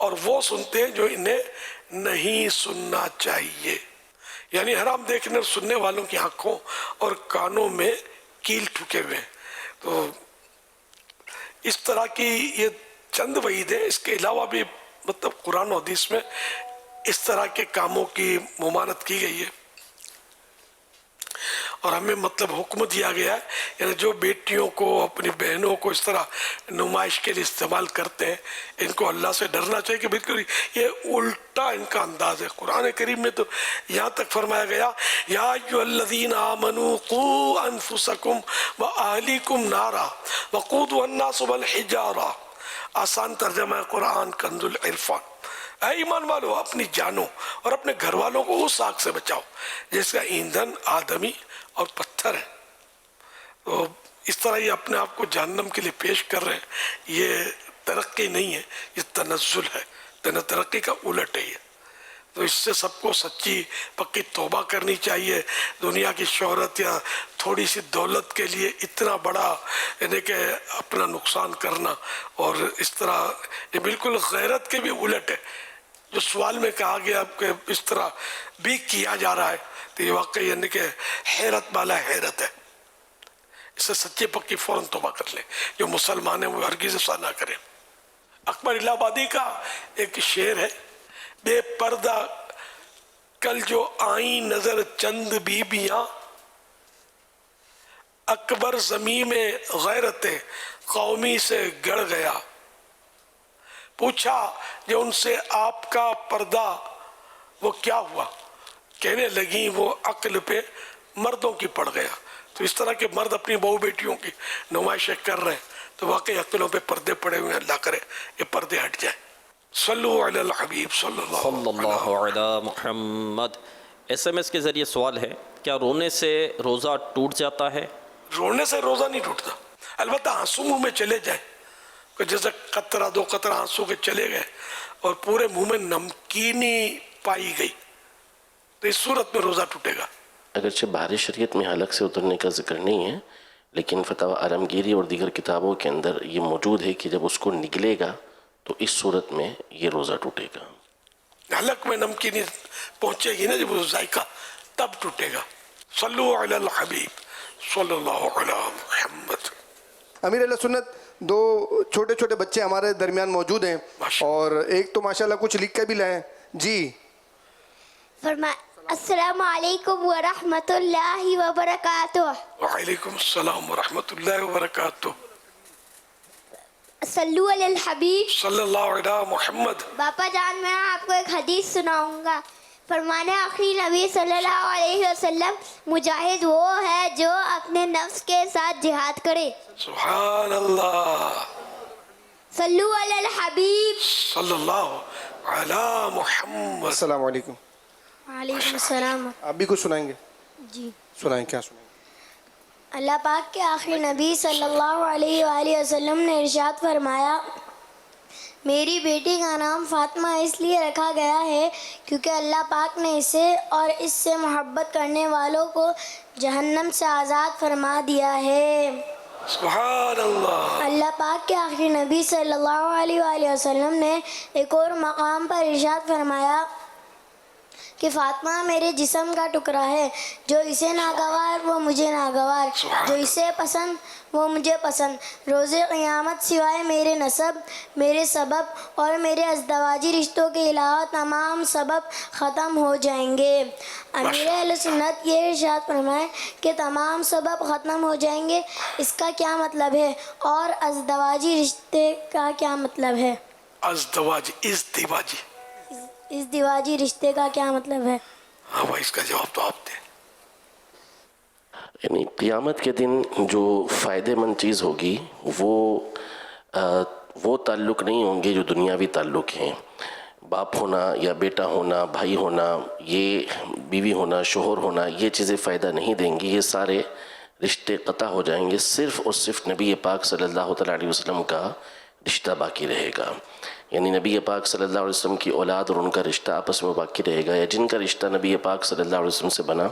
और वो सुनते हैं जो इन्हें नहीं सुनना चाहिए। यानी हराम देखने और सुनने वालों की आंखों और कानों में कील ठुके हुए हैं। तो इस तरह की ये चंद वईद है। इसके अलावा भी कुरान और हदीस में इस तरह के कामों की मुमानत की गई है और हमें हुक्म दिया गया है, यानी जो बेटियों को, अपनी बहनों को इस तरह नुमाइश के लिए इस्तेमाल करते हैं, इनको अल्लाह से डरना चाहिए कि बिल्कुल ये उल्टा इनका अंदाज है। कुरान करीम में तो यहाँ तक फरमाया गया, या अय्युहल्लज़ीना आमनू क़ू अनफुसकुम व अहलीकुम नारा वक़ूदुहा अन्नास वल हिजारा। आसान तर्जमा है कुरान कंजुल इरफान। ऐ ईमान वालों, अपनी जानों और अपने घर वालों को उस आग से बचाओ जिसका ईंधन आदमी और पत्थर है। तो इस तरह ये अपने आप को जहन्नम के लिए पेश कर रहे हैं। ये तरक्की नहीं है, ये तनज़्ज़ुल है, तरक्की का उलट है ये। तो इससे सबको सच्ची पक्की तौबा करनी चाहिए। दुनिया की शोहरत या थोड़ी सी दौलत के लिए इतना बड़ा यानी कि अपना नुकसान करना और इस तरह ये बिल्कुल गैरत के भी उलट है। जो सवाल में कहा गया कि इस तरह भी किया जा रहा है, तो ये वाकई यानी कि हैरत वाला हैरत है। इससे सच्ची पक्की फौरन तौबा कर ले। जो मुसलमान है वो हरगिज़ ऐसा ना करें। अकबर इलाहाबादी का एक शेर है, बेपर्दा कल जो आई नजर चंद बीबियां, अकबर ज़मीं में गैरते कौमी से गड़ गया। पूछा जो उनसे आपका पर्दा वो क्या हुआ, कहने लगी वो अक्ल पे मर्दों की पड़ गया। तो इस तरह के मर्द अपनी बहू बेटियों की नुमाइशें कर रहे हैं, تو واقعی عقلوں پہ پردے پڑے ہوئے ہیں، اللہ کرے یہ پردے ہٹ جائیں. صلو علی الحبیب صلی اللہ علی محمد. ایس ایم ایس کے ذریعے سوال ہے، کیا رونے سے روزہ ٹوٹ جاتا ہے؟ رونے سے روزہ نہیں ٹوٹتا، البتہ آنسو منہ میں چلے جائیں، کہ جیسے قطرہ دو قطرہ آنسو کے چلے گئے اور پورے منہ میں نمکینی پائی گئی تو اس صورت میں روزہ ٹوٹے گا. اگرچہ بحر شریعت میں حلق سے اترنے کا ذکر نہیں ہے، لیکن فتاوی عالمگیری اور دیگر کتابوں کے اندر یہ موجود ہے کہ جب اس کو نگلے گا تو اس صورت میں یہ روزہ ٹوٹے گا. حلق میں نمکینی پہنچے گی نا جب وہ ذائقہ، تب ٹوٹے گا. صلو علی الحبیب صلی اللہ علی محمد. امیر علیہ سنت، دو چھوٹے چھوٹے بچے ہمارے درمیان موجود ہیں اور ایک تو ماشاءاللہ کچھ لکھ کے بھی لائے. جی السلام علیکم ورحمۃ اللہ وبرکاتہ. وعلیکم السلام ورحمۃ اللہ وبرکاتہ. صلو علی الحبیب صلی اللہ علی محمد. باپا جان، میں آپ کو ایک حدیث سناؤں گا. فرمانے آخری نبی صلی اللہ علیہ وسلم، مجاہد وہ ہے جو اپنے نفس کے ساتھ جہاد کرے. سبحان اللہ. صلو علی الحبیب صلی اللہ علی محمد. السلام علیکم. وعلیکم السلام. آپ بھی کچھ سنائیں گے؟ جی سنائیں. کیا سنائیں؟ اللہ پاک کے آخری نبی صلی اللہ علیہ وآلہ وسلم نے ارشاد فرمایا، میری بیٹی کا نام فاطمہ اس لیے رکھا گیا ہے کیونکہ اللہ پاک نے اسے اور اس سے محبت کرنے والوں کو جہنم سے آزاد فرما دیا ہے. سبحان اللہ. اللہ پاک کے آخری نبی صلی اللہ علیہ وآلہ وسلم نے ایک اور مقام پر ارشاد فرمایا کہ فاطمہ میرے جسم کا ٹکڑا ہے، جو اسے ناگوار وہ مجھے ناگوار، جو اسے پسند وہ مجھے پسند. روز قیامت سوائے میرے نسب، میرے سبب اور میرے ازدواجی رشتوں کے علاوہ تمام سبب ختم ہو جائیں گے. امیر اہل سنت یہ ارشاد فرمائے کہ تمام سبب ختم ہو جائیں گے، اس کا کیا مطلب ہے اور ازدواجی رشتے کا کیا مطلب ہے؟ ازدواجی رشتے کا کیا مطلب ہے؟ ہاں بھائی، اس کا جواب تو آپ دیں. یعنی قیامت کے دن جو فائدہ مند چیز ہوگی وہ تعلق نہیں ہوں گے جو دنیاوی تعلق ہیں. باپ ہونا یا بیٹا ہونا، بھائی ہونا، یہ بیوی ہونا، شوہر ہونا، یہ چیزیں فائدہ نہیں دیں گی. یہ سارے رشتے قطع ہو جائیں گے. صرف اور صرف نبی پاک صلی اللہ تعالیٰ علیہ وسلم کا رشتہ باقی رہے گا. یعنی نبی پاک صلی اللہ علیہ وسلم کی اولاد اور ان کا رشتہ آپس میں باقی رہے گا، یا جن کا رشتہ نبی پاک صلی اللہ علیہ وسلم سے بنا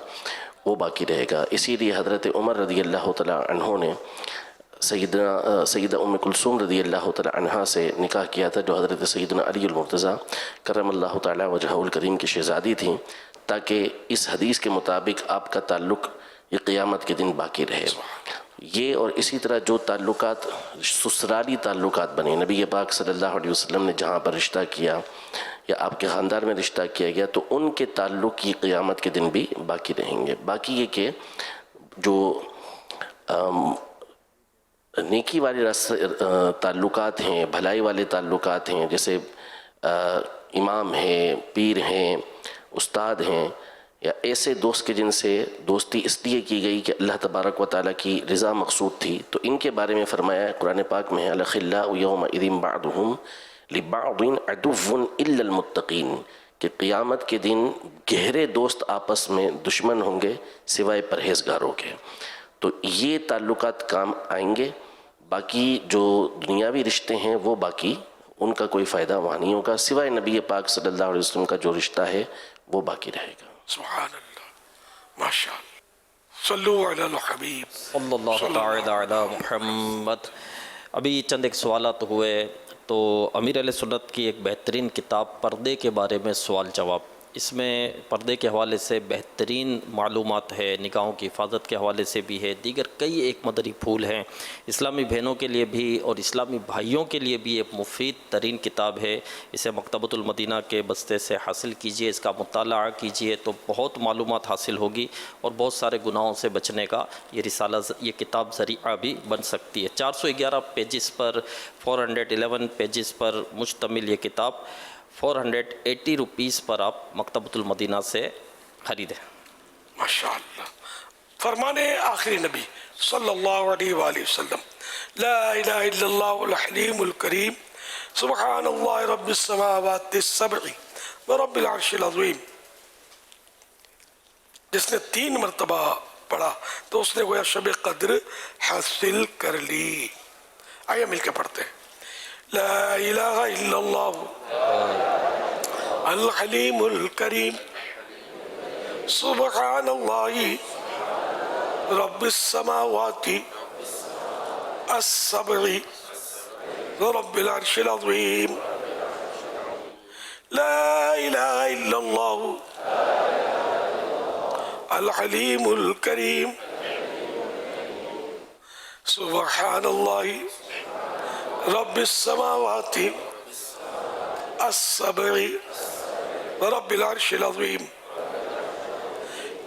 وہ باقی رہے گا. اسی لیے حضرت عمر رضی اللہ تعالیٰ عنہ نے سیدہ ام کلثوم رضی اللہ تعالیٰ عنہ سے نکاح کیا تھا، جو حضرت سیدنا علی المرتضیٰ کرم اللہ تعالیٰ وجہہ الکریم کی شہزادی تھیں، تاکہ اس حدیث کے مطابق آپ کا تعلق یہ قیامت کے دن باقی رہے. یہ اور اسی طرح جو تعلقات سسرالی تعلقات بنے، نبی پاک صلی اللہ علیہ وسلم نے جہاں پر رشتہ کیا یا آپ کے خاندان میں رشتہ کیا گیا، تو ان کے تعلق کی قیامت کے دن بھی باقی رہیں گے. باقی یہ کہ جو نیکی والے تعلقات ہیں، بھلائی والے تعلقات ہیں، جیسے امام ہیں، پیر ہیں، استاد ہیں، یا ایسے دوست کے جن سے دوستی اس لیے کی گئی کہ اللہ تبارک و تعالیٰ کی رضا مقصود تھی، تو ان کے بارے میں فرمایا ہے قرآن پاک میں، الأخلاء يومئذ بعضهم لبعض عدو إلا المتقين، کہ قیامت کے دن گہرے دوست آپس میں دشمن ہوں گے سوائے پرہیزگاروں کے. تو یہ تعلقات کام آئیں گے. باقی جو دنیاوی رشتے ہیں وہ باقی ان کا کوئی فائدہ وہاں نہیں ہوگا، سوائے نبی پاک صلی اللہ علیہ وسلم کا جو رشتہ ہے وہ باقی رہے گا. سبحان اللہ، ماشاء اللہ. صلو علی الحبیب صلی اللہ تعالی علی محمد. ابھی چند ایک سوالات ہوئے تو امیر علیہ سنت کی ایک بہترین کتاب پردے کے بارے میں سوال جواب، اس میں پردے کے حوالے سے بہترین معلومات ہے، نکاحوں کی حفاظت کے حوالے سے بھی ہے، دیگر کئی ایک مدری پھول ہیں. اسلامی بہنوں کے لیے بھی اور اسلامی بھائیوں کے لیے بھی ایک مفید ترین کتاب ہے. اسے مکتبۃ المدینہ کے بستے سے حاصل کیجئے، اس کا مطالعہ کیجئے تو بہت معلومات حاصل ہوگی اور بہت سارے گناہوں سے بچنے کا یہ رسالہ، یہ کتاب ذریعہ بھی بن سکتی ہے. 411 پیجز پر 411 پیجز پر مشتمل یہ کتاب 480 روپیز پر آپ مکتبۃ المدینہ سے خریدیں. ماشاءاللہ. فرمانے آخری نبی صلی اللہ علیہ وآلہ وسلم لا الہ الا اللہ الحلیم الکریم سبحان اللہ رب السماوات السبع ورب العرش العظیم. جس نے 3 مرتبہ پڑھا تو اس نے گویا شب قدر حاصل کر لی. آئیے مل کے پڑھتے ہیں. لا الہ الا اللہ الحلیم الکریم سبحان اللہ رب السماوات السبع ورب العرش العظیم. لا الہ الا اللہ الحلیم الکریم سبحان اللہ رب السماوات السبع ورب العرش العظیم.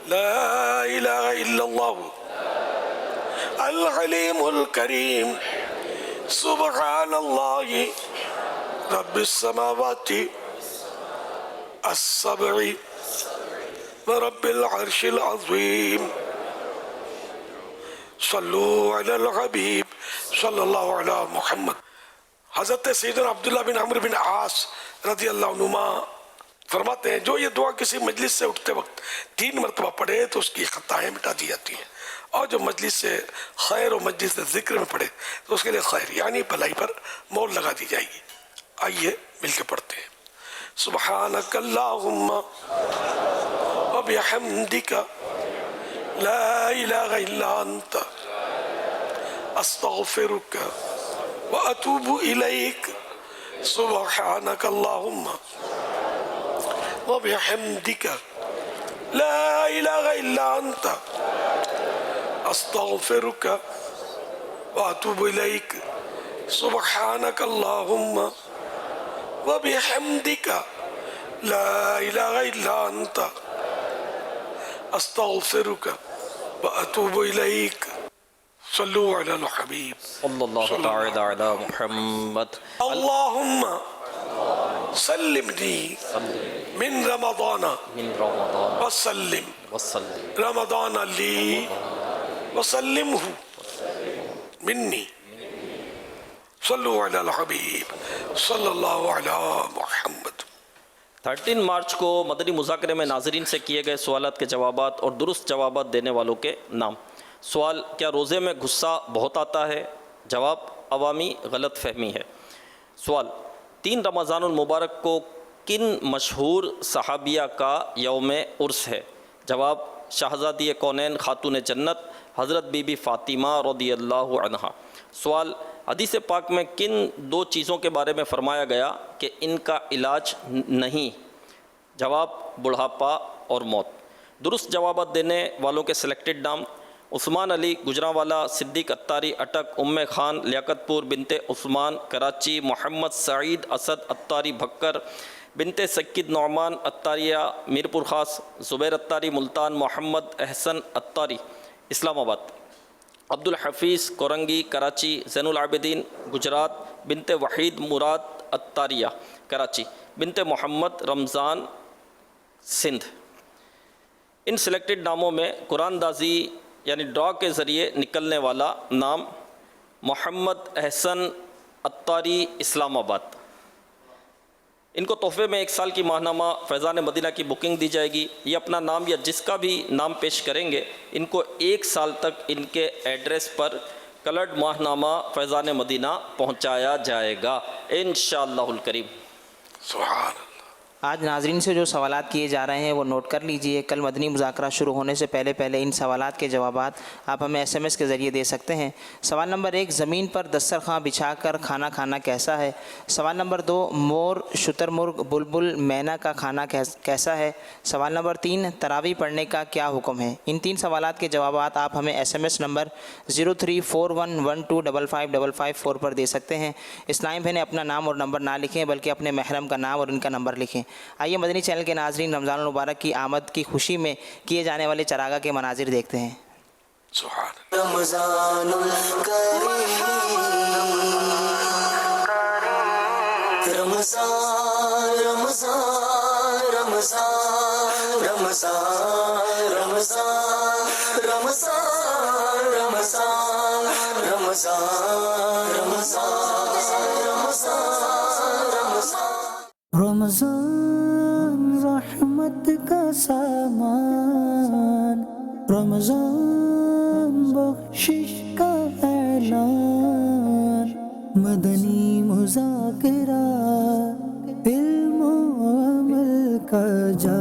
لا الہ الا اللہ الحلیم الکریم سبحان اللہ رب السماوات السبع ورب العرش العظیم. صلو علی الحبیب صلی اللہ علی محمد. حضرت سیدنا عبداللہ بن عمرو بن عاص رضی اللہ عنہما فرماتے ہیں جو یہ دعا کسی مجلس سے اٹھتے وقت 3 مرتبہ پڑھے تو اس کی خطائیں مٹا دی جاتی ہیں، اور جو مجلس سے خیر و مجلس سے ذکر میں پڑھے تو اس کے لیے خیر یعنی بھلائی پر مور لگا دی جائے گی. آئیے مل کے پڑھتے ہیں. سبحانک اللہم وبحمدک لا الہ الا انت استغفرک واتوب الیک. سبحانک اللہم وبحمدک لا الہ الا انت استغفرک واتوب الیک. سبحانک اللہم وبحمدک لا الہ الا انت استغفرک واتوب الیک. صلو علی الحبیب صلی اللہ تعالی علی محمد. اللہم سلمنی من رمضان وسلم رمضان لی وسلمہ منی. صلو علی الحبیب صلی اللہ علی محمد. 13 مارچ کو مدنی مذاکرے میں ناظرین سے کیے گئے سوالات کے جوابات اور درست جوابات دینے والوں کے نام. سوال: کیا روزے میں غصہ بہت آتا ہے؟ جواب: عوامی غلط فہمی ہے. سوال: 3 رمضان المبارک کو کن مشہور صحابیہ کا یوم عرس ہے؟ جواب: شہزادی کونین خاتون جنت حضرت بی بی فاطمہ رضی اللہ عنہا. سوال: حدیث پاک میں کن 2 چیزوں کے بارے میں فرمایا گیا کہ ان کا علاج نہیں؟ جواب: بڑھاپا اور موت. درست جوابات دینے والوں کے سلیکٹڈ نام: عثمان علی گجرانوالا، صدیق اتاری اٹک، ام خان لیاقت پور بنت عثمان کراچی، محمد سعید اسد اتاری بھکر، بنت سکید نعمان اتاریہ میرپور خاص، زبیر اتاری ملتان، محمد احسن اتاری اسلام آباد، عبد الحفیظ کورنگی کراچی، زین العابدین گجرات، بنت وحید مراد اتاریہ کراچی، بنت محمد رمضان سندھ. ان سلیکٹڈ ناموں میں قرآن دازی یعنی ڈرا کے ذریعے نکلنے والا نام: محمد احسن اتاری اسلام آباد. ان کو تحفے میں 1 سال کی ماہنامہ فیضان مدینہ کی بکنگ دی جائے گی. یہ اپنا نام یا جس کا بھی نام پیش کریں گے ان کو 1 سال تک ان کے ایڈریس پر کلرڈ ماہنامہ فیضان مدینہ پہنچایا جائے گا انشاءاللہ الکریم. سبحان اللہ. آج ناظرین سے جو سوالات کیے جا رہے ہیں وہ نوٹ کر لیجئے. کل مدنی مذاکرہ شروع ہونے سے پہلے ان سوالات کے جوابات آپ ہمیں SMS کے ذریعے دے سکتے ہیں. سوال نمبر 1: زمین پر دسترخوان بچھا کر کھانا کھانا کیسا ہے؟ سوال نمبر 2: مور، شتر مرغ، بلبل، مینا کا کھانا کیسا ہے؟ سوال نمبر 3: تراویح پڑھنے کا کیا حکم ہے؟ ان 3 سوالات کے جوابات آپ ہمیں SMS نمبر 0341125555 پر دے سکتے ہیں. اسلام بھائی نے اپنا نام اور نمبر نہ لکھیں بلکہ اپنے محرم کا نام اور ان کا نمبر لکھیں. آئیے مدنی چینل کے ناظرین رمضان المبارک کی آمد کی خوشی میں کیے جانے والے چراغاں کے مناظر دیکھتے ہیں. سبحان رمضان الکریم رمضان رمضان رمضان رمضان رمضان رمضان رمضان رمضان रमजान रमजान रमजान रमजान रमजान रहमत का सामान, रमजान बख्शिश का ऐलान, मदनी मुज़ाकरा इल्म व अमल का जा